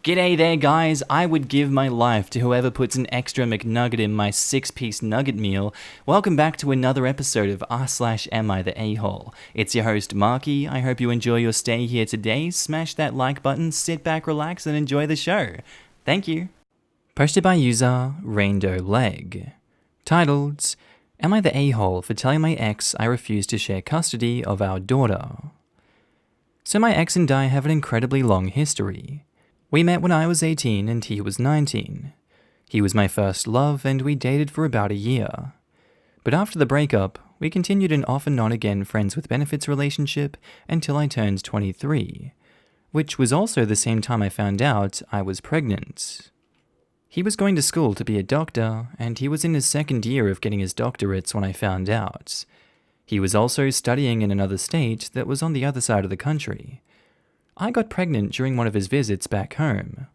G'day there guys, I would give my life to whoever puts an extra McNugget in my 6-piece nugget meal. Welcome back to another episode of r/Am I the A-hole. It's your host Markee. I hope you enjoy your stay here today. Smash that like button, sit back, relax and enjoy the show. Thank you. Posted by user Rainbow Leg. Titled, Am I the A-hole for telling my ex I refuse to share custody of our daughter? So my ex and I have an incredibly long history. We met when I was 18 and he was 19. He was my first love and we dated for about a year. But after the breakup, we continued an off and on again friends with benefits relationship until I turned 23, which was also the same time I found out I was pregnant. He was going to school to be a doctor and he was in his second year of getting his doctorates when I found out. He was also studying in another state that was on the other side of the country. I got pregnant during one of his visits back home.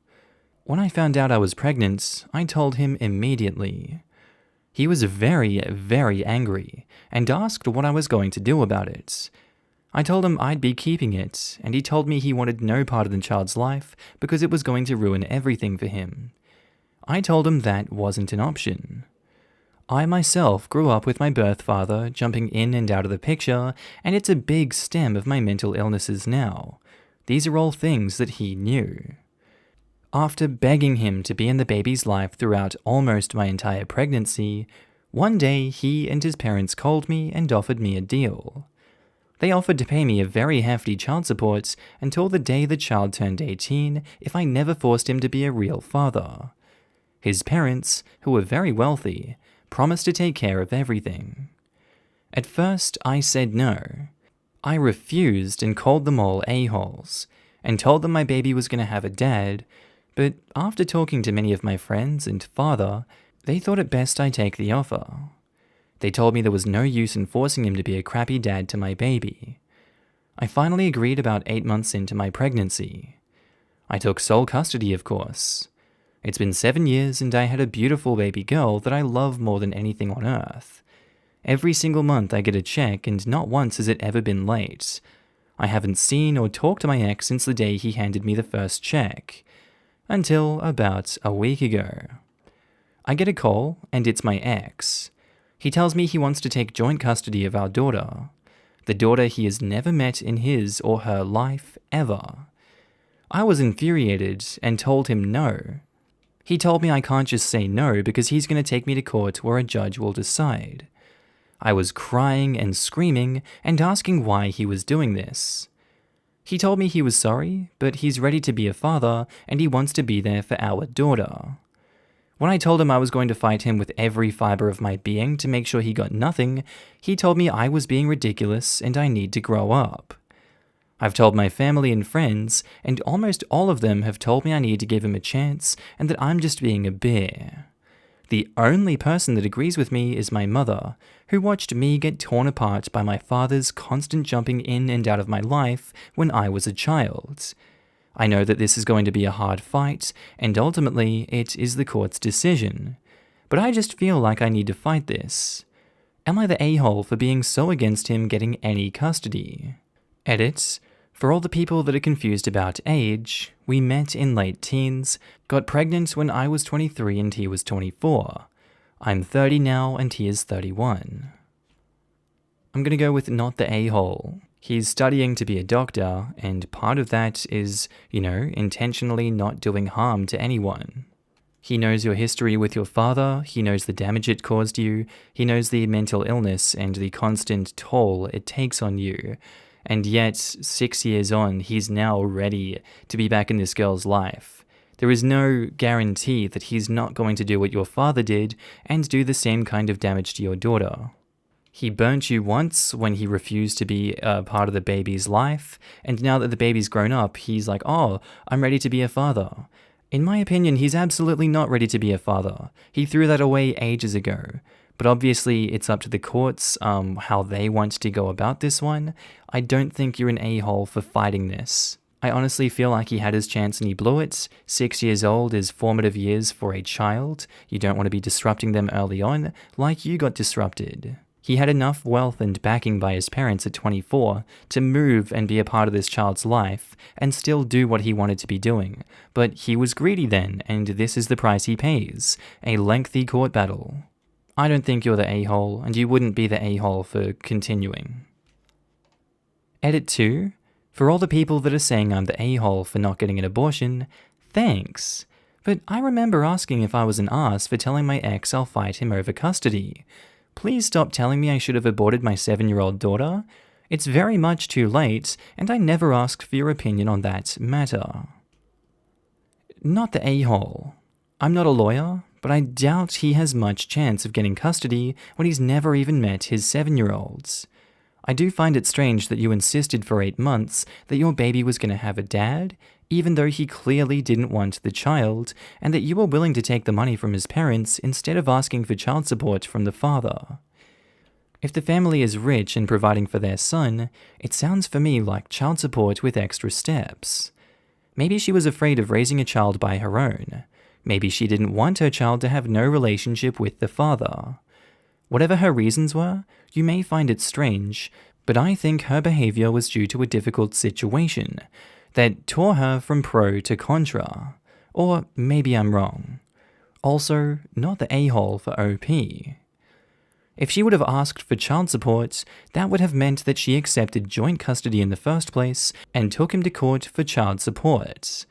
When I found out I was pregnant, I told him immediately. He was very, very angry and asked what I was going to do about it. I told him I'd be keeping it, and he told me he wanted no part of the child's life because it was going to ruin everything for him. I told him that wasn't an option. I myself grew up with my birth father jumping in and out of the picture, and it's a big stem of my mental illnesses now. These are all things that he knew. After begging him to be in the baby's life throughout almost my entire pregnancy, one day he and his parents called me and offered me a deal. They offered to pay me a very hefty child support until the day the child turned 18 if I never forced him to be a real father. His parents, who were very wealthy, promised to take care of everything. At first, I said no. I refused and called them all a-holes, and told them my baby was going to have a dad, but after talking to many of my friends and father, they thought it best I take the offer. They told me there was no use in forcing him to be a crappy dad to my baby. I finally agreed about 8 months into my pregnancy. I took sole custody, of course. It's been 7 years and I had a beautiful baby girl that I love more than anything on earth. Every single month I get a check and not once has it ever been late. I haven't seen or talked to my ex since the day he handed me the first check. Until about a week ago. I get a call and it's my ex. He tells me he wants to take joint custody of our daughter. The daughter he has never met in his or her life ever. I was infuriated and told him no. He told me I can't just say no because he's going to take me to court where a judge will decide. I was crying and screaming and asking why he was doing this. He told me he was sorry, but he's ready to be a father and he wants to be there for our daughter. When I told him I was going to fight him with every fiber of my being to make sure he got nothing, he told me I was being ridiculous and I need to grow up. I've told my family and friends, and almost all of them have told me I need to give him a chance and that I'm just being a bear. The only person that agrees with me is my mother, who watched me get torn apart by my father's constant jumping in and out of my life when I was a child. I know that this is going to be a hard fight, and ultimately it is the court's decision. But I just feel like I need to fight this. Am I the a-hole for being so against him getting any custody? Edit. For all the people that are confused about age, we met in late teens, got pregnant when I was 23 and he was 24. I'm 30 now and he is 31. I'm gonna go with not the a-hole. He's studying to be a doctor, and part of that is, intentionally not doing harm to anyone. He knows your history with your father, he knows the damage it caused you, he knows the mental illness and the constant toll it takes on you. And yet, 6 years on, he's now ready to be back in this girl's life. There is no guarantee that he's not going to do what your father did and do the same kind of damage to your daughter. He burnt you once when he refused to be a part of the baby's life, and now that the baby's grown up, he's like, oh, I'm ready to be a father. In my opinion, he's absolutely not ready to be a father. He threw that away ages ago. But obviously, it's up to the courts how they want to go about this one. I don't think you're an a-hole for fighting this. I honestly feel like he had his chance and he blew it. 6 years old is formative years for a child. You don't want to be disrupting them early on, like you got disrupted. He had enough wealth and backing by his parents at 24 to move and be a part of this child's life and still do what he wanted to be doing. But he was greedy then, and this is the price he pays: a lengthy court battle. I don't think you're the a-hole, and you wouldn't be the a-hole for continuing. Edit 2. For all the people that are saying I'm the a-hole for not getting an abortion, thanks. But I remember asking if I was an ass for telling my ex I'll fight him over custody. Please stop telling me I should have aborted my 7-year-old daughter. It's very much too late, and I never asked for your opinion on that matter. Not the a-hole. I'm not a lawyer, but I doubt he has much chance of getting custody when he's never even met his 7-year-olds. I do find it strange that you insisted for 8 months that your baby was going to have a dad, even though he clearly didn't want the child, and that you were willing to take the money from his parents instead of asking for child support from the father. If the family is rich and providing for their son, it sounds for me like child support with extra steps. Maybe she was afraid of raising a child by her own. Maybe she didn't want her child to have no relationship with the father. Whatever her reasons were, you may find it strange, but I think her behavior was due to a difficult situation that tore her from pro to contra. Or maybe I'm wrong. Also, not the a-hole for OP. If she would have asked for child support, that would have meant that she accepted joint custody in the first place and took him to court for child support.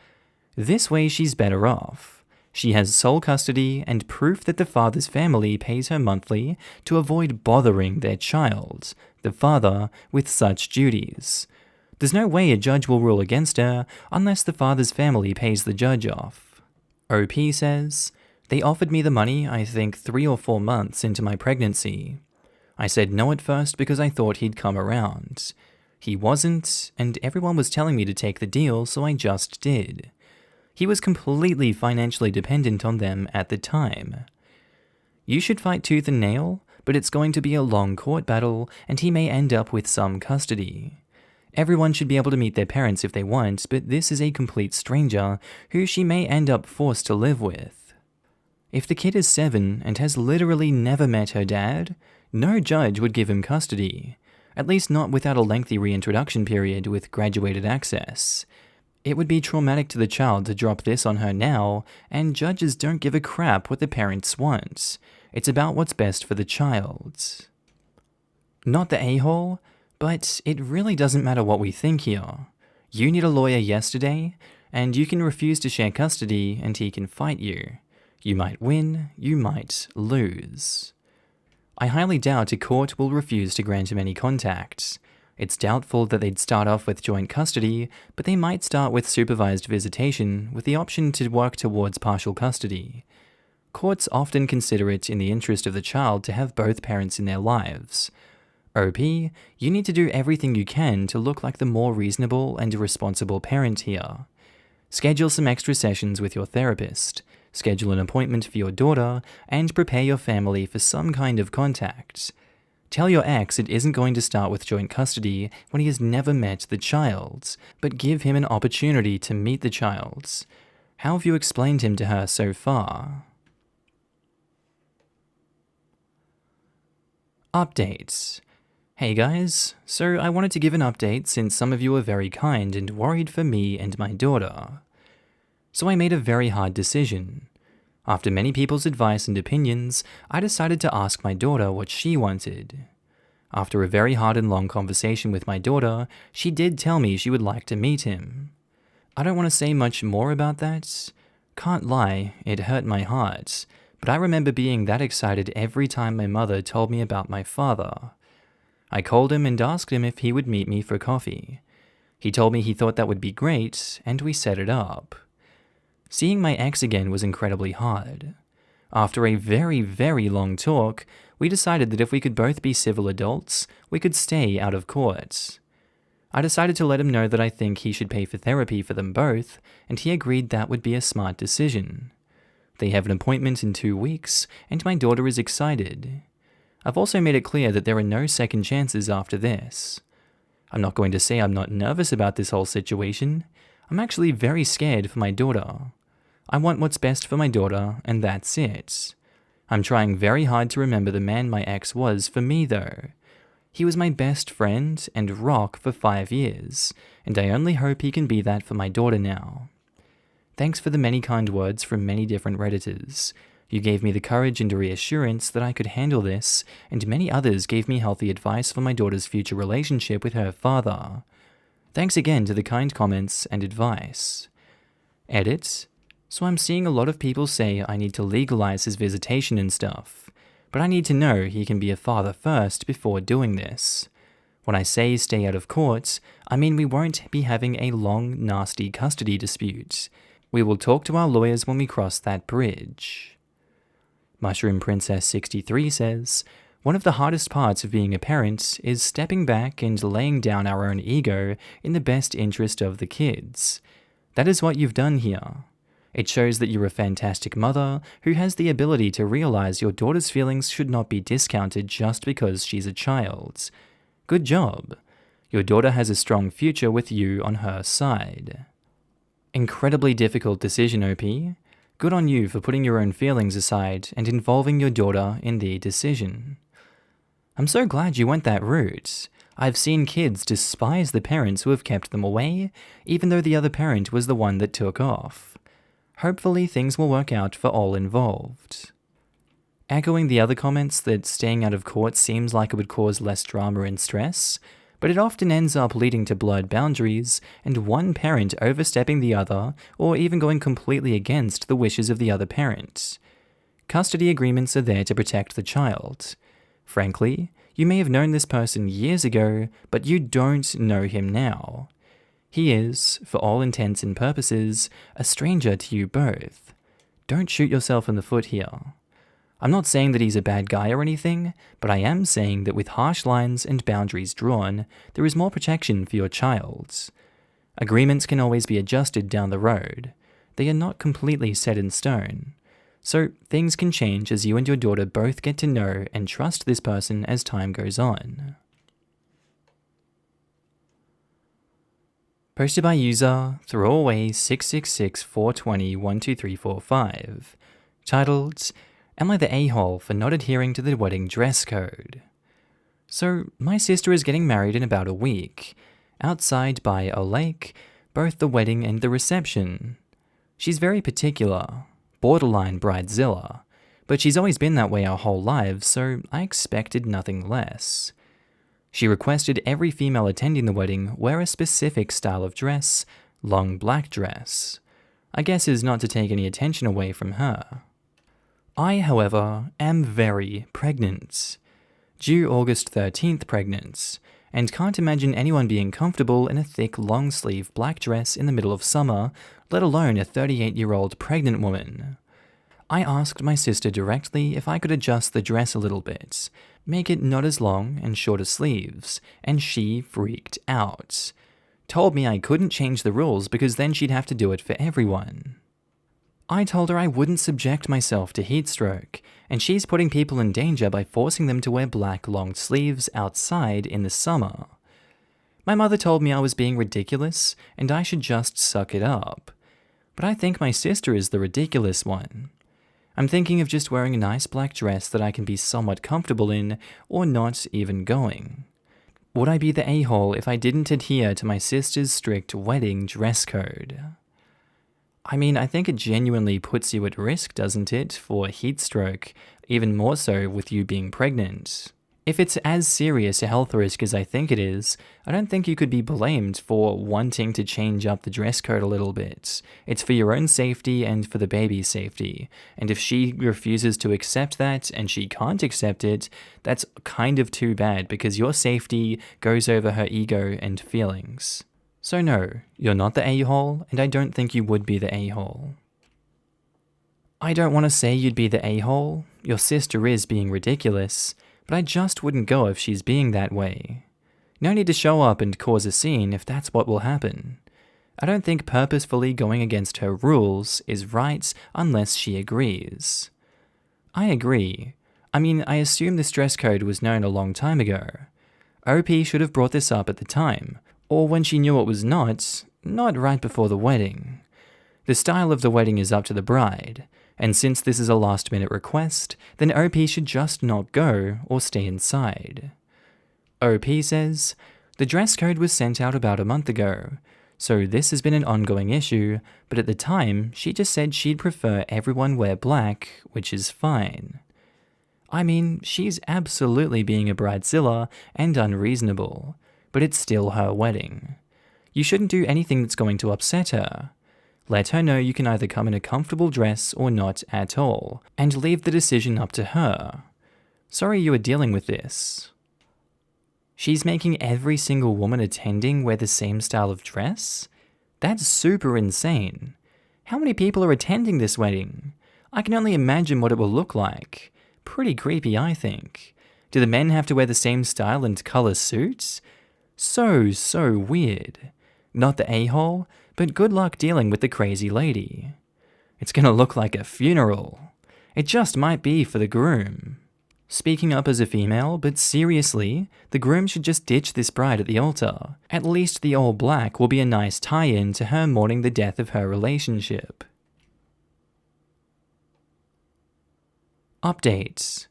This way she's better off. She has sole custody and proof that the father's family pays her monthly to avoid bothering their child, the father, with such duties. There's no way a judge will rule against her unless the father's family pays the judge off. OP says, they offered me the money, I think 3 or 4 months into my pregnancy. I said no at first because I thought he'd come around. He wasn't, and everyone was telling me to take the deal, so I just did. He was completely financially dependent on them at the time. You should fight tooth and nail, but it's going to be a long court battle, and he may end up with some custody. Everyone should be able to meet their parents if they want, but this is a complete stranger who she may end up forced to live with. If the kid is 7 and has literally never met her dad, no judge would give him custody, at least not without a lengthy reintroduction period with graduated access. It would be traumatic to the child to drop this on her now, and judges don't give a crap what the parents want. It's about what's best for the child. Not the a-hole, but it really doesn't matter what we think here. You need a lawyer yesterday, and you can refuse to share custody and he can fight you. You might win, you might lose. I highly doubt a court will refuse to grant him any contact. It's doubtful that they'd start off with joint custody, but they might start with supervised visitation with the option to work towards partial custody. Courts often consider it in the interest of the child to have both parents in their lives. OP, you need to do everything you can to look like the more reasonable and responsible parent here. Schedule some extra sessions with your therapist, schedule an appointment for your daughter, and prepare your family for some kind of contact. Tell your ex it isn't going to start with joint custody when he has never met the child, but give him an opportunity to meet the child. How have you explained him to her so far? Updates. Hey guys, so I wanted to give an update since some of you were very kind and worried for me and my daughter. So I made a very hard decision. After many people's advice and opinions, I decided to ask my daughter what she wanted. After a very hard and long conversation with my daughter, she did tell me she would like to meet him. I don't want to say much more about that. Can't lie, it hurt my heart, but I remember being that excited every time my mother told me about my father. I called him and asked him if he would meet me for coffee. He told me he thought that would be great, and we set it up. Seeing my ex again was incredibly hard. After a very, very long talk, we decided that if we could both be civil adults, we could stay out of court. I decided to let him know that I think he should pay for therapy for them both, and he agreed that would be a smart decision. They have an appointment in 2 weeks, and my daughter is excited. I've also made it clear that there are no second chances after this. I'm not going to say I'm not nervous about this whole situation. I'm actually very scared for my daughter. I want what's best for my daughter, and that's it. I'm trying very hard to remember the man my ex was for me though. He was my best friend and rock for 5 years, and I only hope he can be that for my daughter now. Thanks for the many kind words from many different Redditors. You gave me the courage and reassurance that I could handle this, and many others gave me healthy advice for my daughter's future relationship with her father. Thanks again to the kind comments and advice. Edit. So I'm seeing a lot of people say I need to legalize his visitation and stuff, but I need to know he can be a father first before doing this. When I say stay out of court, I mean we won't be having a long, nasty custody dispute. We will talk to our lawyers when we cross that bridge. Mushroom Princess 63 says, one of the hardest parts of being a parent is stepping back and laying down our own ego in the best interest of the kids. That is what you've done here. It shows that you're a fantastic mother who has the ability to realize your daughter's feelings should not be discounted just because she's a child. Good job. Your daughter has a strong future with you on her side. Incredibly difficult decision, OP. Good on you for putting your own feelings aside and involving your daughter in the decision. I'm so glad you went that route. I've seen kids despise the parents who have kept them away, even though the other parent was the one that took off. Hopefully things will work out for all involved. Echoing the other comments that staying out of court seems like it would cause less drama and stress, but it often ends up leading to blurred boundaries and one parent overstepping the other or even going completely against the wishes of the other parent. Custody agreements are there to protect the child. Frankly, you may have known this person years ago, but you don't know him now. He is, for all intents and purposes, a stranger to you both. Don't shoot yourself in the foot here. I'm not saying that he's a bad guy or anything, but I am saying that with harsh lines and boundaries drawn, there is more protection for your child. Agreements can always be adjusted down the road. They are not completely set in stone. So things can change as you and your daughter both get to know and trust this person as time goes on. Posted by user throwaway6664201235, titled, Am I the a-hole for not adhering to the wedding dress code? So, my sister is getting married in about a week, outside by a lake, both the wedding and the reception. She's very particular, borderline bridezilla, but she's always been that way our whole lives, so I expected nothing less. She requested every female attending the wedding wear a specific style of dress, long black dress. I guess is not to take any attention away from her. I, however, am very pregnant. Due August 13th pregnant, and can't imagine anyone being comfortable in a thick long-sleeve black dress in the middle of summer, let alone a 38-year-old pregnant woman. I asked my sister directly if I could adjust the dress a little bit, make it not as long and shorter sleeves, and she freaked out. Told me I couldn't change the rules because then she'd have to do it for everyone. I told her I wouldn't subject myself to heat stroke, and she's putting people in danger by forcing them to wear black long sleeves outside in the summer. My mother told me I was being ridiculous and I should just suck it up. But I think my sister is the ridiculous one. I'm thinking of just wearing a nice black dress that I can be somewhat comfortable in, or not even going. Would I be the a-hole if I didn't adhere to my sister's strict wedding dress code? I mean, I think it genuinely puts you at risk, doesn't it, for heat stroke, even more so with you being pregnant. If it's as serious a health risk as I think it is, I don't think you could be blamed for wanting to change up the dress code a little bit. It's for your own safety and for the baby's safety, and if she refuses to accept that and she can't accept it, that's kind of too bad because your safety goes over her ego and feelings. So no, you're not the a-hole, and I don't think you would be the a-hole. I don't want to say you'd be the a-hole, your sister is being ridiculous, but I just wouldn't go if she's being that way. No need to show up and cause a scene if that's what will happen. I don't think purposefully going against her rules is right unless she agrees. I agree. I mean, I assume this dress code was known a long time ago. OP should have brought this up at the time, or when she knew it was not right before the wedding. The style of the wedding is up to the bride, and since this is a last-minute request, then OP should just not go or stay inside. OP says, "The dress code was sent out about a month ago, so this has been an ongoing issue, but at the time, she just said she'd prefer everyone wear black, which is fine." I mean, she's absolutely being a bridezilla and unreasonable, but it's still her wedding. You shouldn't do anything that's going to upset her. Let her know you can either come in a comfortable dress or not at all, and leave the decision up to her. Sorry you are dealing with this. She's making every single woman attending wear the same style of dress? That's super insane. How many people are attending this wedding? I can only imagine what it will look like. Pretty creepy, I think. Do the men have to wear the same style and color suits? So weird. Not the a-hole, but good luck dealing with the crazy lady. It's gonna look like a funeral. It just might be for the groom. Speaking up as a female, but seriously, the groom should just ditch this bride at the altar. At least the all black will be a nice tie-in to her mourning the death of her relationship. Updates.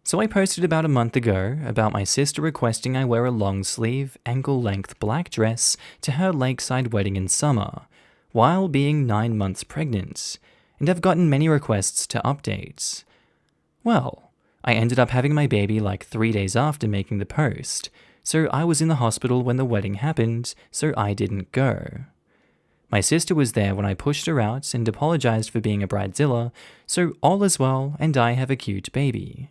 So I posted about a month ago about my sister requesting I wear a long sleeve, ankle-length black dress to her lakeside wedding in summer, while being 9 months pregnant, and I've gotten many requests to update. Well, I ended up having my baby like 3 days after making the post, so I was in the hospital when the wedding happened, so I didn't go. My sister was there when I pushed her out and apologized for being a bridezilla, so all is well and I have a cute baby.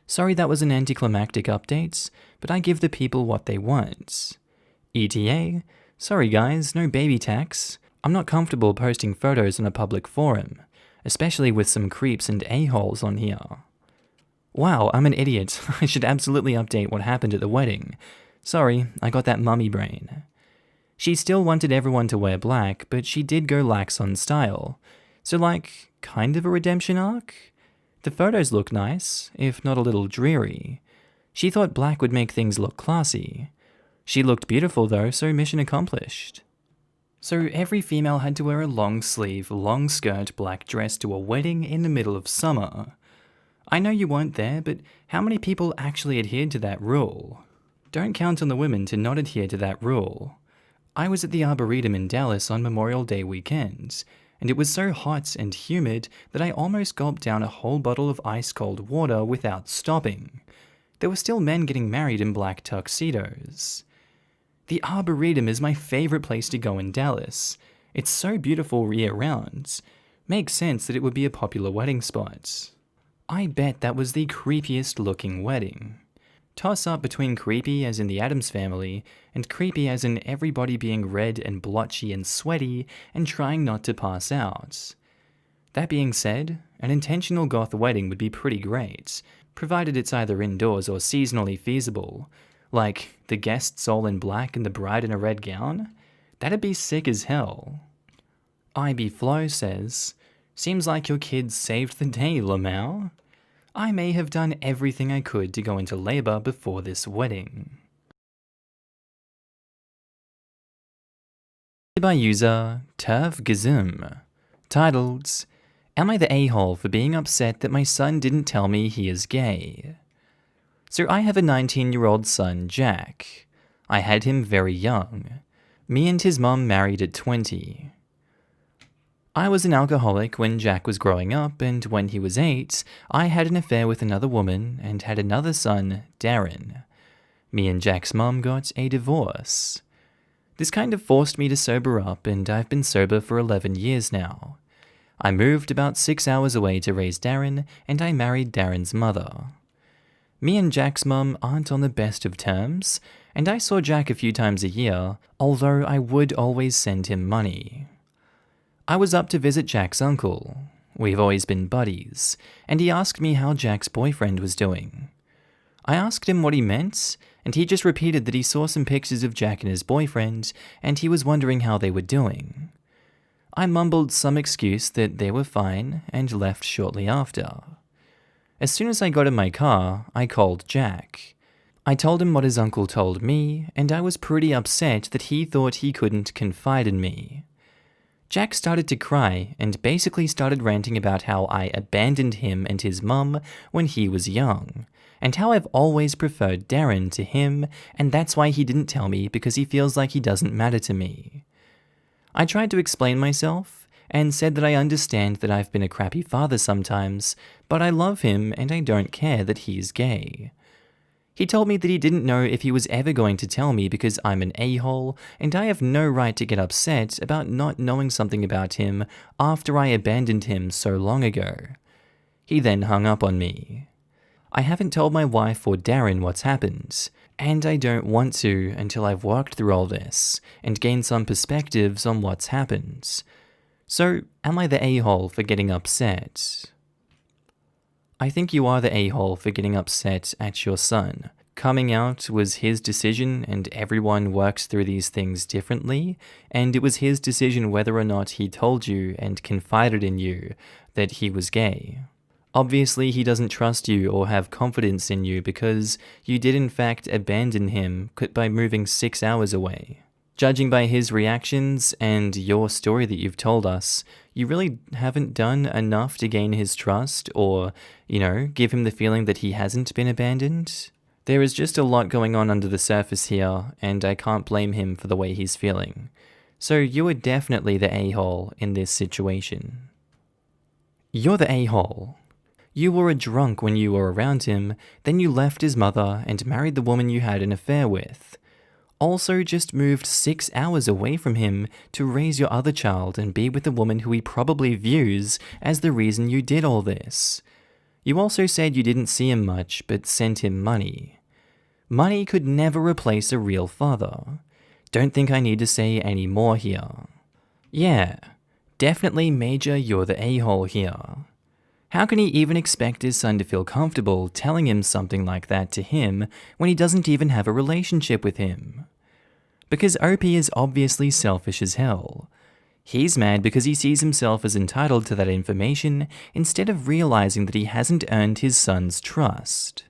Sorry that was an anticlimactic update, but I give the people what they want. ETA, sorry guys, no baby tax. I'm not comfortable posting photos on a public forum, especially with some creeps and a-holes on here. Wow, I'm an idiot. I should absolutely update what happened at the wedding. Sorry, I got that mummy brain. She still wanted everyone to wear black, but she did go lax on style. So like, kind of a redemption arc? The photos look nice, if not a little dreary. She thought black would make things look classy. She looked beautiful though, so mission accomplished. So every female had to wear a long sleeve, long skirt black dress to a wedding in the middle of summer. I know you weren't there, but how many people actually adhered to that rule? Don't count on the women to not adhere to that rule. I was at the Arboretum in Dallas on Memorial Day weekend, and it was so hot and humid that I almost gulped down a whole bottle of ice-cold water without stopping. There were still men getting married in black tuxedos. The Arboretum is my favorite place to go in Dallas. It's so beautiful year-round. Makes sense that it would be a popular wedding spot. I bet that was the creepiest looking wedding. Toss up between creepy as in the Addams Family, and creepy as in everybody being red and blotchy and sweaty and trying not to pass out. That being said, an intentional goth wedding would be pretty great, provided it's either indoors or seasonally feasible. Like, the guests all in black and the bride in a red gown? That'd be sick as hell. IB Flo says, "Seems like your kids saved the day, Lamau. I may have done everything I could to go into labor before this wedding." By user TurfGazum, titled, "Am I the a-hole for being upset that my son didn't tell me he is gay?" So I have a 19-year-old son, Jack. I had him very young. Me and his mum married at 20. I was an alcoholic when Jack was growing up, and when he was 8, I had an affair with another woman and had another son, Darren. Me and Jack's mum got a divorce. This kind of forced me to sober up, and I've been sober for 11 years now. I moved about 6 hours away to raise Darren, and I married Darren's mother. Me and Jack's mum aren't on the best of terms, and I saw Jack a few times a year, although I would always send him money. I was up to visit Jack's uncle. We've always been buddies, and he asked me how Jack's boyfriend was doing. I asked him what he meant, and he just repeated that he saw some pictures of Jack and his boyfriend, and he was wondering how they were doing. I mumbled some excuse that they were fine, and left shortly after. As soon as I got in my car, I called Jack. I told him what his uncle told me, and I was pretty upset that he thought he couldn't confide in me. Jack started to cry and basically started ranting about how I abandoned him and his mum when he was young, and how I've always preferred Darren to him, and that's why he didn't tell me because he feels like he doesn't matter to me. I tried to explain myself and said that I understand that I've been a crappy father sometimes, but I love him and I don't care that he's gay. He told me that he didn't know if he was ever going to tell me because I'm an a-hole, and I have no right to get upset about not knowing something about him after I abandoned him so long ago. He then hung up on me. I haven't told my wife or Darren what's happened, and I don't want to until I've worked through all this and gained some perspectives on what's happened. So, am I the a-hole for getting upset? I think you are the a-hole for getting upset at your son. Coming out was his decision, and everyone works through these things differently, and it was his decision whether or not he told you and confided in you that he was gay. Obviously, he doesn't trust you or have confidence in you because you did in fact abandon him by moving 6 hours away. Judging by his reactions and your story that you've told us, you really haven't done enough to gain his trust or, give him the feeling that he hasn't been abandoned. There is just a lot going on under the surface here, and I can't blame him for the way he's feeling. So you are definitely the a-hole in this situation. You're the a-hole. You were a drunk when you were around him, then you left his mother and married the woman you had an affair with. Also just moved 6 hours away from him to raise your other child and be with a woman who he probably views as the reason you did all this. You also said you didn't see him much, but sent him money. Money could never replace a real father. Don't think I need to say any more here. Yeah, definitely Major, you're the a-hole here. How can he even expect his son to feel comfortable telling him something like that to him when he doesn't even have a relationship with him? Because OP is obviously selfish as hell. He's mad because he sees himself as entitled to that information instead of realizing that he hasn't earned his son's trust.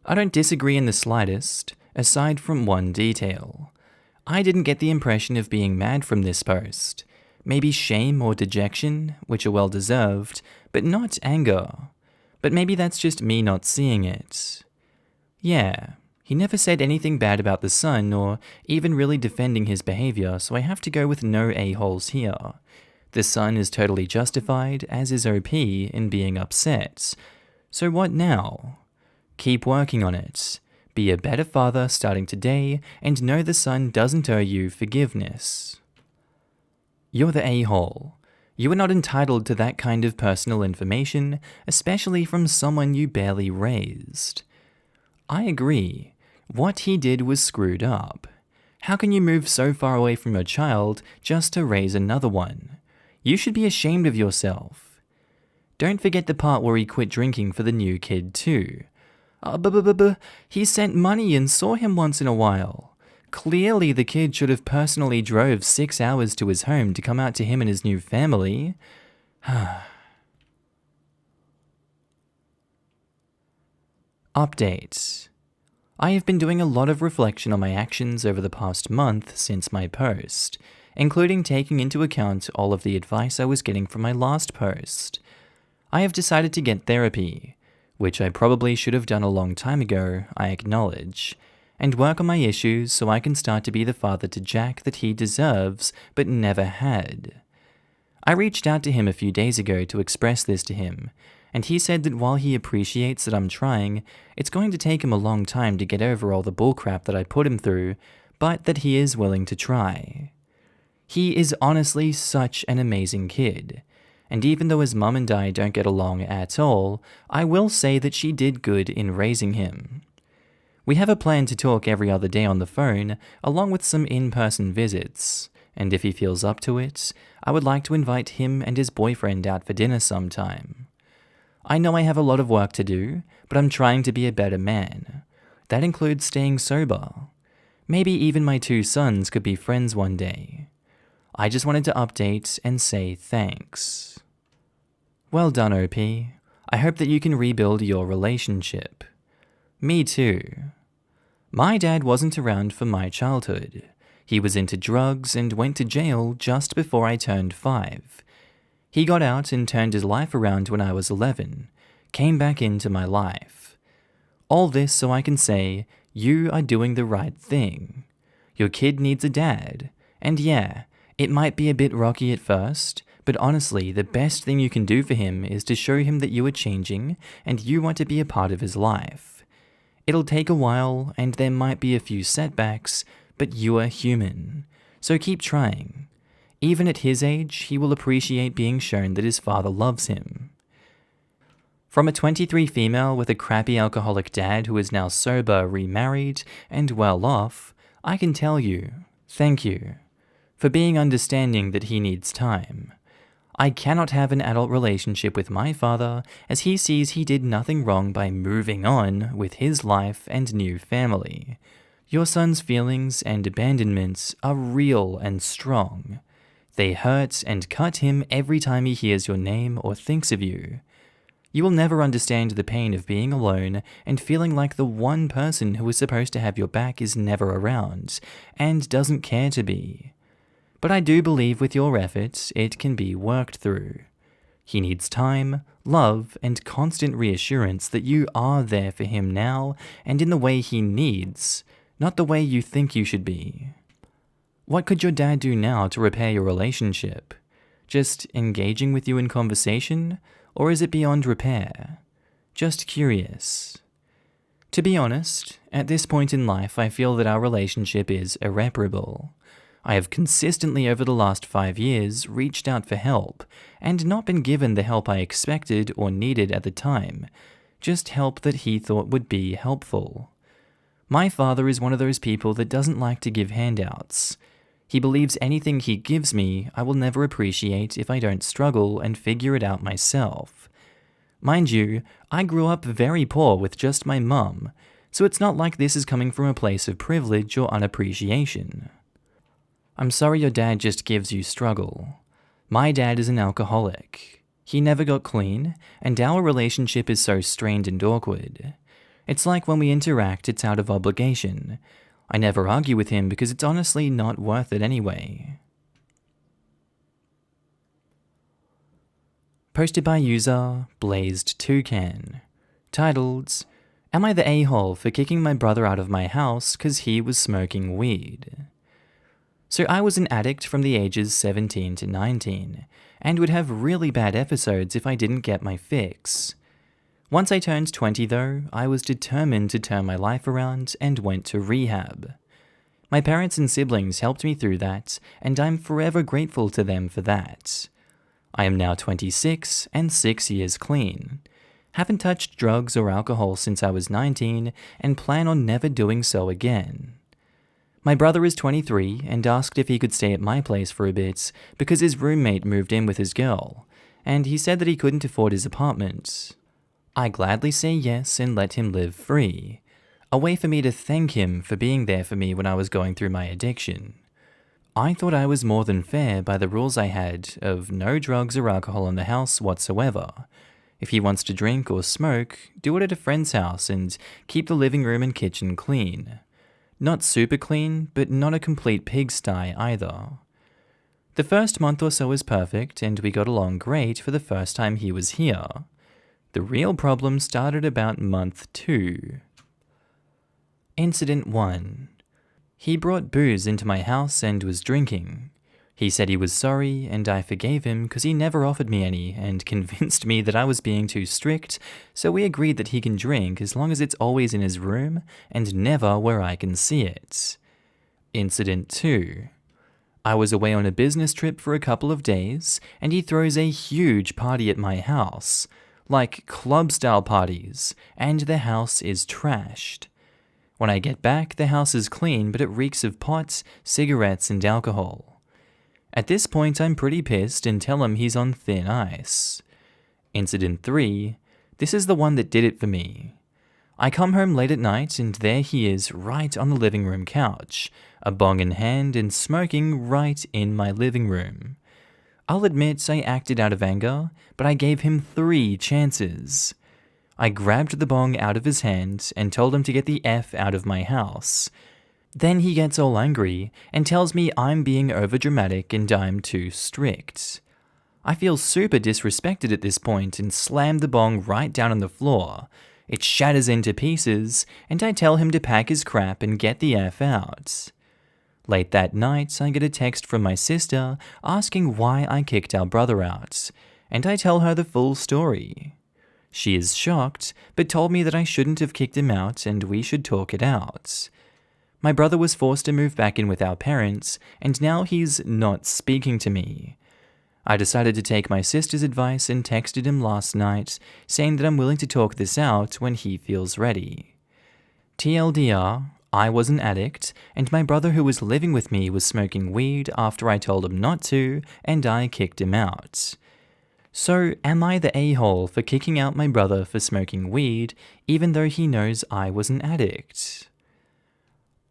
I don't disagree in the slightest, aside from one detail. I didn't get the impression of being mad from this post. Maybe shame or dejection, which are well deserved, but not anger. But maybe that's just me not seeing it. Yeah, he never said anything bad about the son or even really defending his behavior, so I have to go with no a-holes here. The son is totally justified, as is OP, in being upset. So what now? Keep working on it. Be a better father starting today, and know the son doesn't owe you forgiveness. You're the a-hole. You are not entitled to that kind of personal information, especially from someone you barely raised. I agree. What he did was screwed up. How can you move so far away from your child just to raise another one? You should be ashamed of yourself. Don't forget the part where he quit drinking for the new kid too. He sent money and saw him once in a while. Clearly the kid should have personally drove 6 hours to his home to come out to him and his new family. Update. I have been doing a lot of reflection on my actions over the past month since my post, including taking into account all of the advice I was getting from my last post. I have decided to get therapy, which I probably should have done a long time ago, I acknowledge, and work on my issues so I can start to be the father to Jack that he deserves but never had. I reached out to him a few days ago to express this to him, and he said that while he appreciates that I'm trying, it's going to take him a long time to get over all the bullcrap that I put him through, but that he is willing to try. He is honestly such an amazing kid, and even though his mum and I don't get along at all, I will say that she did good in raising him. We have a plan to talk every other day on the phone, along with some in-person visits, and if he feels up to it, I would like to invite him and his boyfriend out for dinner sometime. I know I have a lot of work to do, but I'm trying to be a better man. That includes staying sober. Maybe even my 2 sons could be friends one day. I just wanted to update and say thanks. Well done, OP. I hope that you can rebuild your relationship. Me too. My dad wasn't around for my childhood. He was into drugs and went to jail just before I turned 5. He got out and turned his life around when I was 11, came back into my life. All this so I can say, you are doing the right thing. Your kid needs a dad, and yeah, it might be a bit rocky at first, but honestly, the best thing you can do for him is to show him that you are changing and you want to be a part of his life. It'll take a while and there might be a few setbacks, but you are human, so keep trying. Even at his age, he will appreciate being shown that his father loves him. From a 23 female with a crappy alcoholic dad who is now sober, remarried, and well off, I can tell you, thank you, for being understanding that he needs time. I cannot have an adult relationship with my father as he sees he did nothing wrong by moving on with his life and new family. Your son's feelings and abandonments are real and strong. They hurt and cut him every time he hears your name or thinks of you. You will never understand the pain of being alone and feeling like the one person who is supposed to have your back is never around and doesn't care to be. But I do believe with your efforts, it can be worked through. He needs time, love, and constant reassurance that you are there for him now and in the way he needs, not the way you think you should be. What could your dad do now to repair your relationship? Just engaging with you in conversation? Or is it beyond repair? Just curious. To be honest, at this point in life, I feel that our relationship is irreparable. I have consistently over the last 5 years reached out for help and not been given the help I expected or needed at the time, just help that he thought would be helpful. My father is one of those people that doesn't like to give handouts. He believes anything he gives me I will never appreciate if I don't struggle and figure it out myself. Mind you, I grew up very poor with just my mum, so it's not like this is coming from a place of privilege or unappreciation. I'm sorry your dad just gives you struggle. My dad is an alcoholic. He never got clean, and our relationship is so strained and awkward. It's like when we interact, it's out of obligation. I never argue with him because it's honestly not worth it anyway. Posted by user Blazed Toucan. Titled, Am I the a-hole for kicking my brother out of my house because he was smoking weed? So I was an addict from the ages 17 to 19, and would have really bad episodes if I didn't get my fix. Once I turned 20 though, I was determined to turn my life around and went to rehab. My parents and siblings helped me through that, and I'm forever grateful to them for that. I am now 26 and 6 years clean. Haven't touched drugs or alcohol since I was 19 and plan on never doing so again. My brother is 23 and asked if he could stay at my place for a bit because his roommate moved in with his girl, and he said that he couldn't afford his apartment. I gladly say yes and let him live free, a way for me to thank him for being there for me when I was going through my addiction. I thought I was more than fair by the rules I had of no drugs or alcohol in the house whatsoever. If he wants to drink or smoke, do it at a friend's house and keep the living room and kitchen clean. Not super clean, but not a complete pigsty either. The first month or so was perfect, and we got along great for the first time he was here. The real problem started about month 2. Incident 1. He brought booze into my house and was drinking. He said he was sorry, and I forgave him because he never offered me any and convinced me that I was being too strict, so we agreed that he can drink as long as it's always in his room and never where I can see it. Incident 2. I was away on a business trip for a couple of days, and he throws a huge party at my house, like club-style parties, and the house is trashed. When I get back, the house is clean, but it reeks of pot, cigarettes, and alcohol. At this point, I'm pretty pissed and tell him he's on thin ice. Incident 3. This is the one that did it for me. I come home late at night, and there he is right on the living room couch, a bong in hand and smoking right in my living room. I'll admit I acted out of anger, but I gave him 3 chances. I grabbed the bong out of his hand and told him to get the F out of my house. Then he gets all angry and tells me I'm being overdramatic and I'm too strict. I feel super disrespected at this point and slam the bong right down on the floor. It shatters into pieces, and I tell him to pack his crap and get the F out. Late that night, I get a text from my sister asking why I kicked our brother out, and I tell her the full story. She is shocked, but told me that I shouldn't have kicked him out and we should talk it out. My brother was forced to move back in with our parents, and now he's not speaking to me. I decided to take my sister's advice and texted him last night, saying that I'm willing to talk this out when he feels ready. TLDR, I was an addict, and my brother who was living with me was smoking weed after I told him not to, and I kicked him out. So, am I the a-hole for kicking out my brother for smoking weed, even though he knows I was an addict?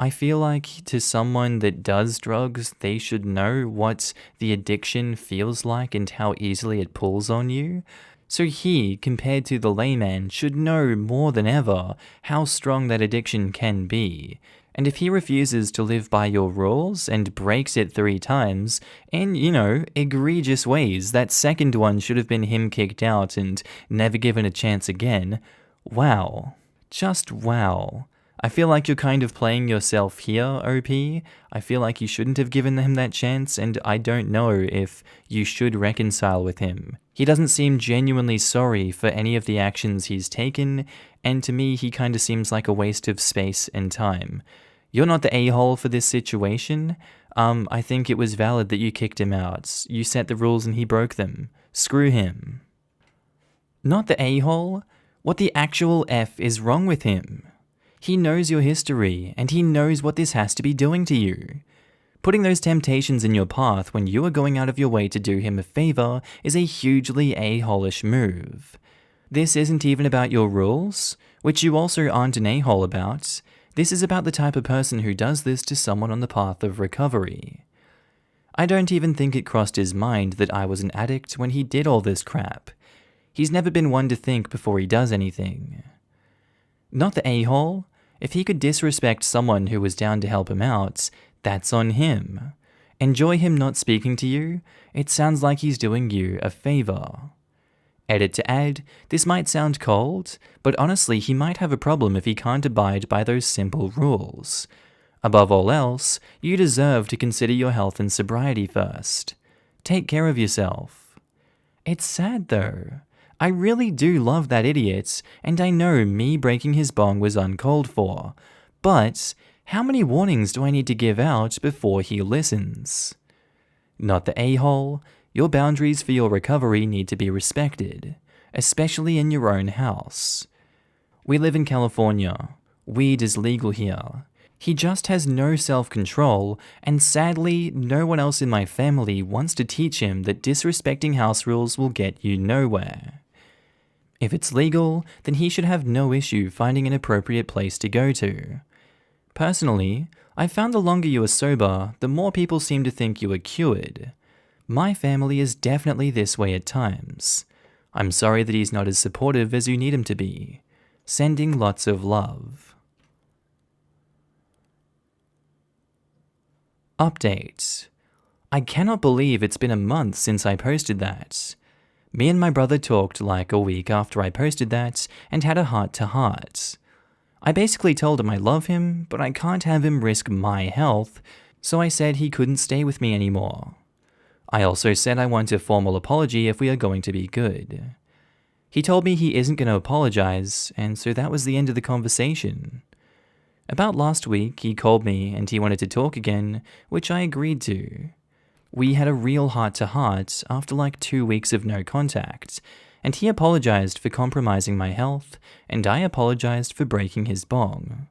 I feel like to someone that does drugs, they should know what the addiction feels like and how easily it pulls on you. So he, compared to the layman, should know more than ever how strong that addiction can be. And if he refuses to live by your rules and breaks it 3 times, in, egregious ways, that second one should have been him kicked out and never given a chance again. Wow. Just wow. I feel like you're kind of playing yourself here, OP. I feel like you shouldn't have given him that chance, and I don't know if you should reconcile with him. He doesn't seem genuinely sorry for any of the actions he's taken, and to me he kind of seems like a waste of space and time. You're not the a-hole for this situation. I think it was valid that you kicked him out. You set the rules and he broke them. Screw him. Not the a-hole? What the actual F is wrong with him? He knows your history, and he knows what this has to be doing to you. Putting those temptations in your path when you are going out of your way to do him a favor is a hugely a-hole-ish move. This isn't even about your rules, which you also aren't an a-hole about. This is about the type of person who does this to someone on the path of recovery. I don't even think it crossed his mind that I was an addict when he did all this crap. He's never been one to think before he does anything. Not the a-hole. If he could disrespect someone who was down to help him out, that's on him. Enjoy him not speaking to you. It sounds like he's doing you a favor. Edit to add, this might sound cold, but honestly he might have a problem if he can't abide by those simple rules. Above all else, you deserve to consider your health and sobriety first. Take care of yourself. It's sad though. I really do love that idiot, and I know me breaking his bong was uncalled for, but how many warnings do I need to give out before he listens? Not the a-hole. Your boundaries for your recovery need to be respected, especially in your own house. We live in California. Weed is legal here. He just has no self-control, and sadly, no one else in my family wants to teach him that disrespecting house rules will get you nowhere. If it's legal, then he should have no issue finding an appropriate place to go to. Personally, I found the longer you are sober, the more people seem to think you are cured. My family is definitely this way at times. I'm sorry that he's not as supportive as you need him to be. Sending lots of love. Update. I cannot believe it's been a month since I posted that. Me and my brother talked like a week after I posted that and had a heart-to-heart. I basically told him I love him, but I can't have him risk my health, so I said he couldn't stay with me anymore. I also said I want a formal apology if we are going to be good. He told me he isn't going to apologize, and so that was the end of the conversation. About last week, he called me and he wanted to talk again, which I agreed to. We had a real heart-to-heart after like 2 weeks of no contact, and he apologized for compromising my health, and I apologized for breaking his bong.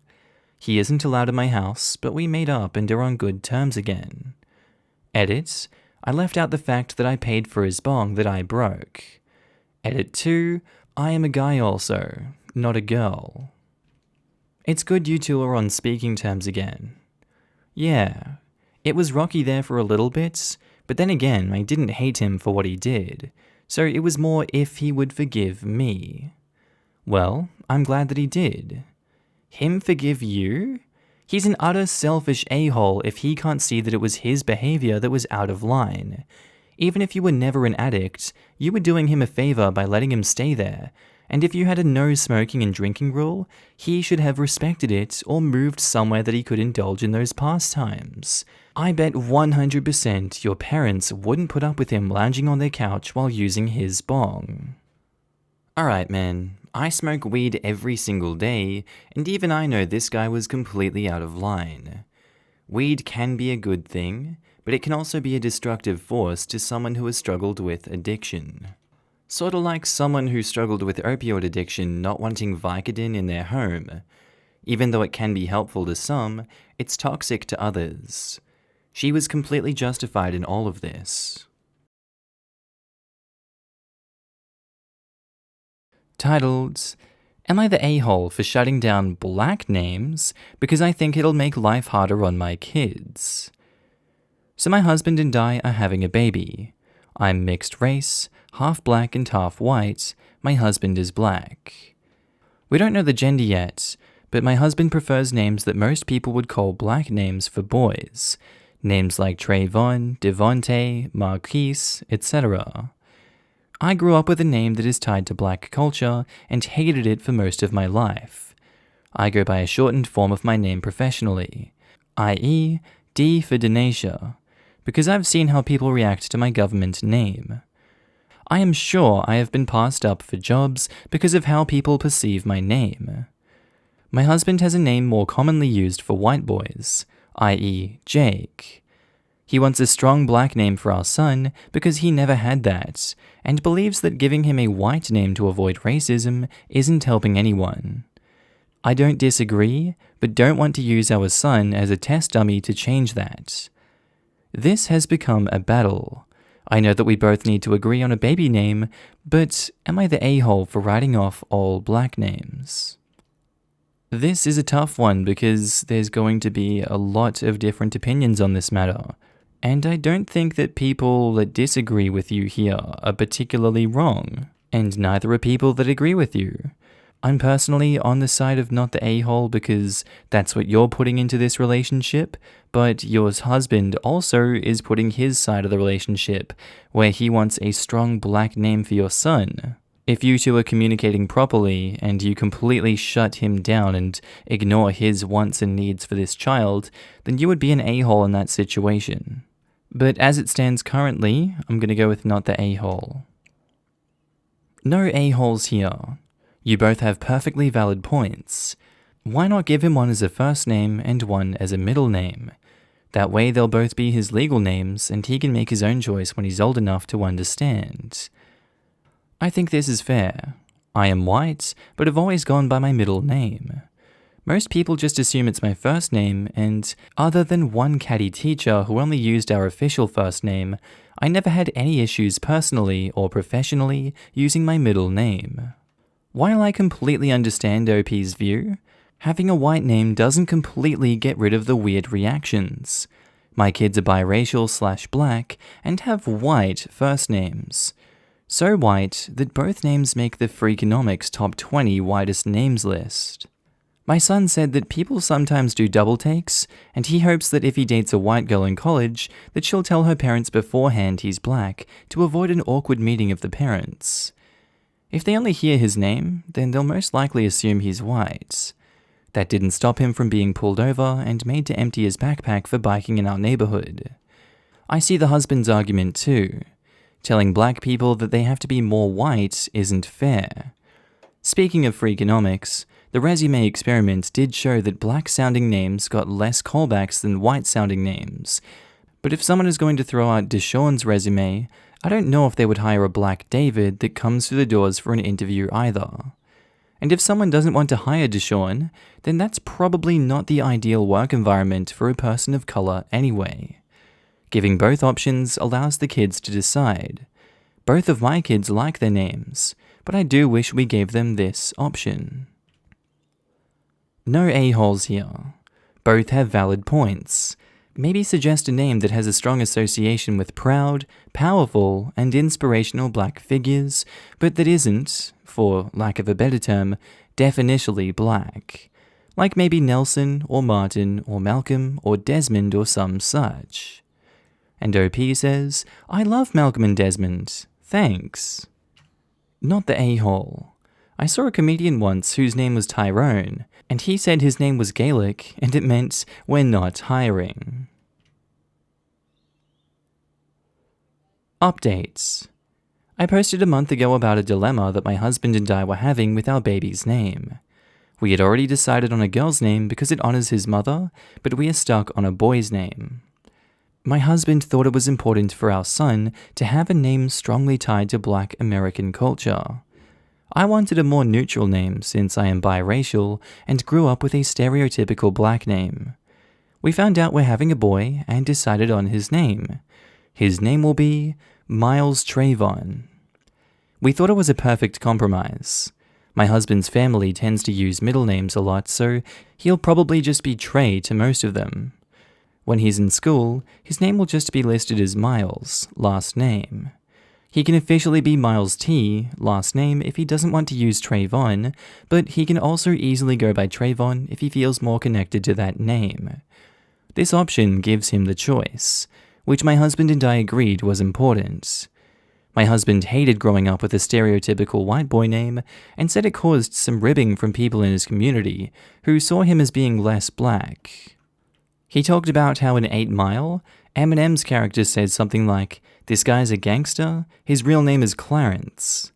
He isn't allowed in my house, but we made up and are on good terms again. Edit, I left out the fact that I paid for his bong that I broke. Edit 2, I am a guy also, not a girl. It's good you two are on speaking terms again. Yeah. It was rocky there for a little bit, but then again, I didn't hate him for what he did, so it was more if he would forgive me. Well, I'm glad that he did. Him forgive you? He's an utter selfish a-hole if he can't see that it was his behavior that was out of line. Even if you were never an addict, you were doing him a favor by letting him stay there, and if you had a no smoking and drinking rule, he should have respected it or moved somewhere that he could indulge in those pastimes. I bet 100% your parents wouldn't put up with him lounging on their couch while using his bong. Alright man, I smoke weed every single day, and even I know this guy was completely out of line. Weed can be a good thing, but it can also be a destructive force to someone who has struggled with addiction. Sort of like someone who struggled with opioid addiction not wanting Vicodin in their home. Even though it can be helpful to some, it's toxic to others. She was completely justified in all of this. Titled, Am I the a-hole for shutting down black names because I think it'll make life harder on my kids? So my husband and I are having a baby. I'm mixed race, half black and half white. My husband is black. We don't know the gender yet, but my husband prefers names that most people would call black names for boys. Names like Trayvon, Devontae, Markee, etc. I grew up with a name that is tied to black culture and hated it for most of my life. I go by a shortened form of my name professionally, i.e. D for Denasia, because I've seen how people react to my government name. I am sure I have been passed up for jobs because of how people perceive my name. My husband has a name more commonly used for white boys, i.e. Jake. He wants a strong black name for our son because he never had that, and believes that giving him a white name to avoid racism isn't helping anyone. I don't disagree, but don't want to use our son as a test dummy to change that. This has become a battle. I know that we both need to agree on a baby name, but am I the a-hole for writing off all black names? This is a tough one because there's going to be a lot of different opinions on this matter, and I don't think that people that disagree with you here are particularly wrong, and neither are people that agree with you. I'm personally on the side of not the a-hole because that's what you're putting into this relationship, but your husband also is putting his side of the relationship, where he wants a strong black name for your son. If you two are communicating properly and you completely shut him down and ignore his wants and needs for this child, then you would be an a-hole in that situation. But as it stands currently, I'm going to go with not the a-hole. No a-holes here. You both have perfectly valid points. Why not give him one as a first name and one as a middle name? That way they'll both be his legal names and he can make his own choice when he's old enough to understand. I think this is fair. I am white, but have always gone by my middle name. Most people just assume it's my first name, and other than one catty teacher who only used our official first name, I never had any issues personally or professionally using my middle name. While I completely understand OP's view, having a white name doesn't completely get rid of the weird reactions. My kids are biracial/black and have white first names. So white that both names make the Freakonomics top 20 whitest names list. My son said that people sometimes do double takes, and he hopes that if he dates a white girl in college, that she'll tell her parents beforehand he's black to avoid an awkward meeting of the parents. If they only hear his name, then they'll most likely assume he's white. That didn't stop him from being pulled over and made to empty his backpack for biking in our neighborhood. I see the husband's argument too. Telling black people that they have to be more white isn't fair. Speaking of Freakonomics, the resume experiment did show that black-sounding names got less callbacks than white-sounding names. But if someone is going to throw out Deshaun's resume, I don't know if they would hire a black David that comes through the doors for an interview either. And if someone doesn't want to hire Deshaun, then that's probably not the ideal work environment for a person of color anyway. Giving both options allows the kids to decide. Both of my kids like their names, but I do wish we gave them this option. No a-holes here. Both have valid points. Maybe suggest a name that has a strong association with proud, powerful, and inspirational black figures, but that isn't, for lack of a better term, definitionally black. like maybe Nelson or Martin or Malcolm or Desmond or some such. And OP says, I love Malcolm and Desmond. Thanks. Not the a-hole. I saw a comedian once whose name was Tyrone, and he said his name was Gaelic and it meant we're not hiring. Updates. I posted a month ago about a dilemma that my husband and I were having with our baby's name. We had already decided on a girl's name because it honors his mother, but we are stuck on a boy's name. My husband thought it was important for our son to have a name strongly tied to Black American culture. I wanted a more neutral name since I am biracial and grew up with a stereotypical black name. We found out we're having a boy and decided on his name. His name will be Miles Trayvon. We thought it was a perfect compromise. My husband's family tends to use middle names a lot, so he'll probably just be Trey to most of them. When he's in school, his name will just be listed as Miles, last name. He can officially be Miles T, last name, if he doesn't want to use Trayvon, but he can also easily go by Trayvon if he feels more connected to that name. This option gives him the choice, which my husband and I agreed was important. My husband hated growing up with a stereotypical white boy name and said it caused some ribbing from people in his community who saw him as being less black. He talked about how in 8 Mile, Eminem's character said something like, "This guy's a gangster, his real name is Clarence."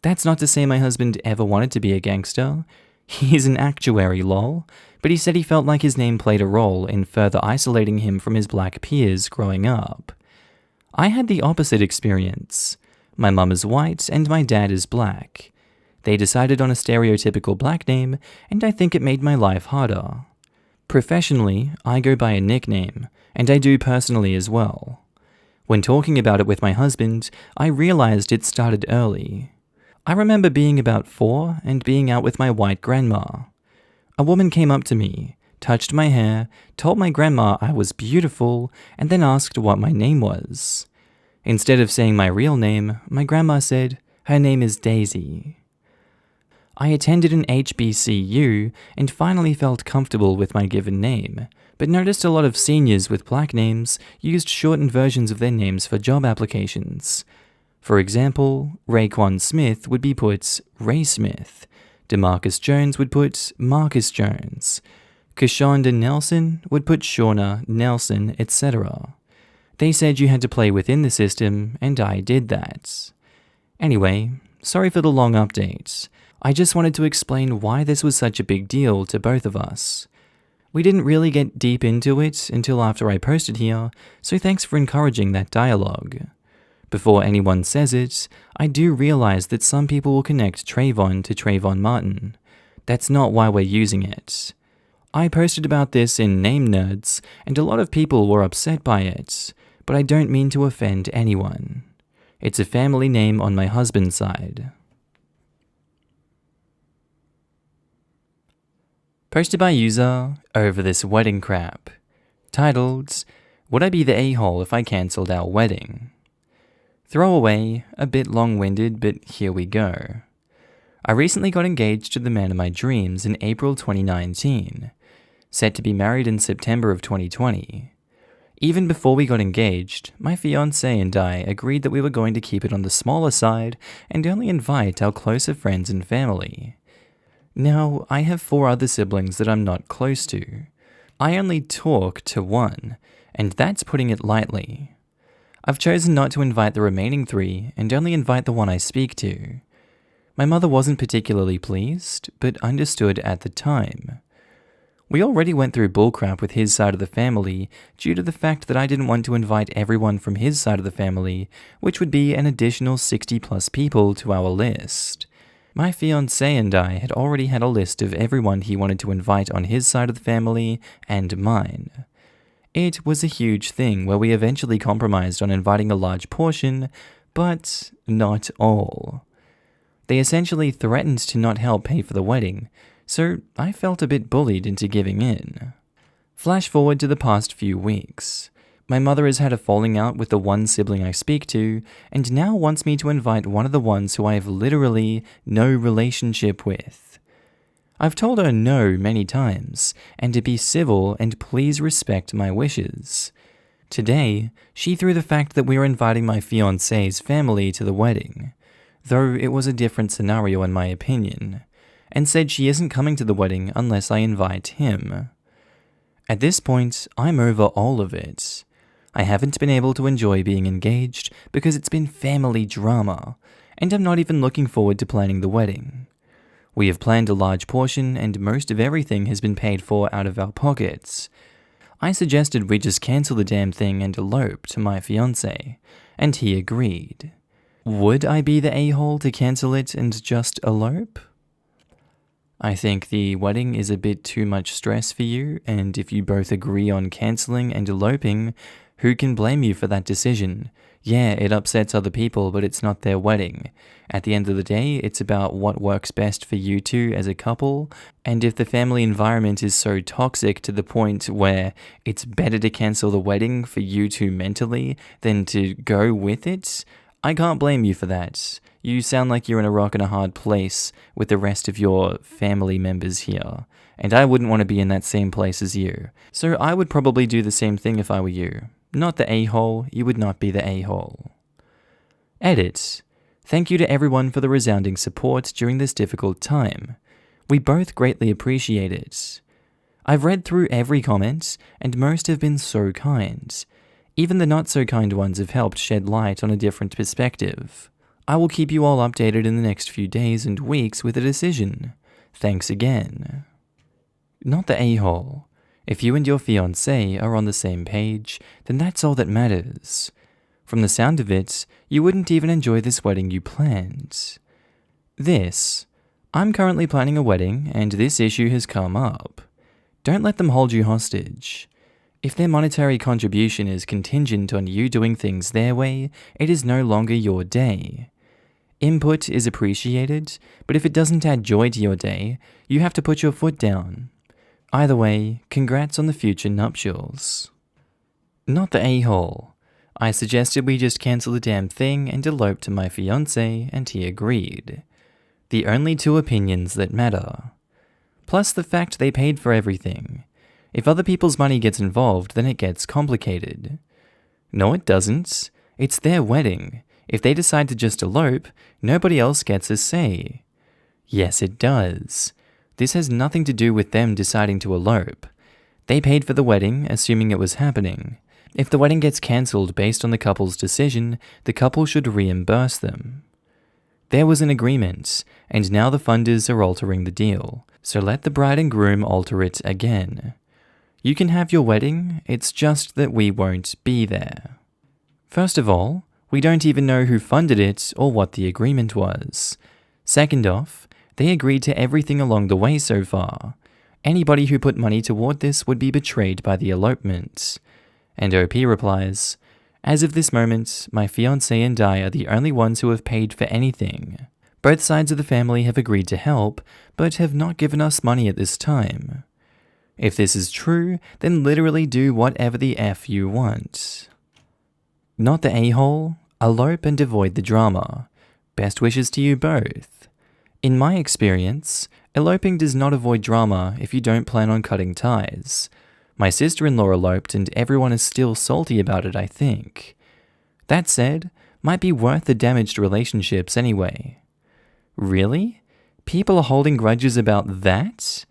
That's not to say my husband ever wanted to be a gangster. He's an actuary, lol, but he said he felt like his name played a role in further isolating him from his black peers growing up. I had the opposite experience. My mum is white and my dad is black. They decided on a stereotypical black name, and I think it made my life harder. Professionally, I go by a nickname, and I do personally as well. When talking about it with my husband, I realized it started early. I remember being about 4 and being out with my white grandma. A woman came up to me, touched my hair, told my grandma I was beautiful, and then asked what my name was. Instead of saying my real name, my grandma said, "Her name is Daisy." I attended an HBCU and finally felt comfortable with my given name, but noticed a lot of seniors with black names used shortened versions of their names for job applications. For example, Raekwon Smith would be put Ray Smith, DeMarcus Jones would put Marcus Jones, Kashonda Nelson would put Shauna Nelson, etc. They said you had to play within the system, and I did that. Anyway, sorry for the long update. I just wanted to explain why this was such a big deal to both of us. We didn't really get deep into it until after I posted here, so thanks for encouraging that dialogue. Before anyone says it, I do realize that some people will connect Trayvon to Trayvon Martin. That's not why we're using it. I posted about this in Name Nerds, and a lot of people were upset by it, but I don't mean to offend anyone. It's a family name on my husband's side. Posted by user Over This Wedding Crap, titled, "Would I be the a-hole if I cancelled our wedding?" Throwaway, a bit long-winded, but here we go. I recently got engaged to the man of my dreams in April 2019, set to be married in September of 2020. Even before we got engaged, my fiancé and I agreed that we were going to keep it on the smaller side and only invite our closer friends and family. Now, I have 4 other siblings that I'm not close to. I only talk to one, and that's putting it lightly. I've chosen not to invite the remaining 3 and only invite the one I speak to. My mother wasn't particularly pleased, but understood at the time. We already went through bullcrap with his side of the family due to the fact that I didn't want to invite everyone from his side of the family, which would be an additional 60+ people to our list. My fiancé and I had already had a list of everyone he wanted to invite on his side of the family and mine. It was a huge thing where we eventually compromised on inviting a large portion, but not all. They essentially threatened to not help pay for the wedding, so I felt a bit bullied into giving in. Flash forward to the past few weeks. My mother has had a falling out with the one sibling I speak to, and now wants me to invite one of the ones who I have literally no relationship with. I've told her no many times, and to be civil and please respect my wishes. Today, she threw the fact that we were inviting my fiancé's family to the wedding, though it was a different scenario in my opinion, and said she isn't coming to the wedding unless I invite him. At this point, I'm over all of it. I haven't been able to enjoy being engaged because it's been family drama, and I'm not even looking forward to planning the wedding. We have planned a large portion and most of everything has been paid for out of our pockets. I suggested we just cancel the damn thing and elope to my fiancé, and he agreed. Would I be the a-hole to cancel it and just elope? I think the wedding is a bit too much stress for you, and if you both agree on cancelling and eloping, who can blame you for that decision? Yeah, it upsets other people, but it's not their wedding. At the end of the day, it's about what works best for you two as a couple, and if the family environment is so toxic to the point where it's better to cancel the wedding for you two mentally than to go with it, I can't blame you for that. You sound like you're in a rock and a hard place with the rest of your family members here, and I wouldn't want to be in that same place as you. So I would probably do the same thing if I were you. Not the a-hole, you would not be the a-hole. Edit. Thank you to everyone for the resounding support during this difficult time. We both greatly appreciate it. I've read through every comment, and most have been so kind. Even the not-so-kind ones have helped shed light on a different perspective. I will keep you all updated in the next few days and weeks with a decision. Thanks again. Not the a-hole. If you and your fiancé are on the same page, then that's all that matters. From the sound of it, you wouldn't even enjoy this wedding you planned. I'm currently planning a wedding, and this issue has come up. Don't let them hold you hostage. If their monetary contribution is contingent on you doing things their way, it is no longer your day. Input is appreciated, but if it doesn't add joy to your day, you have to put your foot down. Either way, congrats on the future nuptials. Not the a-hole. I suggested we just cancel the damn thing and elope to my fiancé, and he agreed. The only two opinions that matter. Plus the fact they paid for everything. If other people's money gets involved, then it gets complicated. No, it doesn't. It's their wedding. If they decide to just elope, nobody else gets a say. Yes, it does. This has nothing to do with them deciding to elope. They paid for the wedding, assuming it was happening. If the wedding gets cancelled based on the couple's decision, the couple should reimburse them. There was an agreement, and now the funders are altering the deal, so let the bride and groom alter it again. You can have your wedding, it's just that we won't be there. First of all, we don't even know who funded it or what the agreement was. Second off, they agreed to everything along the way so far. Anybody who put money toward this would be betrayed by the elopement. And OP replies, as of this moment, my fiancé and I are the only ones who have paid for anything. Both sides of the family have agreed to help, but have not given us money at this time. If this is true, then literally do whatever the F you want. Not the a-hole, elope and avoid the drama. Best wishes to you both. In my experience, eloping does not avoid drama if you don't plan on cutting ties. My sister-in-law eloped and everyone is still salty about it, I think. That said, might be worth the damaged relationships anyway. Really? People are holding grudges about that?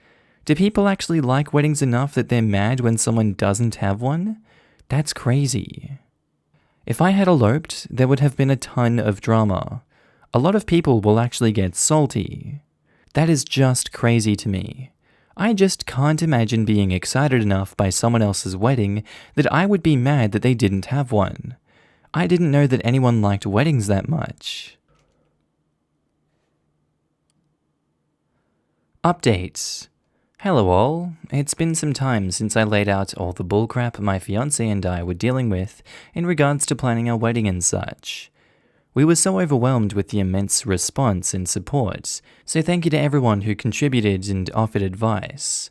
Do people actually like weddings enough that they're mad when someone doesn't have one? That's crazy. If I had eloped, there would have been a ton of drama. A lot of people will actually get salty. That is just crazy to me. I just can't imagine being excited enough by someone else's wedding that I would be mad that they didn't have one. I didn't know that anyone liked weddings that much. Updates. Hello all. It's been some time since I laid out all the bullcrap my fiancé and I were dealing with in regards to planning our wedding and such. We were so overwhelmed with the immense response and support, so thank you to everyone who contributed and offered advice.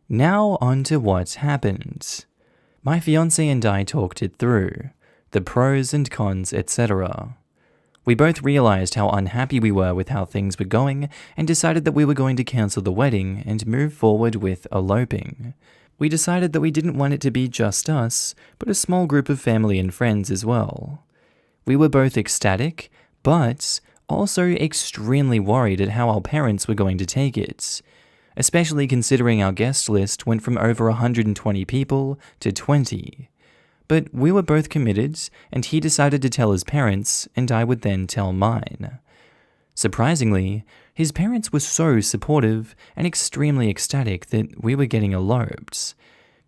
Now on to what happened. My fiancé and I talked it through, the pros and cons, etc. We both realized how unhappy we were with how things were going and decided that we were going to cancel the wedding and move forward with eloping. We decided that we didn't want it to be just us, but a small group of family and friends as well. We were both ecstatic, but also extremely worried at how our parents were going to take it, especially considering our guest list went from over 120 people to 20. But we were both committed, and he decided to tell his parents, and I would then tell mine. Surprisingly, his parents were so supportive and extremely ecstatic that we were getting eloped.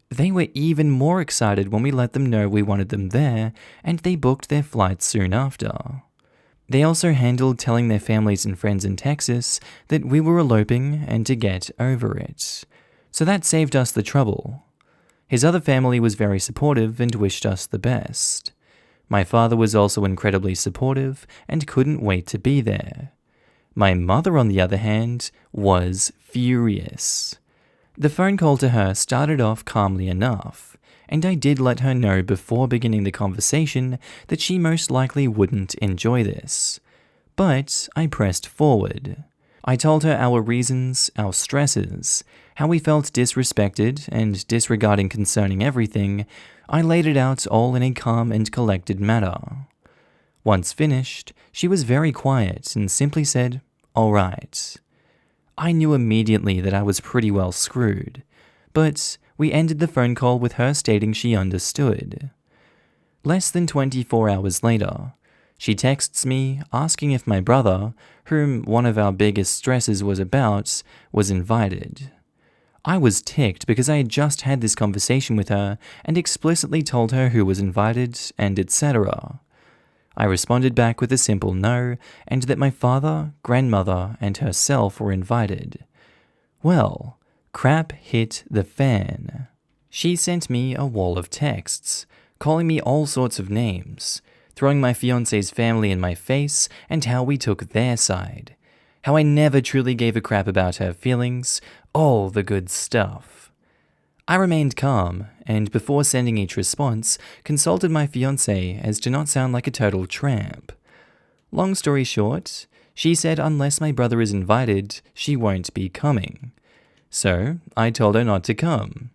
They were even more excited when we let them know we wanted them there, and they booked their flights soon after. They also handled telling their families and friends in Texas that we were eloping and to get over it. So that saved us the trouble. His other family was very supportive and wished us the best. My father was also incredibly supportive and couldn't wait to be there. My mother, on the other hand, was furious. The phone call to her started off calmly enough, and I did let her know before beginning the conversation that she most likely wouldn't enjoy this. But I pressed forward. I told her our reasons, our stresses, how we felt disrespected and disregarding concerning everything. I laid it out all in a calm and collected manner. Once finished, she was very quiet and simply said, "All right." I knew immediately that I was pretty well screwed, but we ended the phone call with her stating she understood. Less than 24 hours later, she texts me asking if my brother, whom one of our biggest stresses was about, was invited. I was ticked because I had just had this conversation with her and explicitly told her who was invited and etc. I responded back with a simple no, and that my father, grandmother, and herself were invited. Well, crap hit the fan. She sent me a wall of texts, calling me all sorts of names, throwing my fiancé's family in my face and how we took their side, how I never truly gave a crap about her feelings, all the good stuff. I remained calm, and before sending each response, consulted my fiancé as to not sound like a total tramp. Long story short, she said unless my brother is invited, she won't be coming. So, I told her not to come.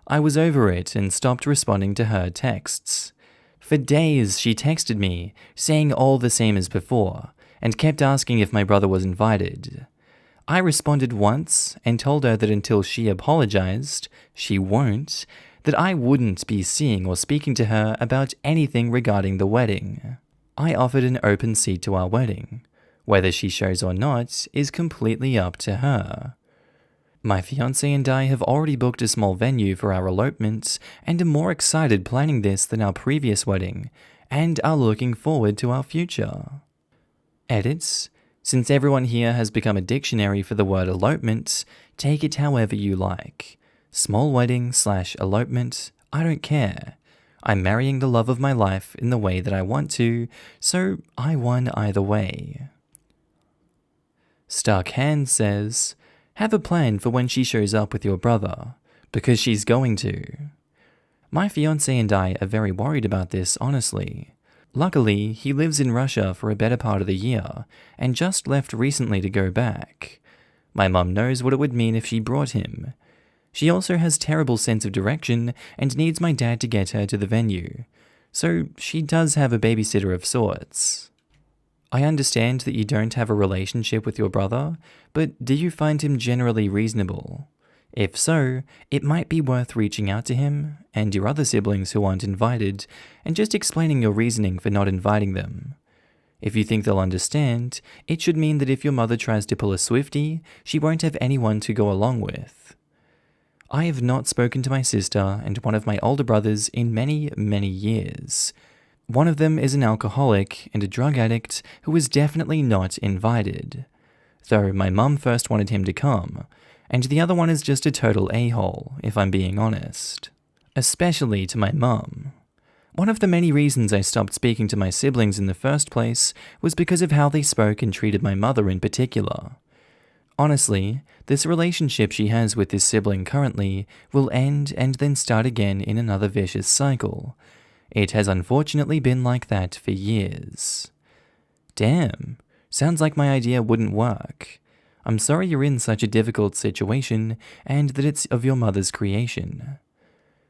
I was over it and stopped responding to her texts. For days, she texted me, saying all the same as before, and kept asking if my brother was invited. I responded once and told her that until she apologized, she won't, that I wouldn't be seeing or speaking to her about anything regarding the wedding. I offered an open seat to our wedding. Whether she shows or not is completely up to her. My fiancé and I have already booked a small venue for our elopement and are more excited planning this than our previous wedding, and are looking forward to our future. Edits. Since everyone here has become a dictionary for the word elopement, take it however you like. Small wedding / elopement, I don't care. I'm marrying the love of my life in the way that I want to, so I won either way. Stark Hand says, have a plan for when she shows up with your brother, because she's going to. My fiancé and I are very worried about this, honestly. Luckily, he lives in Russia for a better part of the year, and just left recently to go back. My mum knows what it would mean if she brought him. She also has terrible sense of direction and needs my dad to get her to the venue, so she does have a babysitter of sorts. I understand that you don't have a relationship with your brother, but do you find him generally reasonable? If so, it might be worth reaching out to him and your other siblings who aren't invited and just explaining your reasoning for not inviting them. If you think they'll understand, it should mean that if your mother tries to pull a Swiftie, she won't have anyone to go along with. I have not spoken to my sister and one of my older brothers in many, many years. One of them is an alcoholic and a drug addict who is definitely not invited, though my mum first wanted him to come, and the other one is just a total a-hole, if I'm being honest. Especially to my mum. One of the many reasons I stopped speaking to my siblings in the first place was because of how they spoke and treated my mother in particular. Honestly, this relationship she has with this sibling currently will end and then start again in another vicious cycle. It has unfortunately been like that for years. Damn, sounds like my idea wouldn't work. I'm sorry you're in such a difficult situation and that it's of your mother's creation.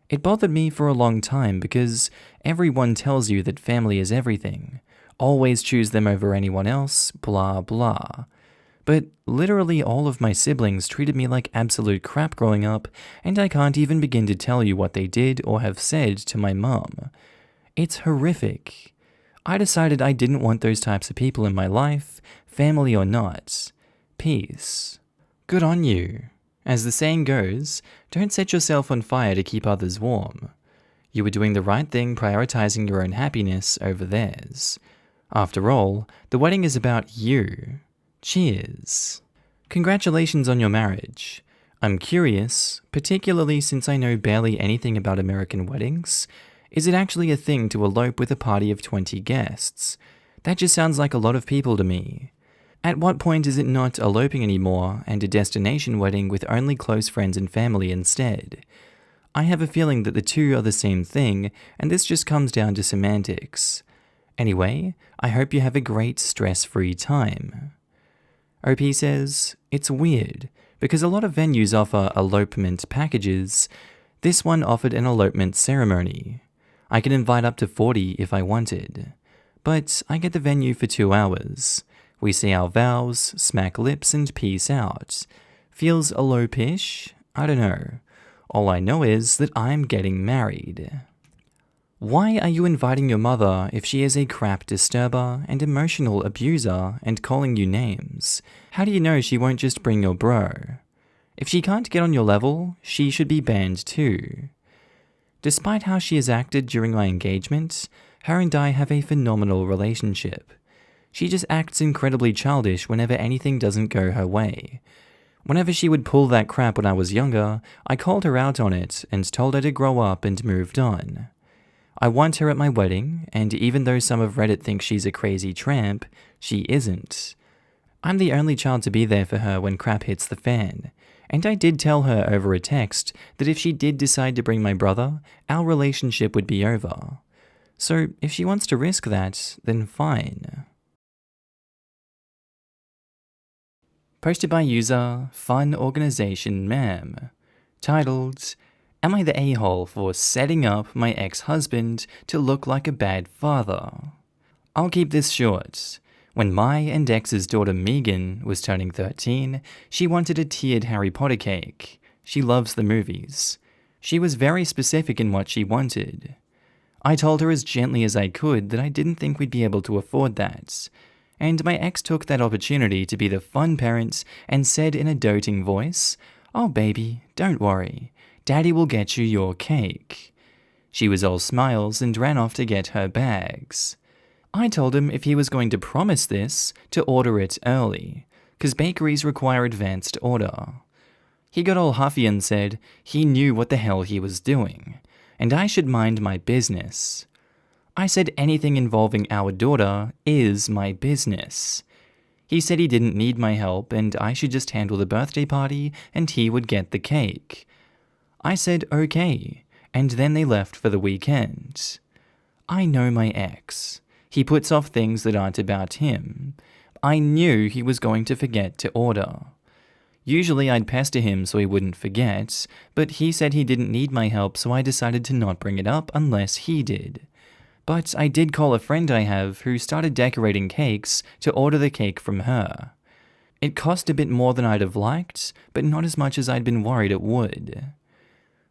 It bothered me for a long time because everyone tells you that family is everything. Always choose them over anyone else, blah blah. But literally all of my siblings treated me like absolute crap growing up, and I can't even begin to tell you what they did or have said to my mum. It's horrific. I decided I didn't want those types of people in my life, family or not. Peace. Good on you. As the saying goes, don't set yourself on fire to keep others warm. You were doing the right thing prioritizing your own happiness over theirs. After all, the wedding is about you. Cheers. Congratulations on your marriage. I'm curious, particularly since I know barely anything about American weddings. Is it actually a thing to elope with a party of 20 guests? That just sounds like a lot of people to me. At what point is it not eloping anymore and a destination wedding with only close friends and family instead? I have a feeling that the two are the same thing, and this just comes down to semantics. Anyway, I hope you have a great stress-free time. OP says, it's weird, because a lot of venues offer elopement packages. This one offered an elopement ceremony. I could invite up to 40 if I wanted. But I get the venue for 2 hours. We say our vows, smack lips, and peace out. Feels elope-ish? I don't know. All I know is that I'm getting married. Why are you inviting your mother if she is a crap disturber and emotional abuser and calling you names? How do you know she won't just bring your bro? If she can't get on your level, she should be banned too. Despite how she has acted during my engagement, her and I have a phenomenal relationship. She just acts incredibly childish whenever anything doesn't go her way. Whenever she would pull that crap when I was younger, I called her out on it and told her to grow up and moved on. I want her at my wedding, and even though some of Reddit think she's a crazy tramp, she isn't. I'm the only child to be there for her when crap hits the fan, and I did tell her over a text that if she did decide to bring my brother, our relationship would be over. So if she wants to risk that, then fine. Posted by user Fun Organization Ma'am, titled, Am I the a-hole for setting up my ex-husband to look like a bad father? I'll keep this short. When my and ex's daughter Megan was turning 13, she wanted a tiered Harry Potter cake. She loves the movies. She was very specific in what she wanted. I told her as gently as I could that I didn't think we'd be able to afford that. And my ex took that opportunity to be the fun parent and said in a doting voice, "Oh baby, don't worry. Daddy will get you your cake." She was all smiles and ran off to get her bags. I told him if he was going to promise this, to order it early, 'cause bakeries require advanced order. He got all huffy and said he knew what the hell he was doing, and I should mind my business. I said anything involving our daughter is my business. He said he didn't need my help and I should just handle the birthday party and he would get the cake. I said okay, and then they left for the weekend. I know my ex. He puts off things that aren't about him. I knew he was going to forget to order. Usually I'd pester him so he wouldn't forget, but he said he didn't need my help, so I decided to not bring it up unless he did. But I did call a friend I have who started decorating cakes to order the cake from her. It cost a bit more than I'd have liked, but not as much as I'd been worried it would.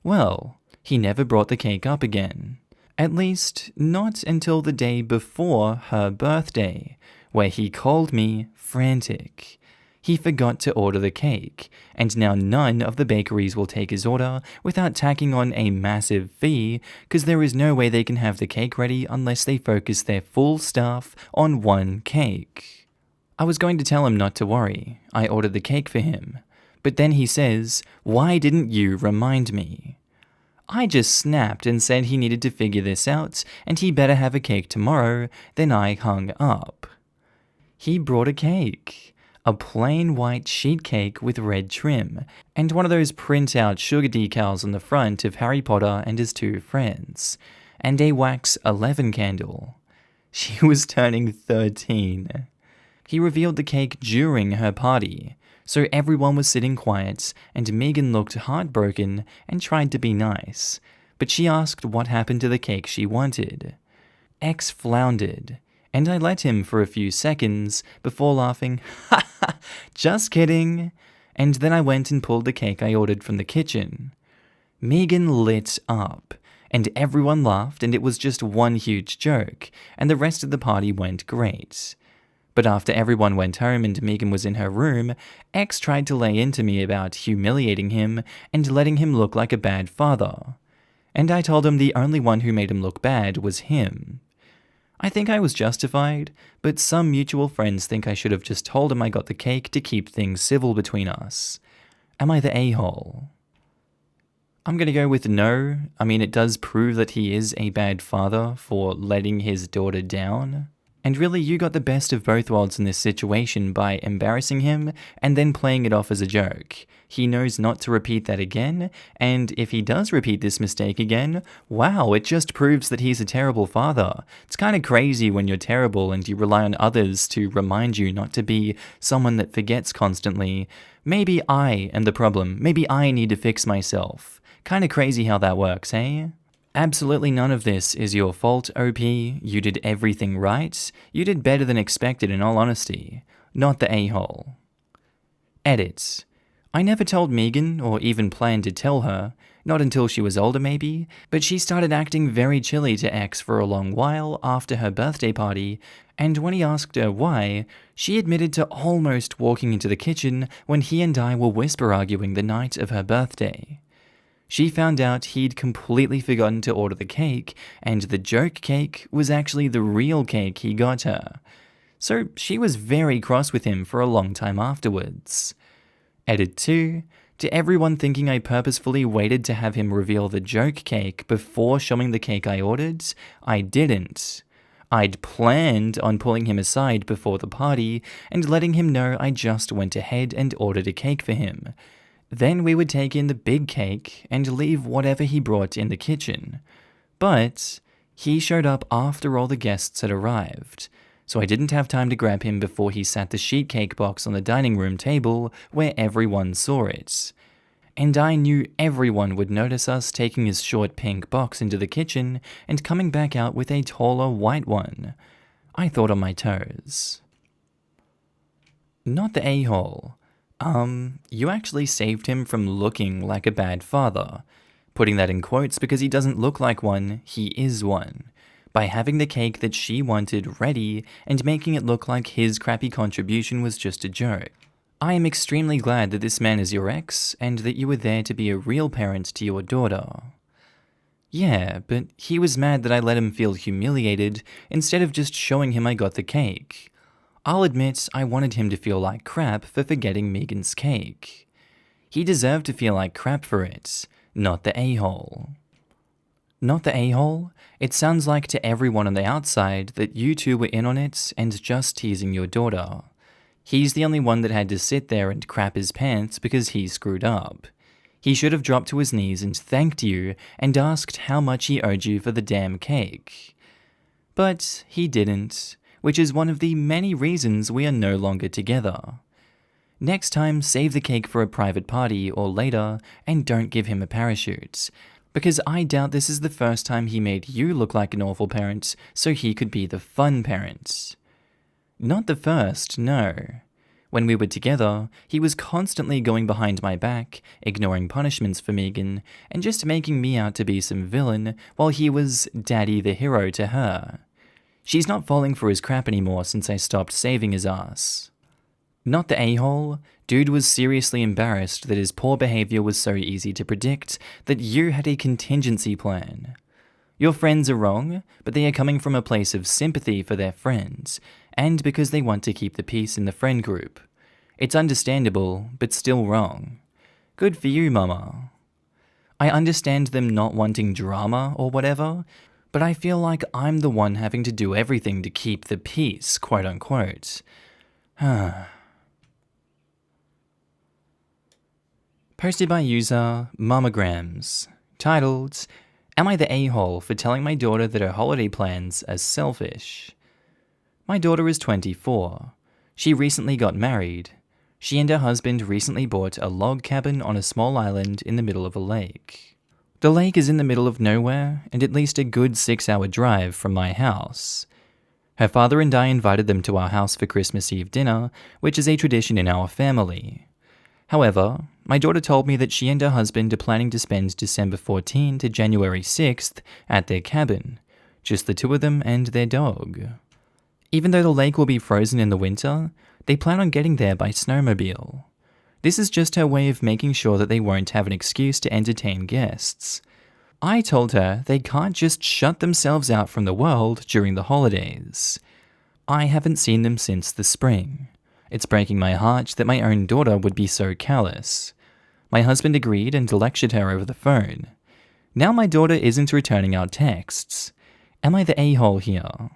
Well, he never brought the cake up again. At least, not until the day before her birthday, where he called me frantic. He forgot to order the cake, and now none of the bakeries will take his order without tacking on a massive fee, because there is no way they can have the cake ready unless they focus their full staff on one cake. I was going to tell him not to worry. I ordered the cake for him. But then he says, "Why didn't you remind me?" I just snapped and said he needed to figure this out, and he better have a cake tomorrow. Then I hung up. He brought a cake. A plain white sheet cake with red trim, and one of those print-out sugar decals on the front of Harry Potter and his two friends, and a wax 11 candle. She was turning 13. He revealed the cake during her party, so everyone was sitting quiet, and Megan looked heartbroken and tried to be nice, but she asked what happened to the cake she wanted. X floundered, and I let him for a few seconds before laughing, "Ha ha, just kidding," and then I went and pulled the cake I ordered from the kitchen. Megan lit up, and everyone laughed, and it was just one huge joke, and the rest of the party went great. But after everyone went home and Megan was in her room, X tried to lay into me about humiliating him and letting him look like a bad father. And I told him the only one who made him look bad was him. I think I was justified, but some mutual friends think I should have just told him I got the cake to keep things civil between us. Am I the a-hole? I'm gonna go with no. I mean, it does prove that he is a bad father for letting his daughter down. And really, you got the best of both worlds in this situation by embarrassing him and then playing it off as a joke. He knows not to repeat that again, and if he does repeat this mistake again, wow, it just proves that he's a terrible father. It's kind of crazy when you're terrible and you rely on others to remind you not to be someone that forgets constantly. Maybe I am the problem. Maybe I need to fix myself. Kind of crazy how that works, eh? Absolutely none of this is your fault, OP. You did everything right. You did better than expected in all honesty. Not the a-hole. Edit. I never told Megan, or even planned to tell her, not until she was older maybe, but she started acting very chilly to X for a long while after her birthday party, and when he asked her why, she admitted to almost walking into the kitchen when he and I were whisper arguing the night of her birthday. She found out he'd completely forgotten to order the cake, and the joke cake was actually the real cake he got her. So she was very cross with him for a long time afterwards. Edit 2. To everyone thinking I purposefully waited to have him reveal the joke cake before showing the cake I ordered, I didn't. I'd planned on pulling him aside before the party and letting him know I just went ahead and ordered a cake for him. Then we would take in the big cake and leave whatever he brought in the kitchen. But he showed up after all the guests had arrived, so I didn't have time to grab him before he sat the sheet cake box on the dining room table where everyone saw it. And I knew everyone would notice us taking his short pink box into the kitchen and coming back out with a taller white one. I thought on my toes. Not the a-hole. You actually saved him from looking like a bad father. Putting that in quotes because he doesn't look like one, he is one. By having the cake that she wanted ready and making it look like his crappy contribution was just a joke. I am extremely glad that this man is your ex and that you were there to be a real parent to your daughter. Yeah, but he was mad that I let him feel humiliated instead of just showing him I got the cake. I'll admit I wanted him to feel like crap for forgetting Megan's cake. He deserved to feel like crap for it, not the a-hole. Not the a-hole? It sounds like to everyone on the outside that you two were in on it and just teasing your daughter. He's the only one that had to sit there and crap his pants because he screwed up. He should have dropped to his knees and thanked you and asked how much he owed you for the damn cake. But he didn't, which is one of the many reasons we are no longer together. Next time, save the cake for a private party or later, and don't give him a parachute, because I doubt this is the first time he made you look like an awful parent so he could be the fun parent. Not the first, no. When we were together, he was constantly going behind my back, ignoring punishments for Megan, and just making me out to be some villain while he was daddy the hero to her. She's not falling for his crap anymore since I stopped saving his ass. Not the a-hole, dude was seriously embarrassed that his poor behavior was so easy to predict that you had a contingency plan. Your friends are wrong, but they are coming from a place of sympathy for their friends, and because they want to keep the peace in the friend group. It's understandable, but still wrong. Good for you, mama. I understand them not wanting drama or whatever, but I feel like I'm the one having to do everything to keep the peace, quote unquote. Posted by user Mammograms, titled, Am I the a-hole for telling my daughter that her holiday plans are selfish? My daughter is 24. She recently got married. She and her husband recently bought a log cabin on a small island in the middle of a lake. The lake is in the middle of nowhere and at least a good 6-hour drive from my house. Her father and I invited them to our house for Christmas Eve dinner, which is a tradition in our family. However, my daughter told me that she and her husband are planning to spend December 14 to January 6th at their cabin, just the two of them and their dog. Even though the lake will be frozen in the winter, they plan on getting there by snowmobile. This is just her way of making sure that they won't have an excuse to entertain guests. I told her they can't just shut themselves out from the world during the holidays. I haven't seen them since the spring. It's breaking my heart that my own daughter would be so callous. My husband agreed and lectured her over the phone. Now my daughter isn't returning our texts. Am I the a-hole here?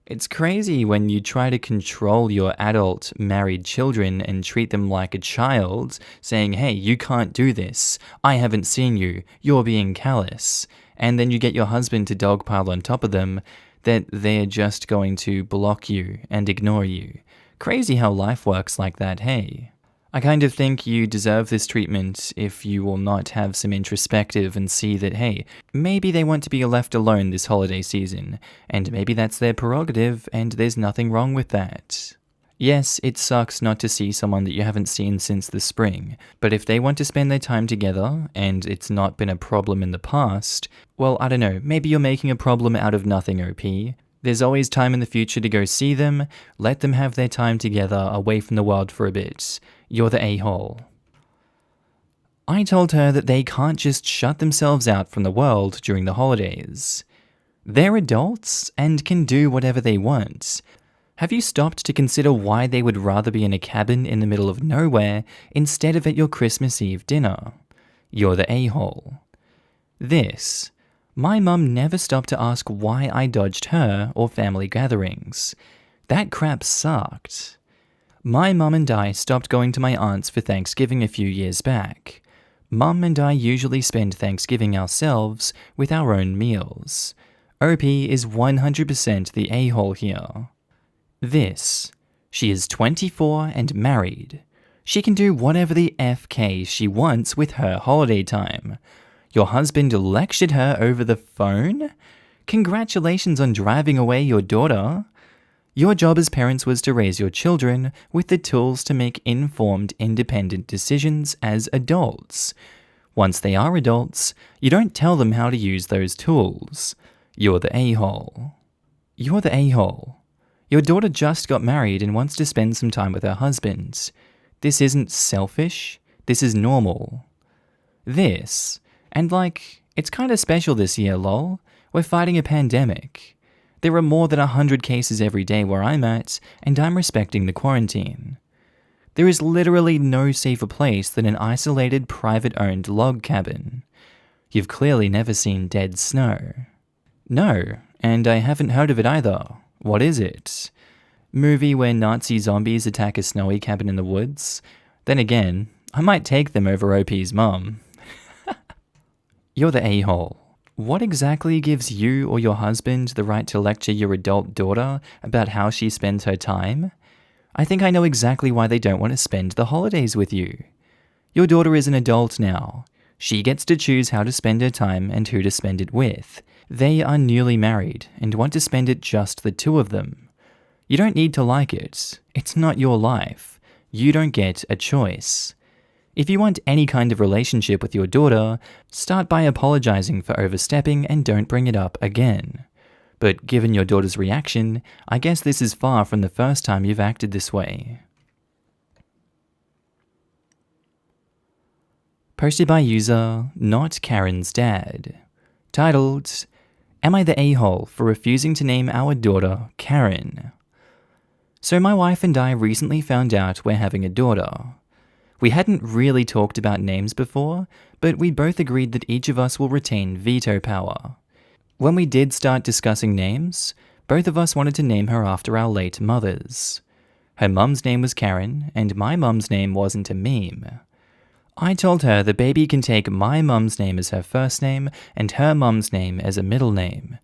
It's crazy when you try to control your adult married children and treat them like a child, saying, hey, you can't do this, I haven't seen you, you're being callous, and then you get your husband to dogpile on top of them that they're just going to block you and ignore you. Crazy how life works like that, hey? I kind of think you deserve this treatment if you will not have some introspective and see that, hey, maybe they want to be left alone this holiday season, and maybe that's their prerogative, and there's nothing wrong with that. Yes, it sucks not to see someone that you haven't seen since the spring, but if they want to spend their time together, and it's not been a problem in the past, well, I don't know, maybe you're making a problem out of nothing, OP. There's always time in the future to go see them, let them have their time together away from the world for a bit. You're the a-hole. I told her that they can't just shut themselves out from the world during the holidays. They're adults and can do whatever they want. Have you stopped to consider why they would rather be in a cabin in the middle of nowhere instead of at your Christmas Eve dinner? You're the a-hole. My mum never stopped to ask why I dodged her or family gatherings. That crap sucked. My mum and I stopped going to my aunt's for Thanksgiving a few years back. Mum and I usually spend Thanksgiving ourselves with our own meals. OP is 100% the a-hole here. She is 24 and married. She can do whatever the FK she wants with her holiday time. Your husband lectured her over the phone? Congratulations on driving away your daughter. Your job as parents was to raise your children with the tools to make informed, independent decisions as adults. Once they are adults, you don't tell them how to use those tools. You're the a-hole. You're the a-hole. Your daughter just got married and wants to spend some time with her husband. This isn't selfish. This is normal. It's kind of special this year, lol. We're fighting a pandemic. There are more than 100 cases every day where I'm at, and I'm respecting the quarantine. There is literally no safer place than an isolated, private-owned log cabin. You've clearly never seen dead snow. No, and I haven't heard of it either. What is it? Movie where Nazi zombies attack a snowy cabin in the woods? Then again, I might take them over OP's mum. You're the a-hole. What exactly gives you or your husband the right to lecture your adult daughter about how she spends her time? I think I know exactly why they don't want to spend the holidays with you. Your daughter is an adult now. She gets to choose how to spend her time and who to spend it with. They are newly married and want to spend it just the two of them. You don't need to like it. It's not your life. You don't get a choice. If you want any kind of relationship with your daughter, start by apologizing for overstepping and don't bring it up again. But given your daughter's reaction, I guess this is far from the first time you've acted this way. Posted by user Not Karen's Dad. Titled, Am I the a-hole for refusing to name our daughter Karen? So my wife and I recently found out we're having a daughter. We hadn't really talked about names before, but we both agreed that each of us will retain veto power. When we did start discussing names, both of us wanted to name her after our late mothers. Her mum's name was Karen, and my mum's name wasn't a meme. I told her the baby can take my mum's name as her first name and her mum's name as a middle name,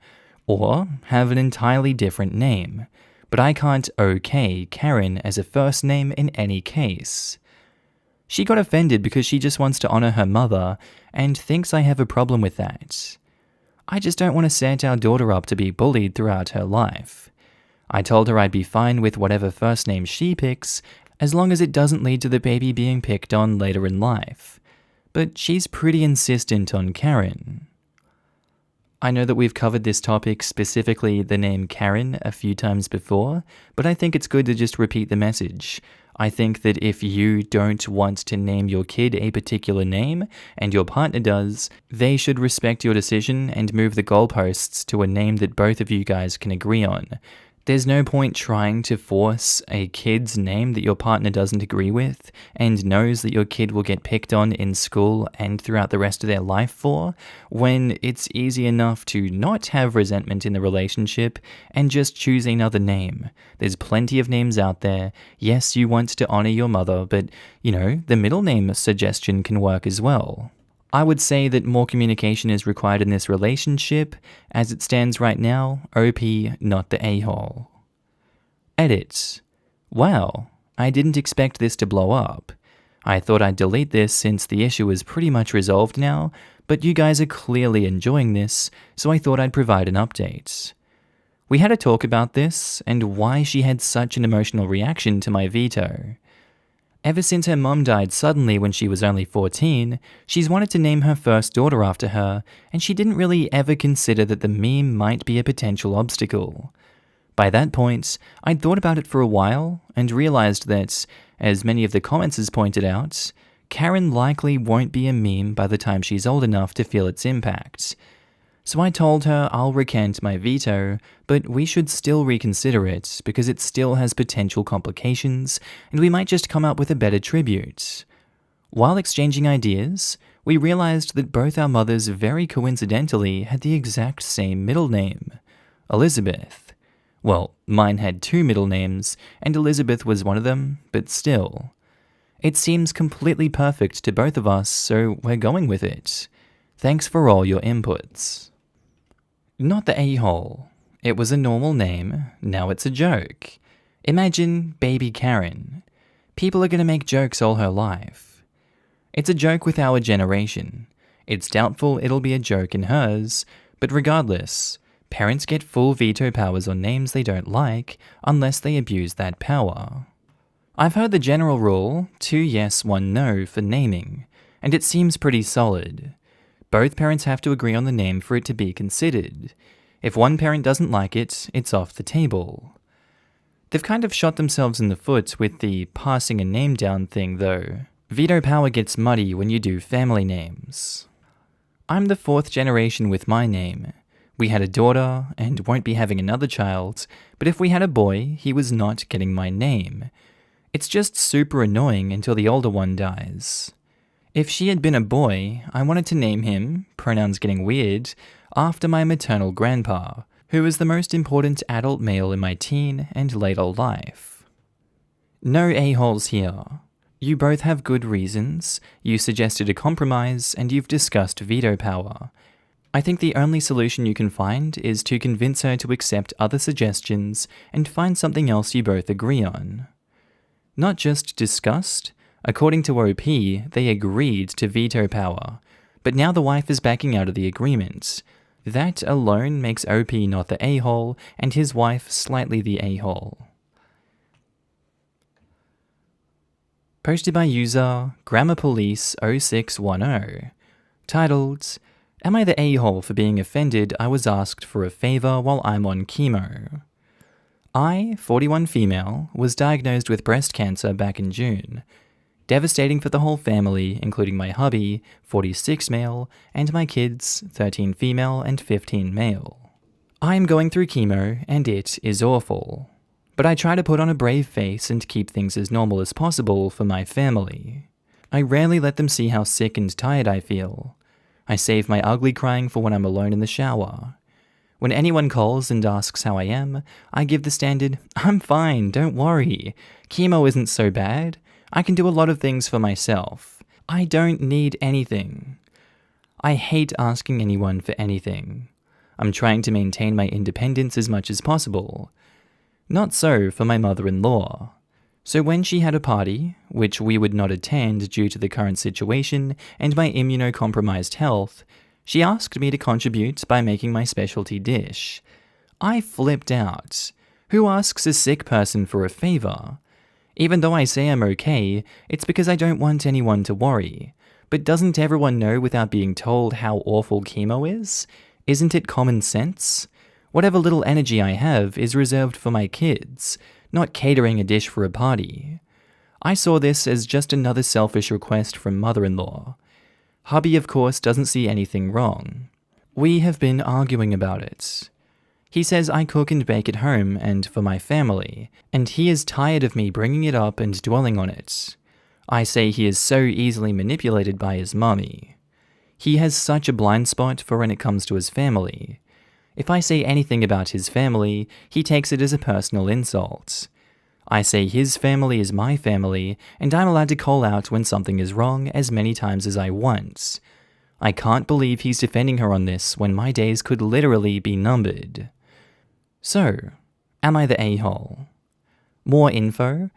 or have an entirely different name, but I can't okay Karen as a first name in any case. She got offended because she just wants to honor her mother and thinks I have a problem with that. I just don't want to set our daughter up to be bullied throughout her life. I told her I'd be fine with whatever first name she picks, as long as it doesn't lead to the baby being picked on later in life. But she's pretty insistent on Karen. I know that we've covered this topic, specifically the name Karen, a few times before, but I think it's good to just repeat the message. I think that if you don't want to name your kid a particular name, and your partner does, they should respect your decision and move the goalposts to a name that both of you guys can agree on. There's no point trying to force a kid's name that your partner doesn't agree with and knows that your kid will get picked on in school and throughout the rest of their life for, when it's easy enough to not have resentment in the relationship and just choose another name. There's plenty of names out there. Yes, you want to honor your mother, but, the middle name suggestion can work as well. I would say that more communication is required in this relationship. As it stands right now, OP, not the a-hole. Edit. Wow, I didn't expect this to blow up. I thought I'd delete this since the issue is pretty much resolved now, but you guys are clearly enjoying this, so I thought I'd provide an update. We had a talk about this, and why she had such an emotional reaction to my veto. Ever since her mum died suddenly when she was only 14, she's wanted to name her first daughter after her, and she didn't really ever consider that the meme might be a potential obstacle. By that point, I'd thought about it for a while, and realized that, as many of the commenters pointed out, Karen likely won't be a meme by the time she's old enough to feel its impact. So I told her I'll recant my veto, but we should still reconsider it because it still has potential complications, and we might just come up with a better tribute. While exchanging ideas, we realized that both our mothers very coincidentally had the exact same middle name, Elizabeth. Well, mine had 2 middle names, and Elizabeth was one of them, but still. It seems completely perfect to both of us, so we're going with it. Thanks for all your inputs. Not the a-hole. It was a normal name, now it's a joke. Imagine Baby Karen. People are going to make jokes all her life. It's a joke with our generation. It's doubtful it'll be a joke in hers, but regardless, parents get full veto powers on names they don't like unless they abuse that power. I've heard the general rule, 2 yes, 1 no for naming, and it seems pretty solid. Both parents have to agree on the name for it to be considered. If one parent doesn't like it, it's off the table. They've kind of shot themselves in the foot with the passing a name down thing though. Veto power gets muddy when you do family names. I'm the 4th generation with my name. We had a daughter and won't be having another child, but if we had a boy, he was not getting my name. It's just super annoying until the older one dies. If she had been a boy, I wanted to name him, pronouns getting weird, after my maternal grandpa, who was the most important adult male in my teen and later life. No a-holes here. You both have good reasons, you suggested a compromise, and you've discussed veto power. I think the only solution you can find is to convince her to accept other suggestions and find something else you both agree on. Not just discussed. According to OP, they agreed to veto power, but now the wife is backing out of the agreement. That alone makes OP not the a-hole, and his wife slightly the a-hole. Posted by user GrammarPolice0610. Titled, Am I the a-hole for being offended I was asked for a favor while I'm on chemo? I, 41 female, was diagnosed with breast cancer back in June. Devastating for the whole family, including my hubby, 46 male, and my kids, 13 female and 15 male. I am going through chemo, and it is awful. But I try to put on a brave face and keep things as normal as possible for my family. I rarely let them see how sick and tired I feel. I save my ugly crying for when I'm alone in the shower. When anyone calls and asks how I am, I give the standard, I'm fine, don't worry. Chemo isn't so bad. I can do a lot of things for myself. I don't need anything. I hate asking anyone for anything. I'm trying to maintain my independence as much as possible. Not so for my mother-in-law. So when she had a party, which we would not attend due to the current situation and my immunocompromised health, she asked me to contribute by making my specialty dish. I flipped out. Who asks a sick person for a favor? Even though I say I'm okay, it's because I don't want anyone to worry. But doesn't everyone know without being told how awful chemo is? Isn't it common sense? Whatever little energy I have is reserved for my kids, not catering a dish for a party. I saw this as just another selfish request from mother-in-law. Hubby, of course, doesn't see anything wrong. We have been arguing about it. He says I cook and bake at home and for my family, and he is tired of me bringing it up and dwelling on it. I say he is so easily manipulated by his mommy. He has such a blind spot for when it comes to his family. If I say anything about his family, he takes it as a personal insult. I say his family is my family, and I'm allowed to call out when something is wrong as many times as I want. I can't believe he's defending her on this when my days could literally be numbered. So, am I the a-hole? More info?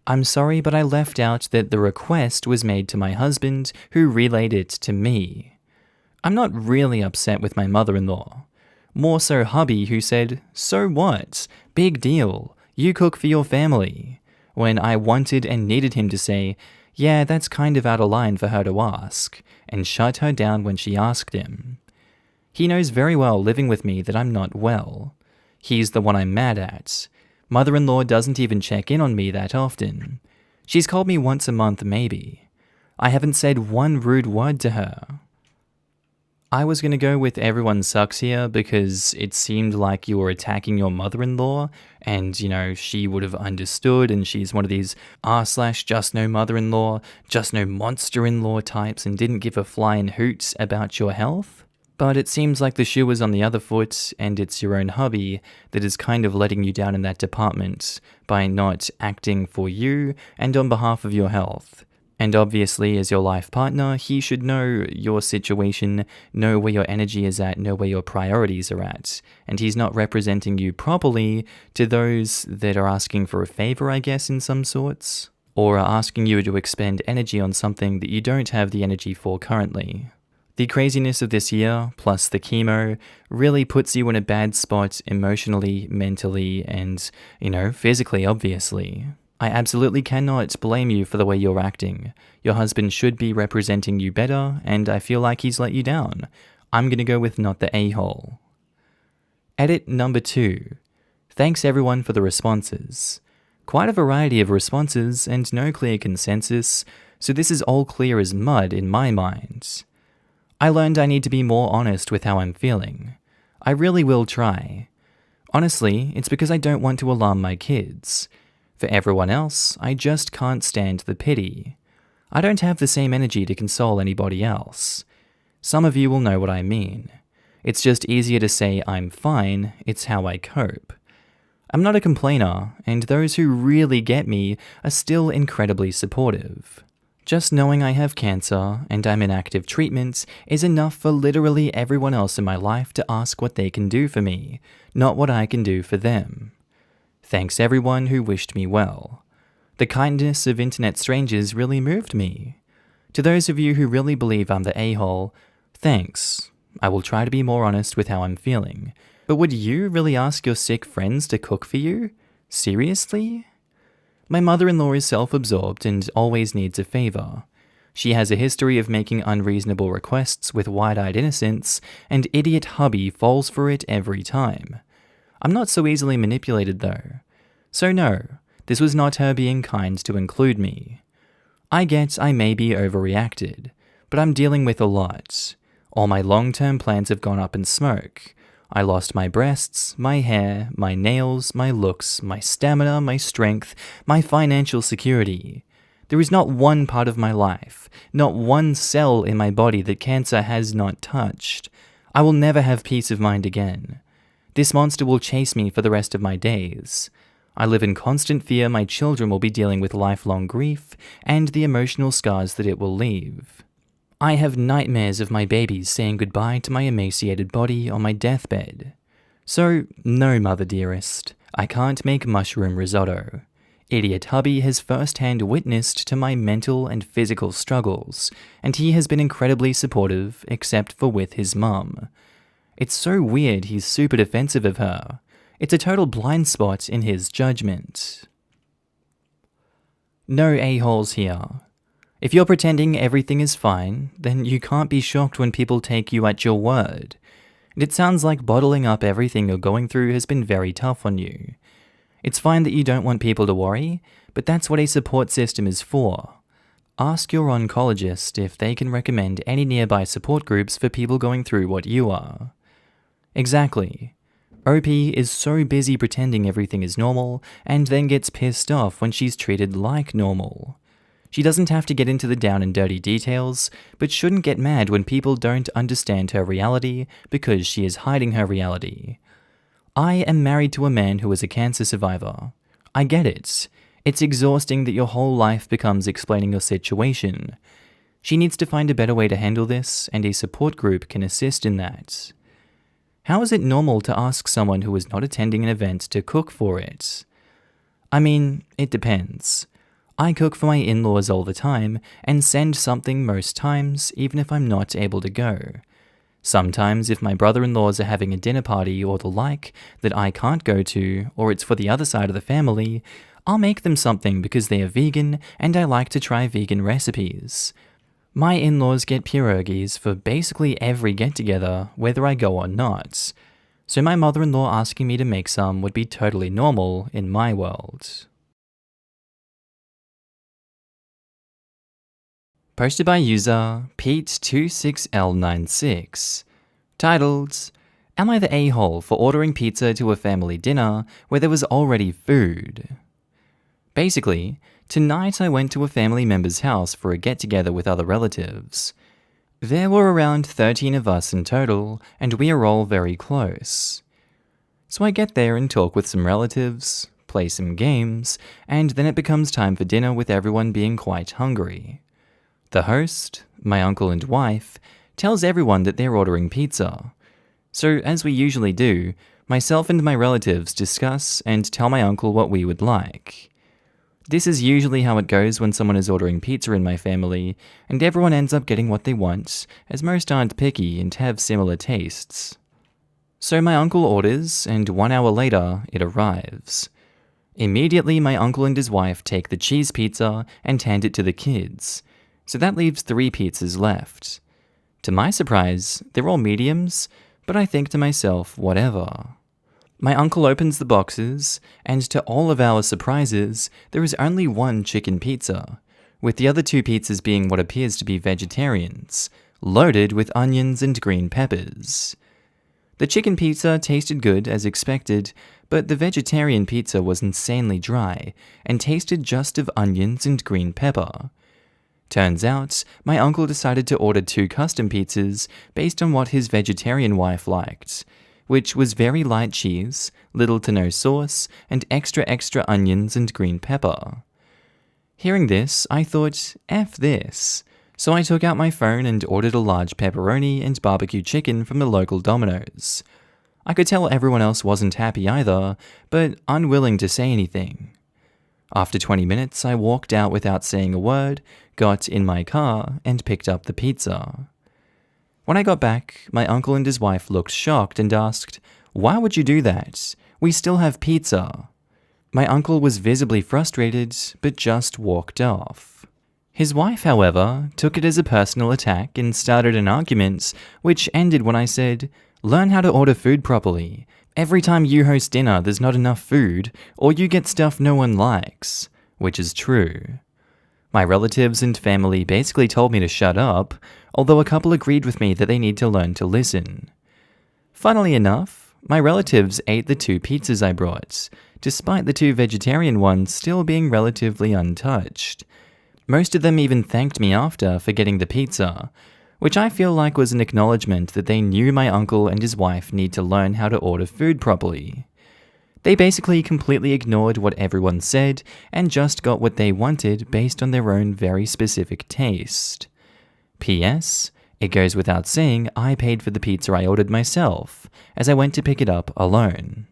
I'm sorry, but I left out that the request was made to my husband, who relayed it to me. I'm not really upset with my mother-in-law. More so hubby, who said, "So what? Big deal. You cook for your family." When I wanted and needed him to say, "Yeah, that's kind of out of line for her to ask," and shut her down when she asked him. He knows very well living with me that I'm not well. He's the one I'm mad at. Mother-in-law doesn't even check in on me that often. She's called me once a month maybe. I haven't said one rude word to her. I was going to go with everyone sucks here because it seemed like you were attacking your mother-in-law and, she would have understood and she's one of these r/just no mother-in-law, just no monster-in-law types and didn't give a flying hoot about your health. But it seems like the shoe is on the other foot and it's your own hubby that is kind of letting you down in that department by not acting for you and on behalf of your health. And obviously, as your life partner, he should know your situation, know where your energy is at, know where your priorities are at. And he's not representing you properly to those that are asking for a favor, I guess, in some sorts. Or are asking you to expend energy on something that you don't have the energy for currently. The craziness of this year, plus the chemo, really puts you in a bad spot emotionally, mentally, and, physically, obviously. I absolutely cannot blame you for the way you're acting. Your husband should be representing you better, and I feel like he's let you down. I'm gonna go with not the a-hole. Edit number 2. Thanks everyone for the responses. Quite a variety of responses and no clear consensus, so this is all clear as mud in my mind. I learned I need to be more honest with how I'm feeling. I really will try. Honestly, it's because I don't want to alarm my kids. For everyone else, I just can't stand the pity. I don't have the same energy to console anybody else. Some of you will know what I mean. It's just easier to say I'm fine, it's how I cope. I'm not a complainer, and those who really get me are still incredibly supportive. Just knowing I have cancer and I'm in active treatment is enough for literally everyone else in my life to ask what they can do for me, not what I can do for them. Thanks everyone who wished me well. The kindness of internet strangers really moved me. To those of you who really believe I'm the a-hole, thanks. I will try to be more honest with how I'm feeling. But would you really ask your sick friends to cook for you? Seriously? My mother-in-law is self-absorbed and always needs a favor. She has a history of making unreasonable requests with wide-eyed innocence, and idiot hubby falls for it every time. I'm not so easily manipulated though. So no, this was not her being kind to include me. I get I may be overreacted, but I'm dealing with a lot. All my long-term plans have gone up in smoke. I lost my breasts, my hair, my nails, my looks, my stamina, my strength, my financial security. There is not one part of my life, not one cell in my body that cancer has not touched. I will never have peace of mind again. This monster will chase me for the rest of my days. I live in constant fear my children will be dealing with lifelong grief and the emotional scars that it will leave. I have nightmares of my babies saying goodbye to my emaciated body on my deathbed. So, no, mother dearest, I can't make mushroom risotto. Idiot hubby has first-hand witnessed to my mental and physical struggles, and he has been incredibly supportive, except for with his mum. It's so weird he's super defensive of her. It's a total blind spot in his judgment. No a-holes here. If you're pretending everything is fine, then you can't be shocked when people take you at your word. And it sounds like bottling up everything you're going through has been very tough on you. It's fine that you don't want people to worry, but that's what a support system is for. Ask your oncologist if they can recommend any nearby support groups for people going through what you are. Exactly. OP is so busy pretending everything is normal, and then gets pissed off when she's treated like normal. She doesn't have to get into the down and dirty details, but shouldn't get mad when people don't understand her reality because she is hiding her reality. I am married to a man who is a cancer survivor. I get it. It's exhausting that your whole life becomes explaining your situation. She needs to find a better way to handle this, and a support group can assist in that. How is it normal to ask someone who is not attending an event to cook for it? I mean, it depends. I cook for my in-laws all the time and send something most times, even if I'm not able to go. Sometimes if my brother-in-laws are having a dinner party or the like that I can't go to, or it's for the other side of the family, I'll make them something because they are vegan and I like to try vegan recipes. My in-laws get pierogies for basically every get-together, whether I go or not. So my mother-in-law asking me to make some would be totally normal in my world. Posted by user Pete26L96. Titled, Am I the a-hole for ordering pizza to a family dinner where there was already food? Basically, tonight I went to a family member's house for a get-together with other relatives. There were around 13 of us in total, and we are all very close. So I get there and talk with some relatives, play some games, and then it becomes time for dinner with everyone being quite hungry. The host, my uncle and wife, tells everyone that they're ordering pizza. So as we usually do, myself and my relatives discuss and tell my uncle what we would like. This is usually how it goes when someone is ordering pizza in my family, and everyone ends up getting what they want, as most aren't picky and have similar tastes. So my uncle orders, and 1 hour later, it arrives. Immediately my uncle and his wife take the cheese pizza and hand it to the kids, so that leaves 3 pizzas left. To my surprise, they're all mediums, but I think to myself, whatever. My uncle opens the boxes, and to all of our surprises, there is only 1 chicken pizza, with the other 2 pizzas being what appears to be vegetarians, loaded with onions and green peppers. The chicken pizza tasted good as expected, but the vegetarian pizza was insanely dry, and tasted just of onions and green pepper. Turns out, my uncle decided to order 2 custom pizzas based on what his vegetarian wife liked, which was very light cheese, little to no sauce, and extra onions and green pepper. Hearing this, I thought, F this. So I took out my phone and ordered a large pepperoni and barbecue chicken from the local Domino's. I could tell everyone else wasn't happy either, but unwilling to say anything. After 20 minutes, I walked out without saying a word, got in my car, and picked up the pizza. When I got back, my uncle and his wife looked shocked and asked, "Why would you do that? We still have pizza." My uncle was visibly frustrated, but just walked off. His wife, however, took it as a personal attack and started an argument, which ended when I said, "Learn how to order food properly. Every time you host dinner, there's not enough food, or you get stuff no one likes," which is true. My relatives and family basically told me to shut up, although a couple agreed with me that they need to learn to listen. Funnily enough, my relatives ate the 2 pizzas I brought, despite the 2 vegetarian ones still being relatively untouched. Most of them even thanked me after for getting the pizza, which I feel like was an acknowledgement that they knew my uncle and his wife need to learn how to order food properly. They basically completely ignored what everyone said and just got what they wanted based on their own very specific taste. P.S. It goes without saying I paid for the pizza I ordered myself, as I went to pick it up alone.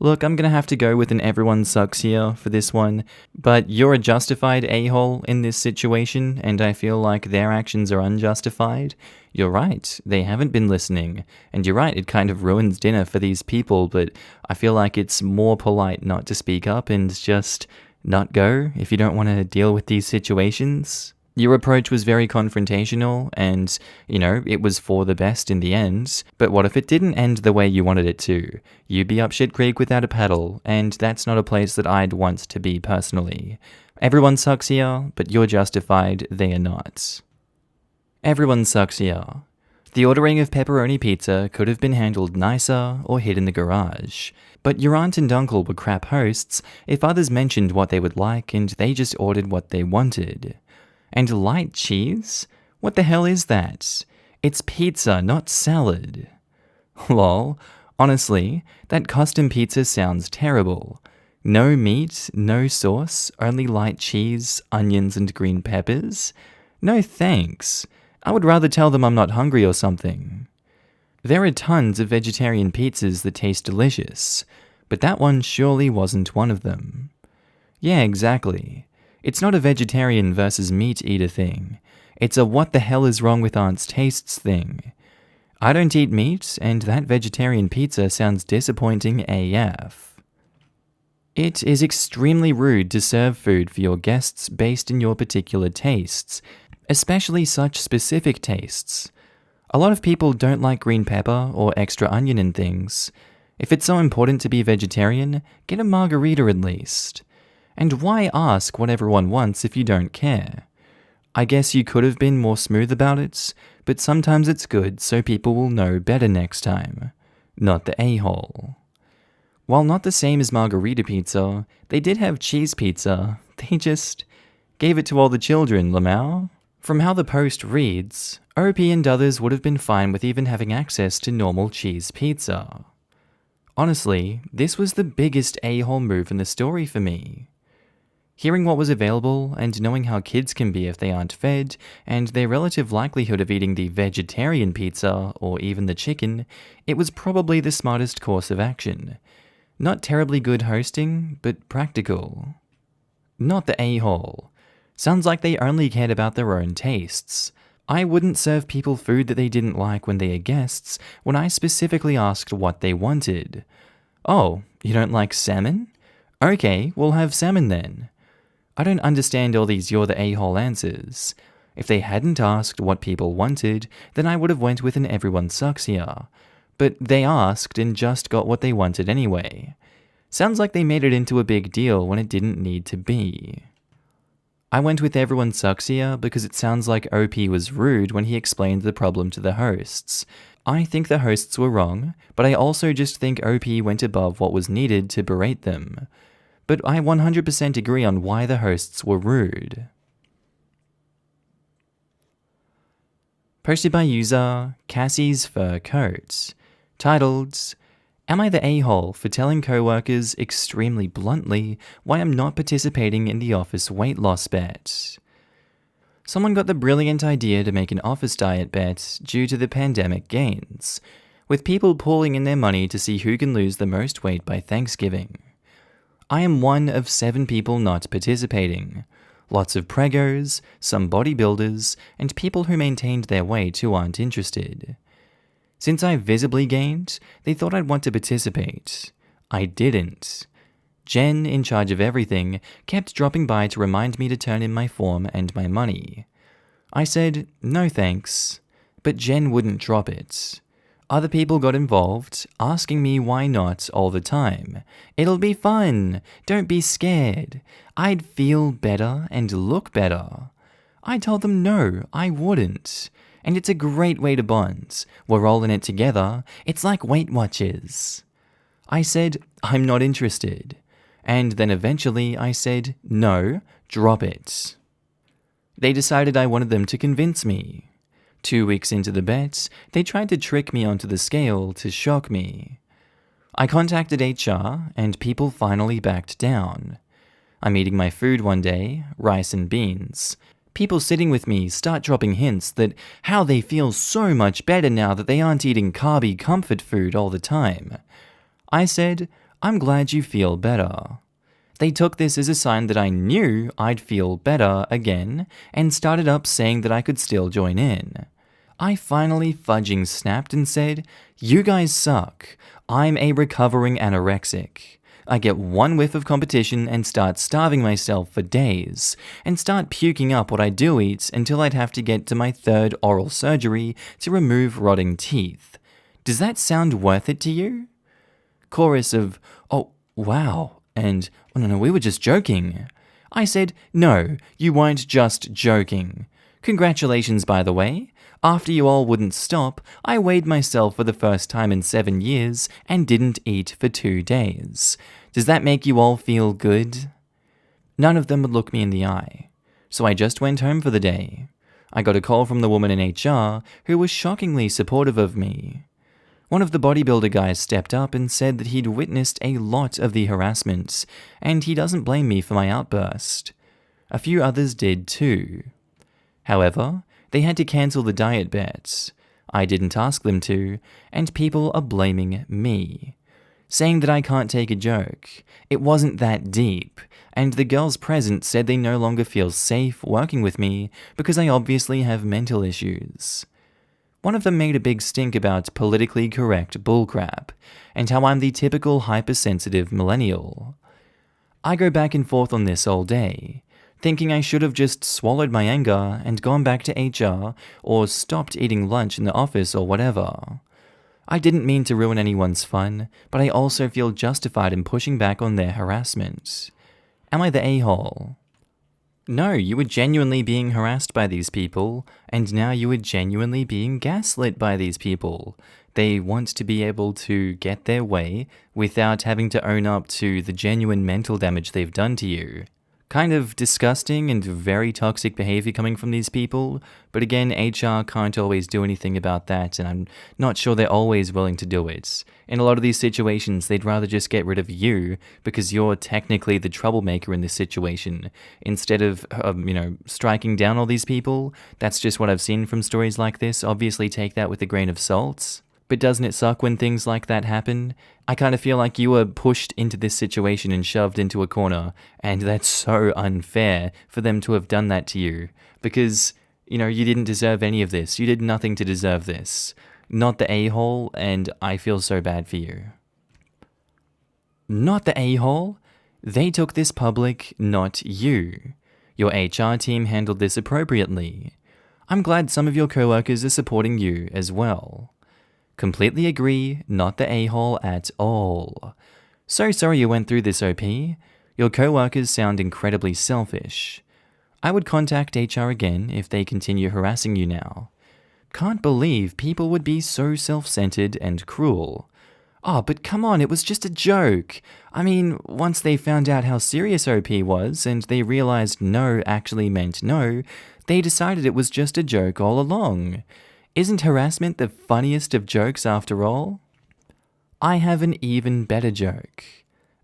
Look, I'm gonna have to go with an everyone sucks here for this one, but you're a justified a-hole in this situation, and I feel like their actions are unjustified. You're right, they haven't been listening, and you're right, it kind of ruins dinner for these people, but I feel like it's more polite not to speak up and just not go if you don't want to deal with these situations. Your approach was very confrontational and, it was for the best in the end. But what if it didn't end the way you wanted it to? You'd be up shit creek without a paddle, and that's not a place that I'd want to be personally. Everyone sucks here, but you're justified, they are not. Everyone sucks here. The ordering of pepperoni pizza could have been handled nicer or hid in the garage. But your aunt and uncle were crap hosts if others mentioned what they would like and they just ordered what they wanted. And light cheese? What the hell is that? It's pizza, not salad. Lol. Honestly, that custom pizza sounds terrible. No meat, no sauce, only light cheese, onions and green peppers? No thanks. I would rather tell them I'm not hungry or something. There are tons of vegetarian pizzas that taste delicious, but that one surely wasn't one of them. Yeah, exactly. It's not a vegetarian versus meat eater thing. It's a what the hell is wrong with aunt's tastes thing. I don't eat meat, and that vegetarian pizza sounds disappointing AF. It is extremely rude to serve food for your guests based in your particular tastes, especially such specific tastes. A lot of people don't like green pepper or extra onion in things. If it's so important to be vegetarian, get a margarita at least. And why ask what everyone wants if you don't care? I guess you could have been more smooth about it, but sometimes it's good so people will know better next time. Not the a-hole. While not the same as margarita pizza, they did have cheese pizza. They just gave it to all the children, Lamau. From how the post reads, OP and others would have been fine with even having access to normal cheese pizza. Honestly, this was the biggest a-hole move in the story for me. Hearing what was available and knowing how kids can be if they aren't fed, and their relative likelihood of eating the vegetarian pizza or even the chicken, it was probably the smartest course of action. Not terribly good hosting, but practical. Not the a-hole. Sounds like they only cared about their own tastes. I wouldn't serve people food that they didn't like when they are guests when I specifically asked what they wanted. Oh, you don't like salmon? Okay, we'll have salmon then. I don't understand all these you're the a-hole answers. If they hadn't asked what people wanted, then I would have went with an everyone sucks here. But they asked and just got what they wanted anyway. Sounds like they made it into a big deal when it didn't need to be. I went with everyone sucks here because it sounds like OP was rude when he explained the problem to the hosts. I think the hosts were wrong, but I also just think OP went above what was needed to berate them. But I 100% agree on why the hosts were rude. Posted by user Cassie's Fur Coat. Titled, Am I the a-hole for telling coworkers extremely bluntly why I'm not participating in the office weight loss bet? Someone got the brilliant idea to make an office diet bet due to the pandemic gains, with people pooling in their money to see who can lose the most weight by Thanksgiving. I am one of 7 people not participating. Lots of pregos, some bodybuilders, and people who maintained their weight who aren't interested. Since I visibly gained, they thought I'd want to participate. I didn't. Jen, in charge of everything, kept dropping by to remind me to turn in my form and my money. I said, no thanks, but Jen wouldn't drop it. Other people got involved, asking me why not all the time. It'll be fun. Don't be scared. I'd feel better and look better. I told them no, I wouldn't. And it's a great way to bond. We're all in it together. It's like Weight Watchers. I said, I'm not interested. And then eventually I said, no, drop it. They decided I wanted them to convince me. 2 weeks into the bet, they tried to trick me onto the scale to shock me. I contacted HR, and people finally backed down. I'm eating my food one day, rice and beans. People sitting with me start dropping hints that how they feel so much better now that they aren't eating carby comfort food all the time. I said, I'm glad you feel better. They took this as a sign that I knew I'd feel better again and started up saying that I could still join in. I finally fudging snapped and said, "You guys suck. I'm a recovering anorexic. I get one whiff of competition and start starving myself for days, and start puking up what I do eat until I'd have to get to my third oral surgery to remove rotting teeth. Does that sound worth it to you?" Chorus of, "Oh, wow," and "Oh, no, we were just joking." I said, "No, you weren't just joking. Congratulations, by the way. After you all wouldn't stop, I weighed myself for the first time in 7 years and didn't eat for 2 days. Does that make you all feel good?" None of them would look me in the eye, so I just went home for the day. I got a call from the woman in HR who was shockingly supportive of me. One of the bodybuilder guys stepped up and said that he'd witnessed a lot of the harassment, and he doesn't blame me for my outburst. A few others did too. However, they had to cancel the diet bet. I didn't ask them to, and people are blaming me, saying that I can't take a joke. It wasn't that deep, and the girls present said they no longer feel safe working with me because I obviously have mental issues. One of them made a big stink about politically correct bullcrap, and how I'm the typical hypersensitive millennial. I go back and forth on this all day, thinking I should have just swallowed my anger and gone back to HR or stopped eating lunch in the office or whatever. I didn't mean to ruin anyone's fun, but I also feel justified in pushing back on their harassment. Am I the a-hole? No, you were genuinely being harassed by these people, and now you are genuinely being gaslit by these people. They want to be able to get their way without having to own up to the genuine mental damage they've done to you. Kind of disgusting and very toxic behavior coming from these people, but again, HR can't always do anything about that, and I'm not sure they're always willing to do it. In a lot of these situations, they'd rather just get rid of you because you're technically the troublemaker in this situation, instead of, striking down all these people. That's just what I've seen from stories like this. Obviously take that with a grain of salt. But doesn't it suck when things like that happen? I kind of feel like you were pushed into this situation and shoved into a corner, and that's so unfair for them to have done that to you. Because, you didn't deserve any of this. You did nothing to deserve this. Not the a-hole, and I feel so bad for you. Not the a-hole? They took this public, not you. Your HR team handled this appropriately. I'm glad some of your coworkers are supporting you as well. Completely agree, not the a-hole at all. So sorry you went through this, OP. Your co-workers sound incredibly selfish. I would contact HR again if they continue harassing you now. Can't believe people would be so self-centered and cruel. Oh, but come on, it was just a joke. I mean, once they found out how serious OP was and they realized no actually meant no, they decided it was just a joke all along. Isn't harassment the funniest of jokes after all? I have an even better joke.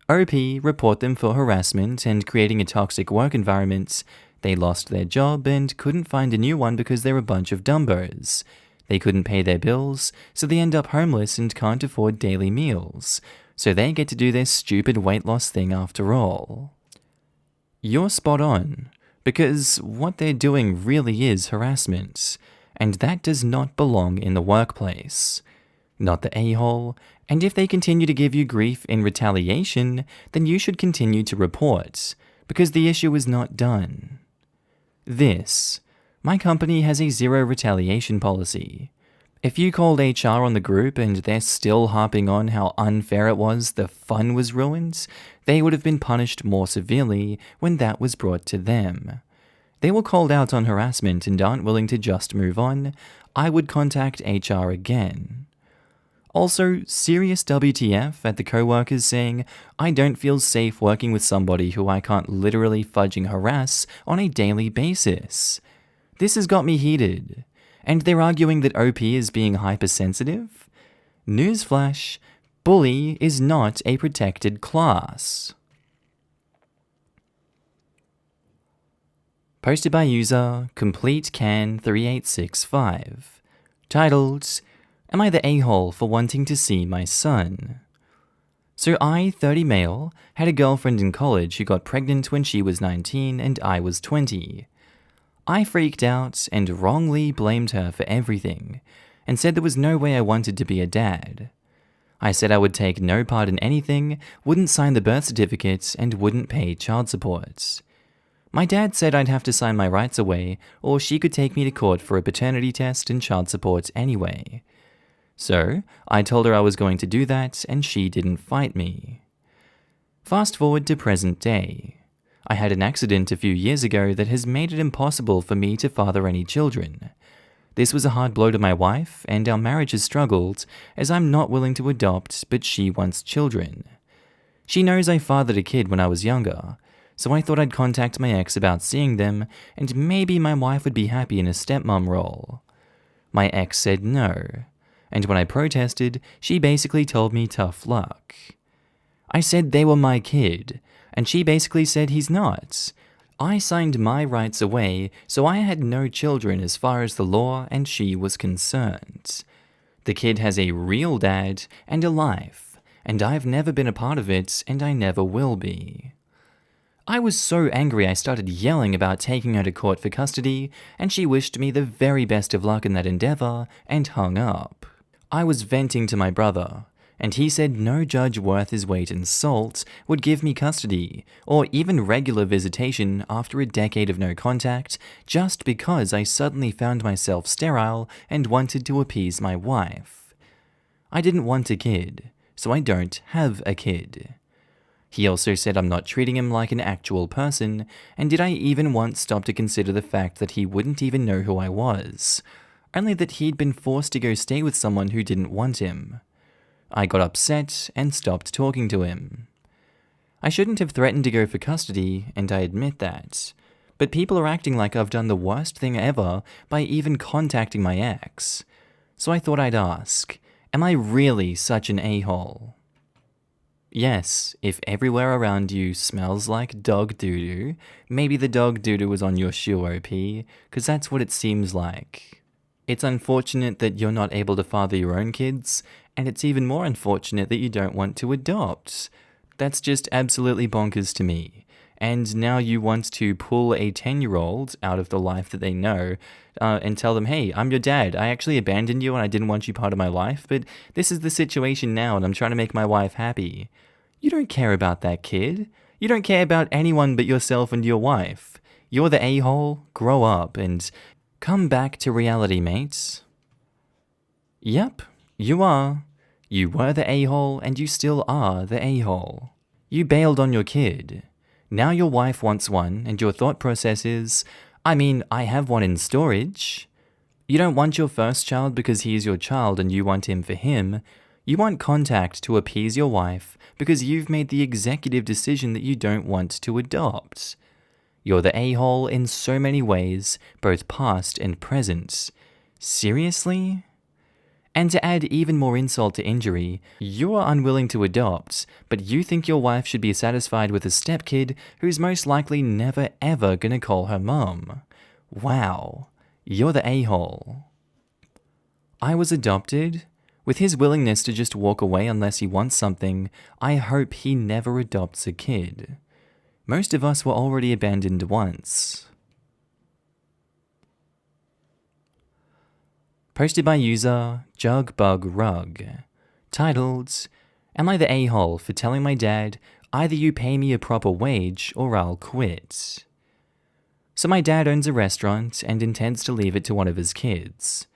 OP report them for harassment and creating a toxic work environment. They lost their job and couldn't find a new one because they're a bunch of dumbos. They couldn't pay their bills, so they end up homeless and can't afford daily meals. So they get to do their stupid weight loss thing after all. You're spot on, because what they're doing really is harassment. And that does not belong in the workplace. Not the a-hole, and if they continue to give you grief in retaliation, then you should continue to report, because the issue is not done. My company has a zero retaliation policy. If you called HR on the group and they're still harping on how unfair it was the fun was ruined, they would have been punished more severely when that was brought to them. They were called out on harassment and aren't willing to just move on, I would contact HR again. Also, serious WTF at the co-workers saying, I don't feel safe working with somebody who I can't literally fudging harass on a daily basis. This has got me heated. And they're arguing that OP is being hypersensitive? Newsflash, bully is not a protected class. Posted by user CompleteCan3865. Titled, Am I the a-hole for wanting to see my son? So I, 30 male, had a girlfriend in college who got pregnant when she was 19 and I was 20. I freaked out and wrongly blamed her for everything, and said there was no way I wanted to be a dad. I said I would take no part in anything, wouldn't sign the birth certificate, and wouldn't pay child support. My dad said I'd have to sign my rights away, or she could take me to court for a paternity test and child support anyway. So, I told her I was going to do that, and she didn't fight me. Fast forward to present day. I had an accident a few years ago that has made it impossible for me to father any children. This was a hard blow to my wife, and our marriage has struggled, as I'm not willing to adopt, but she wants children. She knows I fathered a kid when I was younger, so I thought I'd contact my ex about seeing them, and maybe my wife would be happy in a stepmom role. My ex said no, and when I protested, she basically told me tough luck. I said they were my kid, and she basically said he's not. I signed my rights away, so I had no children as far as the law and she was concerned. The kid has a real dad and a life, and I've never been a part of it, and I never will be. I was so angry I started yelling about taking her to court for custody, and she wished me the very best of luck in that endeavor and hung up. I was venting to my brother, and he said no judge worth his weight in salt would give me custody, or even regular visitation after a decade of no contact, just because I suddenly found myself sterile and wanted to appease my wife. I didn't want a kid, so I don't have a kid. He also said I'm not treating him like an actual person, and did I even once stop to consider the fact that he wouldn't even know who I was, only that he'd been forced to go stay with someone who didn't want him. I got upset and stopped talking to him. I shouldn't have threatened to go for custody, and I admit that. But people are acting like I've done the worst thing ever by even contacting my ex. So I thought I'd ask, am I really such an a-hole? Yes, if everywhere around you smells like dog doo-doo, maybe the dog doo-doo was on your shoe, OP, because that's what it seems like. It's unfortunate that you're not able to father your own kids, and it's even more unfortunate that you don't want to adopt. That's just absolutely bonkers to me. And now you want to pull a 10-year-old out of the life that they know and tell them, hey, I'm your dad. I actually abandoned you and I didn't want you part of my life, but this is the situation now and I'm trying to make my wife happy. You don't care about that kid. You don't care about anyone but yourself and your wife. You're the a-hole. Grow up and come back to reality, mates. Yep. You are. You were the a-hole, and you still are the a-hole. You bailed on your kid. Now your wife wants one, and your thought process is, I have one in storage. You don't want your first child because he is your child and you want him for him. You want contact to appease your wife because you've made the executive decision that you don't want to adopt. You're the a-hole in so many ways, both past and present. Seriously? And to add even more insult to injury, you're unwilling to adopt, but you think your wife should be satisfied with a stepkid who's most likely never ever gonna call her mum. Wow, you're the a-hole. I was adopted. With his willingness to just walk away unless he wants something, I hope he never adopts a kid. Most of us were already abandoned once. Posted by user JugBugRug. Titled, Am I the a-hole for telling my dad, either you pay me a proper wage or I'll quit? So my dad owns a restaurant and intends to leave it to one of his kids.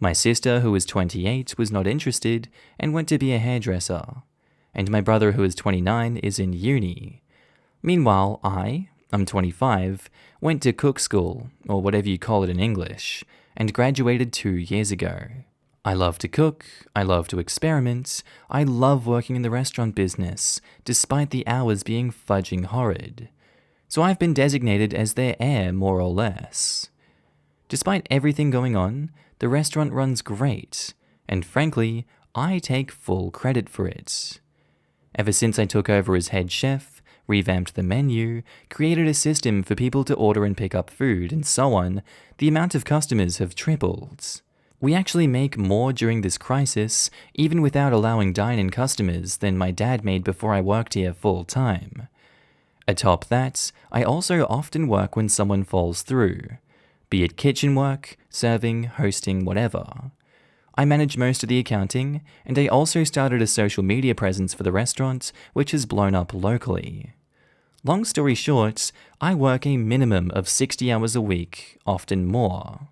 My sister, who is 28, was not interested and went to be a hairdresser. And my brother, who is 29, is in uni. Meanwhile, I'm 25, went to cook school, or whatever you call it in English, and graduated 2 years ago. I love to cook, I love to experiment, I love working in the restaurant business, despite the hours being fudging horrid. So I've been designated as their heir, more or less. Despite everything going on, the restaurant runs great, and frankly, I take full credit for it. Ever since I took over as head chef, revamped the menu, created a system for people to order and pick up food, and so on, the amount of customers have tripled. We actually make more during this crisis, even without allowing dine-in customers, than my dad made before I worked here full time. Atop that, I also often work when someone falls through, be it kitchen work, serving, hosting, whatever. I manage most of the accounting, and I also started a social media presence for the restaurant, which has blown up locally. Long story short, I work a minimum of 60 hours a week, often more.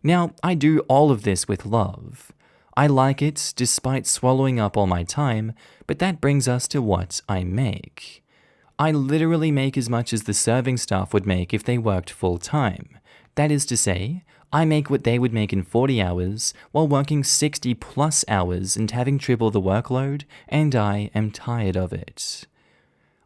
Now, I do all of this with love. I like it despite swallowing up all my time, but that brings us to what I make. I literally make as much as the serving staff would make if they worked full time. That is to say, I make what they would make in 40 hours while working 60 plus hours and having triple the workload, and I am tired of it.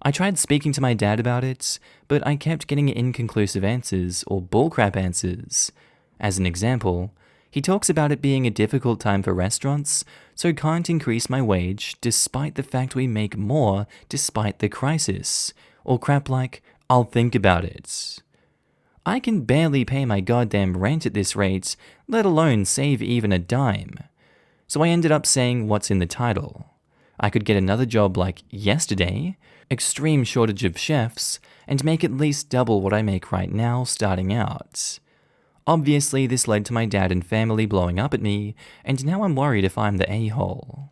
I tried speaking to my dad about it, but I kept getting inconclusive answers or bullcrap answers. As an example, he talks about it being a difficult time for restaurants, so can't increase my wage despite the fact we make more despite the crisis, or crap like, I'll think about it. I can barely pay my goddamn rent at this rate, let alone save even a dime. So I ended up saying what's in the title. I could get another job like yesterday, extreme shortage of chefs, and make at least double what I make right now starting out. Obviously, this led to my dad and family blowing up at me, and now I'm worried if I'm the a-hole.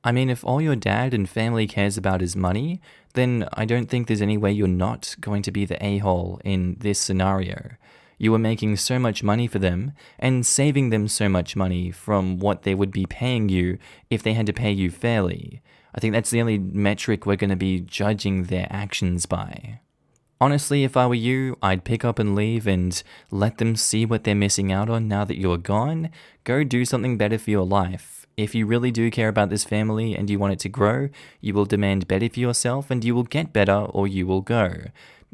I mean, if all your dad and family cares about is money, then I don't think there's any way you're not going to be the a-hole in this scenario. You are making so much money for them, and saving them so much money from what they would be paying you if they had to pay you fairly. I think that's the only metric we're going to be judging their actions by. Honestly, if I were you, I'd pick up and leave and let them see what they're missing out on now that you're gone. Go do something better for your life. If you really do care about this family and you want it to grow, you will demand better for yourself and you will get better or you will go.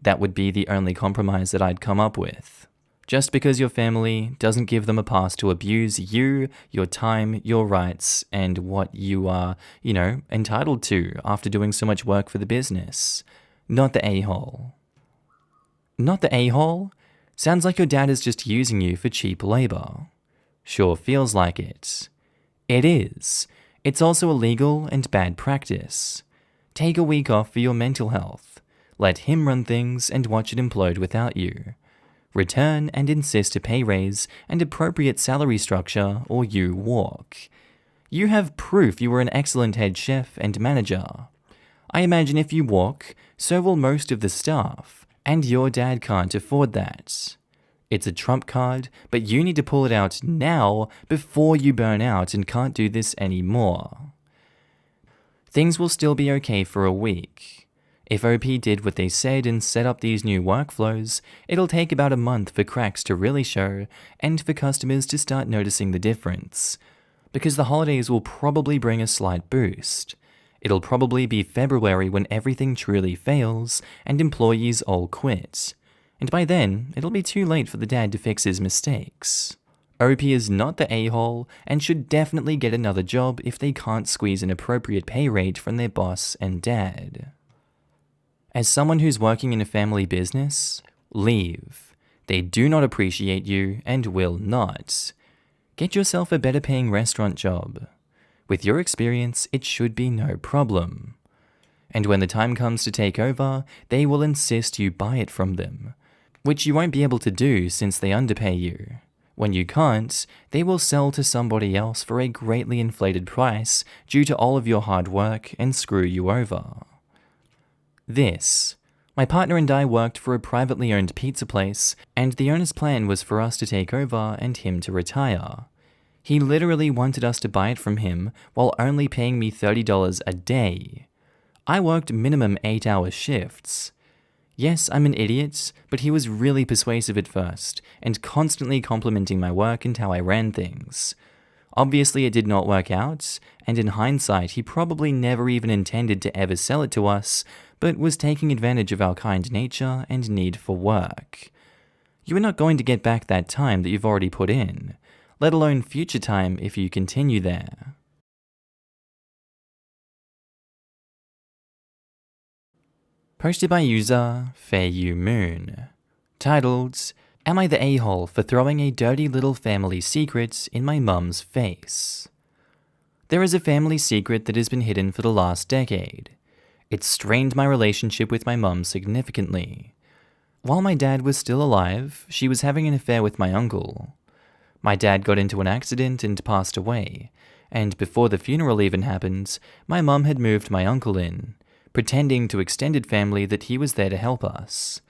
That would be the only compromise that I'd come up with. Just because your family doesn't give them a pass to abuse you, your time, your rights, and what you are, entitled to after doing so much work for the business. Not the a-hole. Not the a-hole? Sounds like your dad is just using you for cheap labor. Sure feels like it. It is. It's also illegal and bad practice. Take a week off for your mental health. Let him run things and watch it implode without you. Return and insist a pay raise and appropriate salary structure, or you walk. You have proof you were an excellent head chef and manager. I imagine if you walk, so will most of the staff. And your dad can't afford that. It's a trump card, but you need to pull it out now before you burn out and can't do this anymore. Things will still be okay for a week. If OP did what they said and set up these new workflows, it'll take about a month for cracks to really show and for customers to start noticing the difference. Because the holidays will probably bring a slight boost. It'll probably be February when everything truly fails and employees all quit. And by then, it'll be too late for the dad to fix his mistakes. OP is not the a-hole and should definitely get another job if they can't squeeze an appropriate pay rate from their boss and dad. As someone who's working in a family business, leave. They do not appreciate you and will not. Get yourself a better paying restaurant job. With your experience, it should be no problem. And when the time comes to take over, they will insist you buy it from them, which you won't be able to do since they underpay you. When you can't, they will sell to somebody else for a greatly inflated price due to all of your hard work and screw you over. My partner and I worked for a privately owned pizza place, and the owner's plan was for us to take over and him to retire. He literally wanted us to buy it from him while only paying me $30 a day. I worked minimum 8-hour shifts. Yes, I'm an idiot, but he was really persuasive at first, and constantly complimenting my work and how I ran things. Obviously it did not work out, and in hindsight he probably never even intended to ever sell it to us, but was taking advantage of our kind nature and need for work. You are not going to get back that time that you've already put in, let alone future time if you continue there. Posted by user Feiyu Moon. Titled, Am I the a-hole for throwing a dirty little family secret in my mum's face? There is a family secret that has been hidden for the last decade. It's strained my relationship with my mum significantly. While my dad was still alive, she was having an affair with my uncle. My dad got into an accident and passed away, and before the funeral even happened, my mum had moved my uncle in, pretending to extended family that he was there to help us.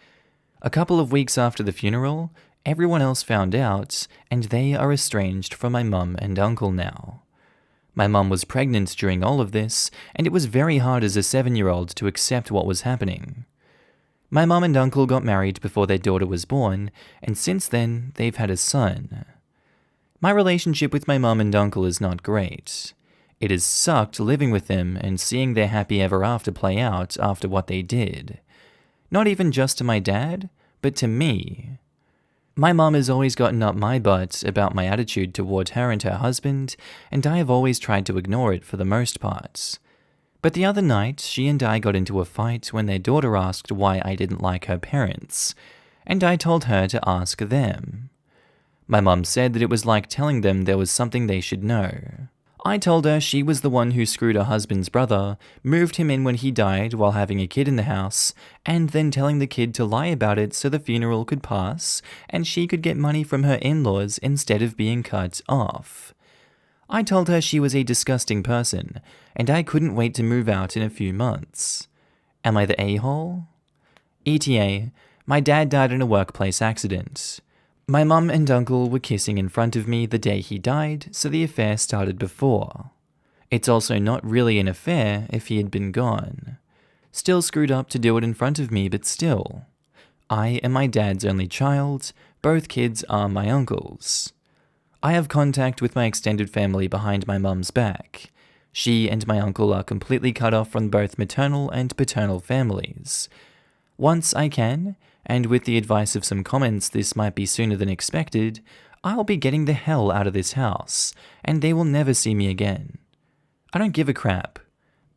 A couple of weeks after the funeral, everyone else found out, and they are estranged from my mum and uncle now. My mum was pregnant during all of this, and it was very hard as a 7-year-old to accept what was happening. My mum and uncle got married before their daughter was born, and since then, they've had a son. My relationship with my mum and uncle is not great. It has sucked living with them and seeing their happy ever after play out after what they did. Not even just to my dad, but to me. My mum has always gotten up my butt about my attitude toward her and her husband, and I have always tried to ignore it for the most part. But the other night, she and I got into a fight when their daughter asked why I didn't like her parents, and I told her to ask them. My mum said that it was like telling them there was something they should know. I told her she was the one who screwed her husband's brother, moved him in when he died while having a kid in the house, and then telling the kid to lie about it so the funeral could pass and she could get money from her in-laws instead of being cut off. I told her she was a disgusting person, and I couldn't wait to move out in a few months. Am I the a-hole? AITA, my dad died in a workplace accident. My mum and uncle were kissing in front of me the day he died, so the affair started before. It's also not really an affair if he had been gone. Still screwed up to do it in front of me, but still. I am my dad's only child, both kids are my uncle's. I have contact with my extended family behind my mum's back. She and my uncle are completely cut off from both maternal and paternal families. Once I can, and with the advice of some comments this might be sooner than expected, I'll be getting the hell out of this house, and they will never see me again. I don't give a crap.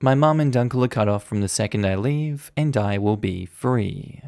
My mum and uncle are cut off from the second I leave, and I will be free.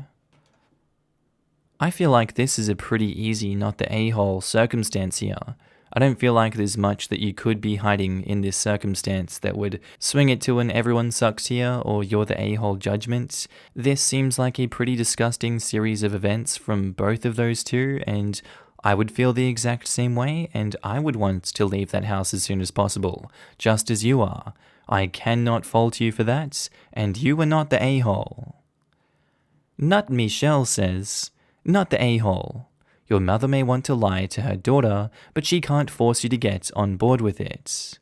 I feel like this is a pretty easy not the a-hole circumstance here. I don't feel like there's much that you could be hiding in this circumstance that would swing it to an everyone sucks here or you're the a-hole judgment. This seems like a pretty disgusting series of events from both of those two, and I would feel the exact same way, and I would want to leave that house as soon as possible, just as you are. I cannot fault you for that, and you are not the a-hole. Nut Michelle says, not the a-hole. Your mother may want to lie to her daughter, but she can't force you to get on board with it.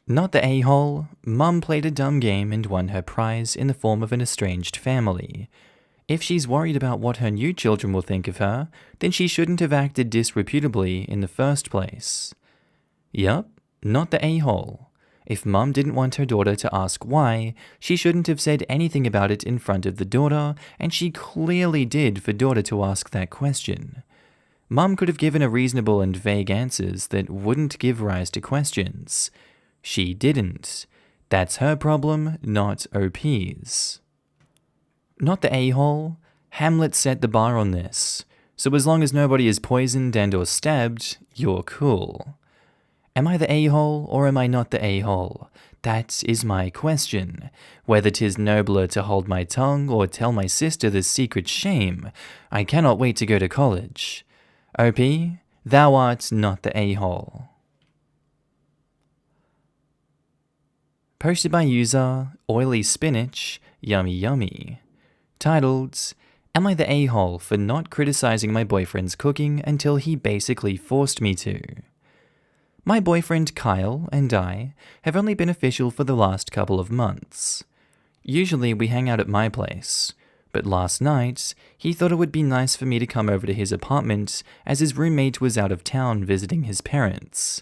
Not the a-hole. Mum played a dumb game and won her prize in the form of an estranged family. If she's worried about what her new children will think of her, then she shouldn't have acted disreputably in the first place. Yup, not the a-hole. If Mum didn't want her daughter to ask why, she shouldn't have said anything about it in front of the daughter, and she clearly did for daughter to ask that question. Mum could have given a reasonable and vague answers that wouldn't give rise to questions. She didn't. That's her problem, not OP's. Not the a-hole. Hamlet set the bar on this, so as long as nobody is poisoned and or stabbed, you're cool. Am I the a-hole, or am I not the a-hole? That is my question. Whether 'tis nobler to hold my tongue, or tell my sister the secret shame, I cannot wait to go to college. OP, thou art not the a-hole. Posted by user Oily Spinach, Yummy Yummy. Titled, Am I the a-hole for not criticizing my boyfriend's cooking until he basically forced me to? My boyfriend Kyle and I have only been official for the last couple of months. Usually we hang out at my place, but last night he thought it would be nice for me to come over to his apartment as his roommate was out of town visiting his parents.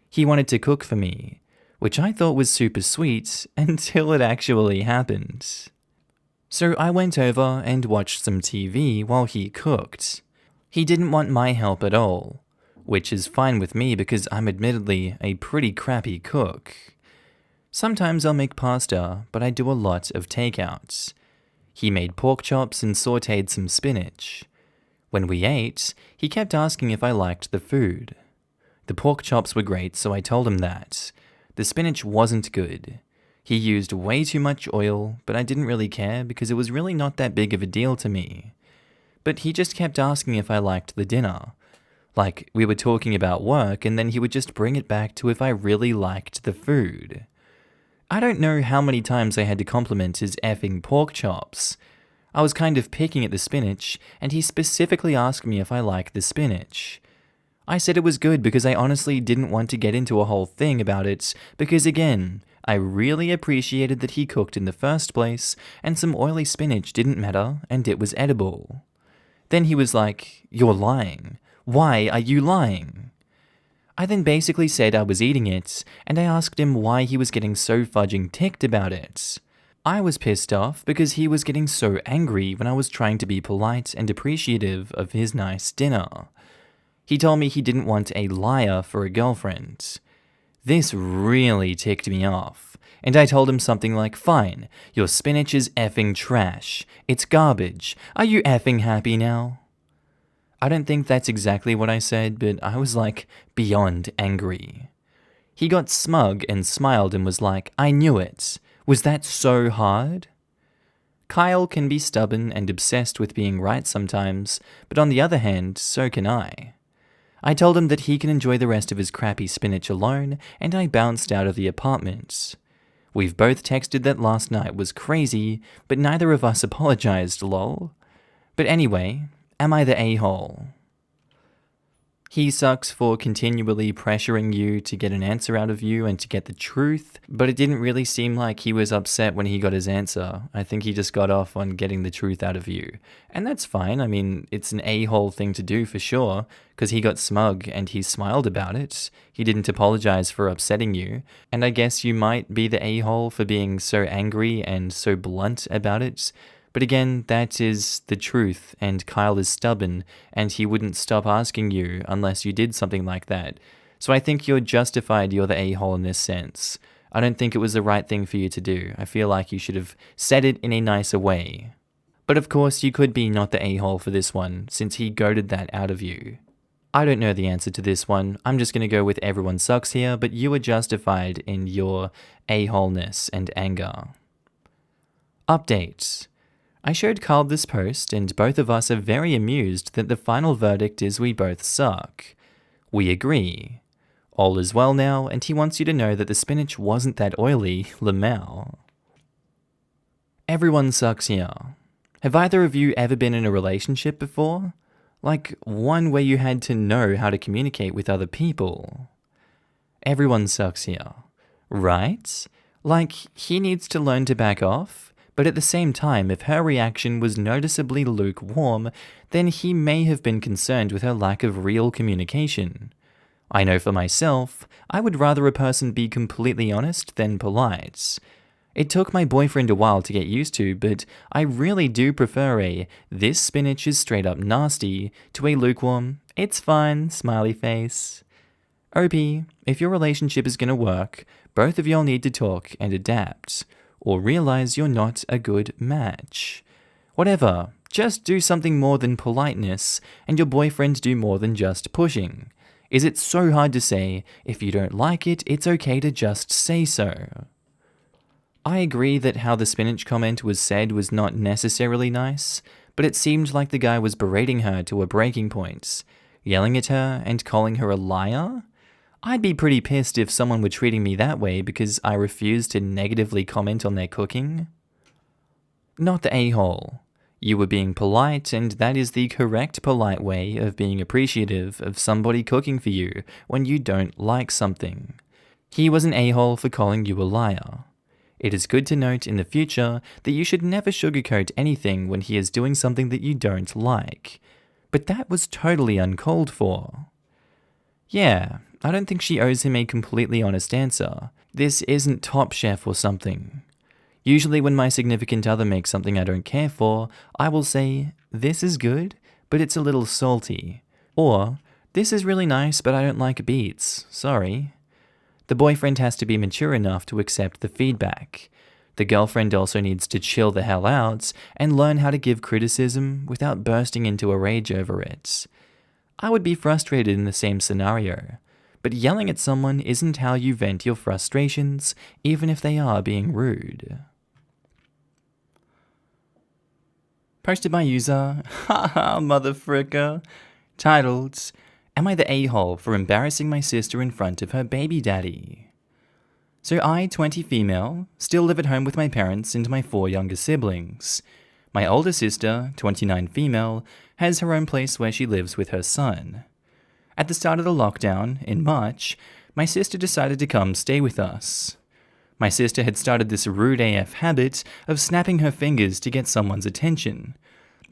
He wanted to cook for me, which I thought was super sweet until it actually happened. So I went over and watched some TV while he cooked. He didn't want my help at all, which is fine with me because I'm admittedly a pretty crappy cook. Sometimes I'll make pasta, but I do a lot of takeouts. He made pork chops and sautéed some spinach. When we ate, he kept asking if I liked the food. The pork chops were great, so I told him that. The spinach wasn't good. He used way too much oil, but I didn't really care because it was really not that big of a deal to me. But he just kept asking if I liked the dinner. Like, we were talking about work, and then he would just bring it back to if I really liked the food. I don't know how many times I had to compliment his effing pork chops. I was kind of picking at the spinach, and he specifically asked me if I liked the spinach. I said it was good because I honestly didn't want to get into a whole thing about it, because again, I really appreciated that he cooked in the first place, and some oily spinach didn't matter, and it was edible. Then he was like, "You're lying. Why are you lying?" I then basically said I was eating it, and I asked him why he was getting so fudging ticked about it. I was pissed off because he was getting so angry when I was trying to be polite and appreciative of his nice dinner. He told me he didn't want a liar for a girlfriend. This really ticked me off, and I told him something like, "Fine, your spinach is effing trash. It's garbage. Are you effing happy now?" I don't think that's exactly what I said, but I was like beyond angry. He got smug and smiled and was like, "I knew it. Was that so hard?" Kyle can be stubborn and obsessed with being right sometimes, but on the other hand, so can I. I told him that he can enjoy the rest of his crappy spinach alone, and I bounced out of the apartment. We've both texted that last night was crazy, but neither of us apologized, lol. But anyway, am I the a-hole? He sucks for continually pressuring you to get an answer out of you and to get the truth, but it didn't really seem like he was upset when he got his answer. I think he just got off on getting the truth out of you. And that's fine. I mean, it's an a-hole thing to do for sure, because he got smug and he smiled about it. He didn't apologize for upsetting you. And I guess you might be the a-hole for being so angry and so blunt about it. But again, that is the truth, and Kyle is stubborn, and he wouldn't stop asking you unless you did something like that. So I think you're justified you're the a-hole in this sense. I don't think it was the right thing for you to do. I feel like you should have said it in a nicer way. But of course, you could be not the a-hole for this one, since he goaded that out of you. I don't know the answer to this one. I'm just going to go with everyone sucks here, but you are justified in your a-holeness and anger. Update. I showed Carl this post, and both of us are very amused that the final verdict is we both suck. We agree. All is well now, and he wants you to know that the spinach wasn't that oily, lemao. Everyone sucks here. Have either of you ever been in a relationship before? Like, one where you had to know how to communicate with other people? Everyone sucks here. Right? Like, he needs to learn to back off? But at the same time, if her reaction was noticeably lukewarm, then he may have been concerned with her lack of real communication. I know for myself, I would rather a person be completely honest than polite. It took my boyfriend a while to get used to, but I really do prefer a "this spinach is straight up nasty" to a lukewarm "it's fine" smiley face. OP, if your relationship is gonna work, both of y'all need to talk and adapt. Or realize you're not a good match. Whatever, just do something more than politeness, and your boyfriend do more than just pushing. Is it so hard to say, if you don't like it, it's okay to just say so? I agree that how the spinach comment was said was not necessarily nice, but it seemed like the guy was berating her to a breaking point, yelling at her and calling her a liar? I'd be pretty pissed if someone were treating me that way because I refused to negatively comment on their cooking. Not the a-hole. You were being polite, and that is the correct polite way of being appreciative of somebody cooking for you when you don't like something. He was an a-hole for calling you a liar. It is good to note in the future that you should never sugarcoat anything when he is doing something that you don't like. But that was totally uncalled for. Yeah, I don't think she owes him a completely honest answer. This isn't Top Chef or something. Usually when my significant other makes something I don't care for, I will say, "This is good, but it's a little salty." Or, "This is really nice, but I don't like beets. Sorry." The boyfriend has to be mature enough to accept the feedback. The girlfriend also needs to chill the hell out and learn how to give criticism without bursting into a rage over it. I would be frustrated in the same scenario, but yelling at someone isn't how you vent your frustrations, even if they are being rude. Posted by user, haha motherfricker, titled, Am I the a-hole for embarrassing my sister in front of her baby daddy? So I, 20 female, still live at home with my parents and my 4 younger siblings. My older sister, 29 female, has her own place where she lives with her son. At the start of the lockdown, in March, my sister decided to come stay with us. My sister had started this rude AF habit of snapping her fingers to get someone's attention.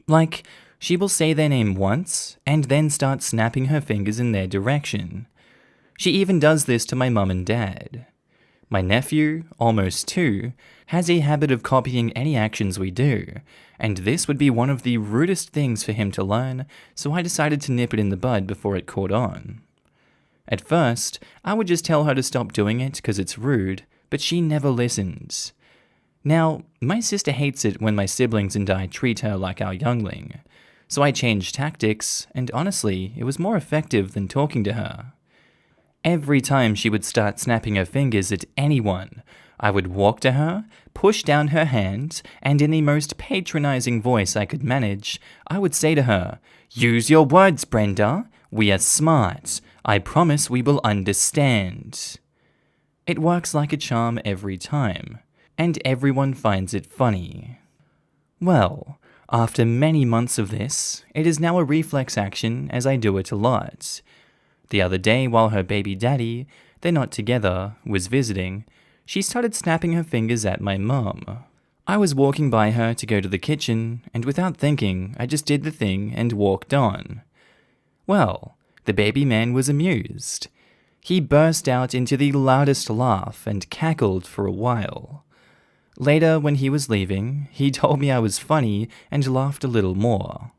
Like, she will say their name once, and then start snapping her fingers in their direction. She even does this to my mum and dad. My nephew, almost 2, has a habit of copying any actions we do, and this would be one of the rudest things for him to learn, so I decided to nip it in the bud before it caught on. At first, I would just tell her to stop doing it because it's rude, but she never listened. Now, my sister hates it when my siblings and I treat her like our youngling, so I changed tactics, and honestly, it was more effective than talking to her. Every time she would start snapping her fingers at anyone, I would walk to her, push down her hand, and in the most patronizing voice I could manage, I would say to her, "Use your words, Brenda. We are smart. I promise we will understand." It works like a charm every time, and everyone finds it funny. Well, after many months of this, it is now a reflex action as I do it a lot. The other day, while her baby daddy, they're not together, was visiting, she started snapping her fingers at my mum. I was walking by her to go to the kitchen, and without thinking, I just did the thing and walked on. Well, the baby man was amused. He burst out into the loudest laugh and cackled for a while. Later, when he was leaving, he told me I was funny and laughed a little more.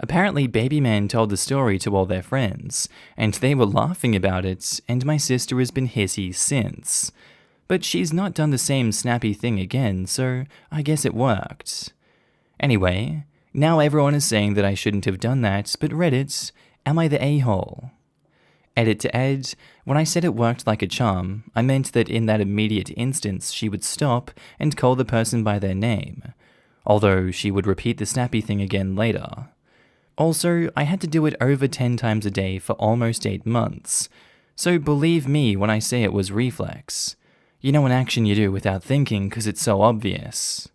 Apparently, Baby Man told the story to all their friends, and they were laughing about it, and my sister has been hissy since. But she's not done the same snappy thing again, so I guess it worked. Anyway, now everyone is saying that I shouldn't have done that, but Reddit, am I the a-hole? Edit to Ed, when I said it worked like a charm, I meant that in that immediate instance she would stop and call the person by their name, although she would repeat the snappy thing again later. Also, I had to do it over 10 times a day for almost 8 months, so believe me when I say it was reflex. You know, an action you do without thinking because it's so obvious.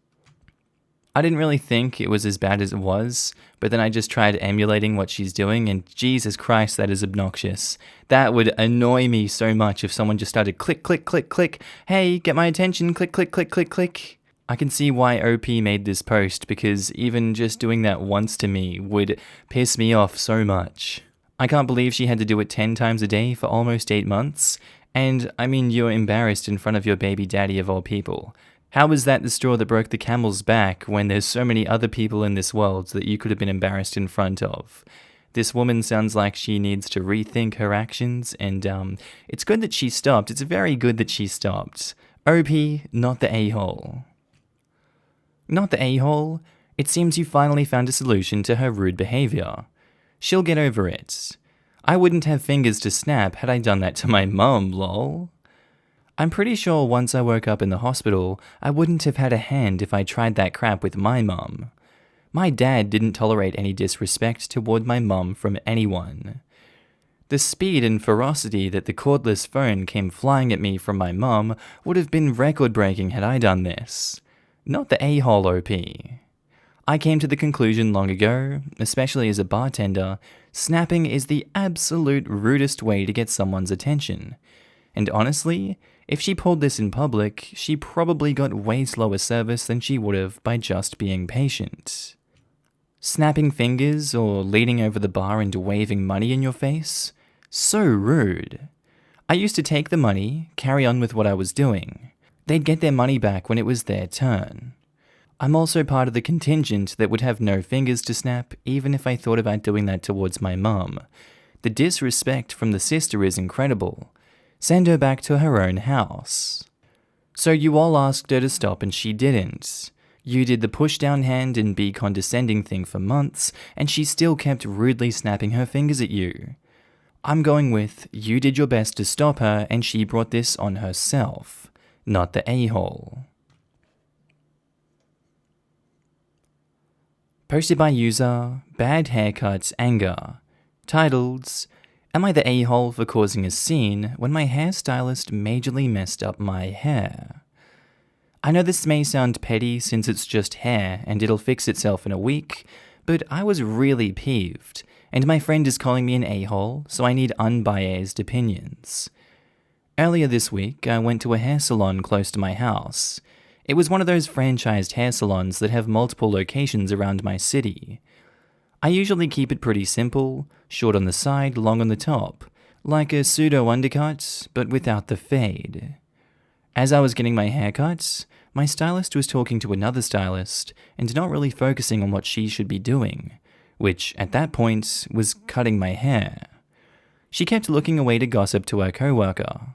I didn't really think it was as bad as it was, but then I just tried emulating what she's doing, and Jesus Christ, that is obnoxious. That would annoy me so much if someone just started click, click, click, click, hey, get my attention, click, click, click, click, click. I can see why OP made this post, because even just doing that once to me would piss me off so much. I can't believe she had to do it 10 times a day for almost 8 months, and I mean, you're embarrassed in front of your baby daddy of all people. How is that the straw that broke the camel's back when there's so many other people in this world that you could have been embarrassed in front of? This woman sounds like she needs to rethink her actions, and it's good that she stopped. It's very good that she stopped. OP, not the a-hole. Not the a-hole. It seems you finally found a solution to her rude behavior. She'll get over it. I wouldn't have fingers to snap had I done that to my mum, lol. I'm pretty sure once I woke up in the hospital, I wouldn't have had a hand if I tried that crap with my mum. My dad didn't tolerate any disrespect toward my mum from anyone. The speed and ferocity that the cordless phone came flying at me from my mum would have been record-breaking had I done this. Not the a-hole OP. I came to the conclusion long ago, especially as a bartender, snapping is the absolute rudest way to get someone's attention. And honestly, if she pulled this in public, she probably got way slower service than she would have by just being patient. Snapping fingers or leaning over the bar and waving money in your face? So rude. I used to take the money, carry on with what I was doing. They'd get their money back when it was their turn. I'm also part of the contingent that would have no fingers to snap even if I thought about doing that towards my mum. The disrespect from the sister is incredible. Send her back to her own house. So you all asked her to stop and she didn't. You did the push down hand and be condescending thing for months, and she still kept rudely snapping her fingers at you. I'm going with, you did your best to stop her and she brought this on herself, not the a-hole. Posted by user Bad Haircuts Anger. Titled, Am I the a-hole for causing a scene when my hairstylist majorly messed up my hair? I know this may sound petty since it's just hair and it'll fix itself in a week, but I was really peeved, and my friend is calling me an a-hole, so I need unbiased opinions. Earlier this week, I went to a hair salon close to my house. It was one of those franchised hair salons that have multiple locations around my city. I usually keep it pretty simple, short on the side, long on the top, like a pseudo undercut, but without the fade. As I was getting my haircut, my stylist was talking to another stylist and not really focusing on what she should be doing, which at that point was cutting my hair. She kept looking away to gossip to her coworker.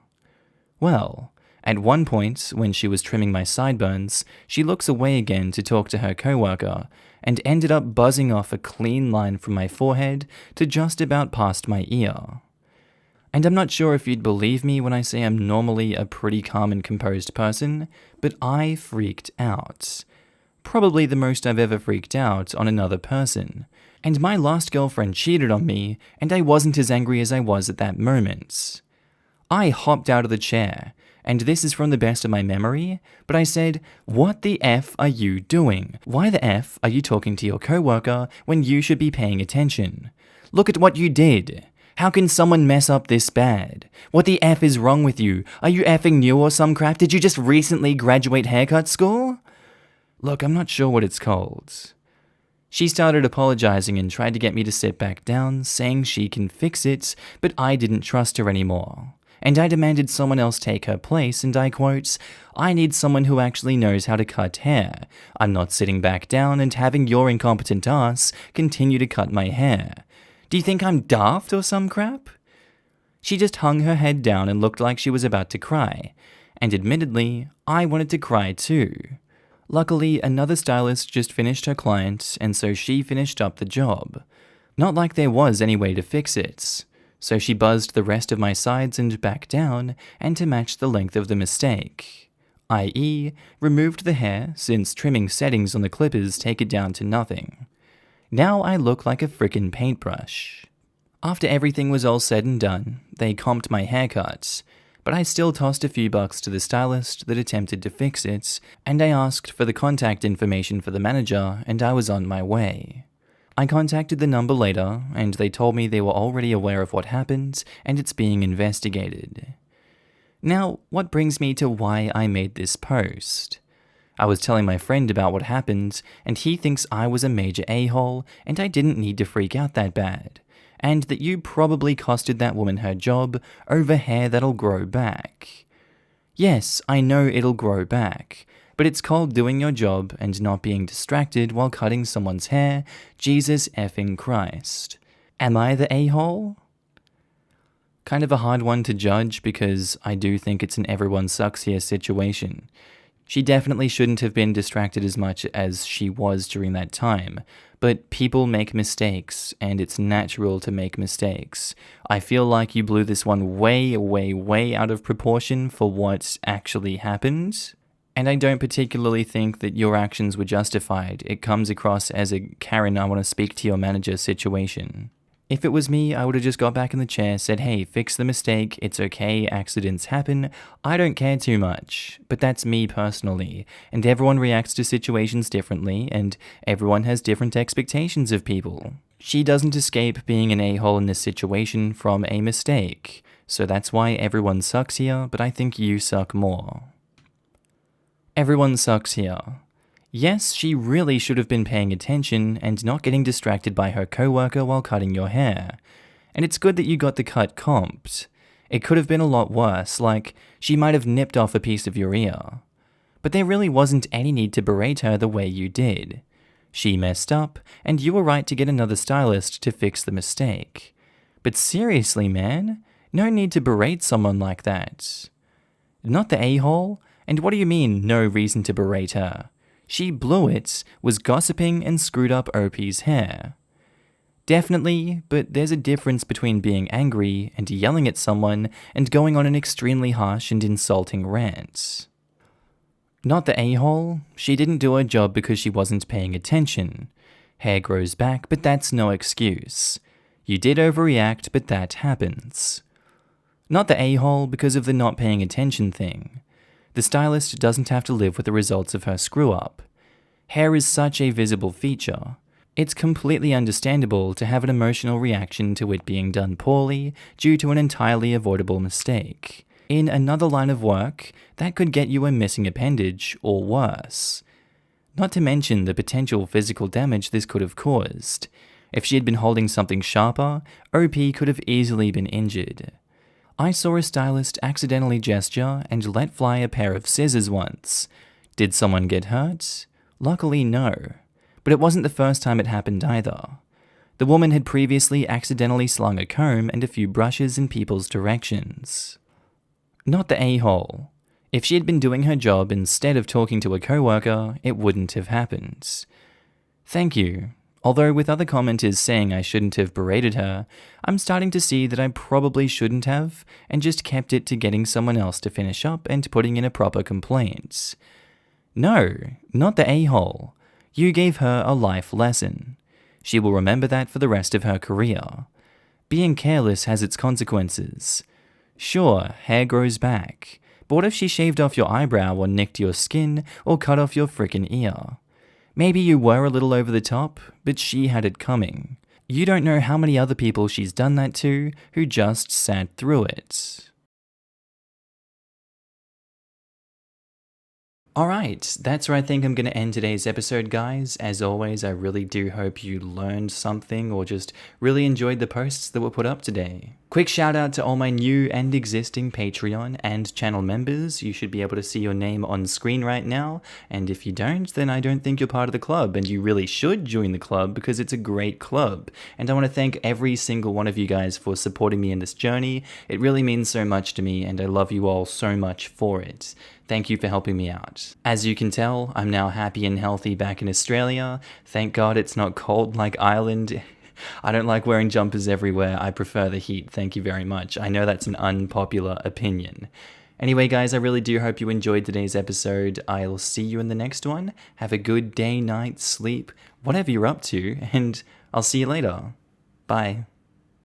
Well, at one point, when she was trimming my sideburns, she looks away again to talk to her coworker and ended up buzzing off a clean line from my forehead to just about past my ear. And I'm not sure if you'd believe me when I say I'm normally a pretty calm and composed person, but I freaked out. Probably the most I've ever freaked out on another person. And my last girlfriend cheated on me, and I wasn't as angry as I was at that moment. I hopped out of the chair, and this is from the best of my memory, but I said, "What the F are you doing? Why the F are you talking to your coworker when you should be paying attention? Look at what you did. How can someone mess up this bad? What the F is wrong with you? Are you effing new or some crap? Did you just recently graduate haircut school?" Look, I'm not sure what it's called. She started apologizing and tried to get me to sit back down, saying she can fix it, but I didn't trust her anymore. And I demanded someone else take her place, and I quote, "I need someone who actually knows how to cut hair. I'm not sitting back down and having your incompetent ass continue to cut my hair. Do you think I'm daft or some crap?" She just hung her head down and looked like she was about to cry. And admittedly, I wanted to cry too. Luckily, another stylist just finished her client, and so she finished up the job. Not like there was any way to fix it. So she buzzed the rest of my sides and back down, and to match the length of the mistake. I.e., removed the hair, since trimming settings on the clippers take it down to nothing. Now I look like a frickin' paintbrush. After everything was all said and done, they comped my haircut, but I still tossed a few bucks to the stylist that attempted to fix it, and I asked for the contact information for the manager, and I was on my way. I contacted the number later, and they told me they were already aware of what happened, and it's being investigated. Now, what brings me to why I made this post? I was telling my friend about what happened, and he thinks I was a major a-hole, and I didn't need to freak out that bad, and that you probably costed that woman her job over hair that'll grow back. Yes, I know it'll grow back, but it's called doing your job and not being distracted while cutting someone's hair. Jesus effing Christ. Am I the a-hole? Kind of a hard one to judge because I do think it's an everyone sucks here situation. She definitely shouldn't have been distracted as much as she was during that time, but people make mistakes, and it's natural to make mistakes. I feel like you blew this one way, way, way out of proportion for what actually happened. And I don't particularly think that your actions were justified. It comes across as a Karen, I want to speak to your manager situation. If it was me, I would have just got back in the chair, said, "Hey, fix the mistake, it's okay, accidents happen, I don't care too much." But that's me personally, and everyone reacts to situations differently, and everyone has different expectations of people. She doesn't escape being an a-hole in this situation from a mistake, so that's why everyone sucks here, but I think you suck more. Everyone sucks here. Yes, she really should have been paying attention and not getting distracted by her coworker while cutting your hair. And it's good that you got the cut comped. It could have been a lot worse, like she might have nipped off a piece of your ear. But there really wasn't any need to berate her the way you did. She messed up, and you were right to get another stylist to fix the mistake. But seriously, man, no need to berate someone like that. Not the a-hole, And what do you mean, no reason to berate her? She blew it, was gossiping and screwed up OP's hair. Definitely, but there's a difference between being angry and yelling at someone and going on an extremely harsh and insulting rant. Not the a-hole, she didn't do her job because she wasn't paying attention. Hair grows back, but that's no excuse. You did overreact, but that happens. Not the a-hole because of the not paying attention thing. The stylist doesn't have to live with the results of her screw-up. Hair is such a visible feature. It's completely understandable to have an emotional reaction to it being done poorly due to an entirely avoidable mistake. In another line of work, that could get you a missing appendage or worse. Not to mention the potential physical damage this could have caused. If she had been holding something sharper, OP could have easily been injured. I saw a stylist accidentally gesture and let fly a pair of scissors once. Did someone get hurt? Luckily, no. But it wasn't the first time it happened either. The woman had previously accidentally slung a comb and a few brushes in people's directions. Not the a-hole. If she had been doing her job instead of talking to a coworker, it wouldn't have happened. Thank you. Although with other commenters saying I shouldn't have berated her, I'm starting to see that I probably shouldn't have, and just kept it to getting someone else to finish up and putting in a proper complaint. No, not the a-hole. You gave her a life lesson. She will remember that for the rest of her career. Being careless has its consequences. Sure, hair grows back, but what if she shaved off your eyebrow or nicked your skin or cut off your frickin' ear? Maybe you were a little over the top, but she had it coming. You don't know how many other people she's done that to who just sat through it. Alright, that's where I think I'm going to end today's episode, guys. As always, I really do hope you learned something or just really enjoyed the posts that were put up today. Quick shout out to all my new and existing Patreon and channel members. You should be able to see your name on screen right now, and if you don't, then I don't think you're part of the club, and you really should join the club because it's a great club. And I want to thank every single one of you guys for supporting me in this journey. It really means so much to me, and I love you all so much for it. Thank you for helping me out. As you can tell, I'm now happy and healthy back in Australia. Thank God it's not cold like Ireland. I don't like wearing jumpers everywhere. I prefer the heat. Thank you very much. I know that's an unpopular opinion. Anyway, guys, I really do hope you enjoyed today's episode. I'll see you in the next one. Have a good day, night, sleep, whatever you're up to, and I'll see you later. Bye.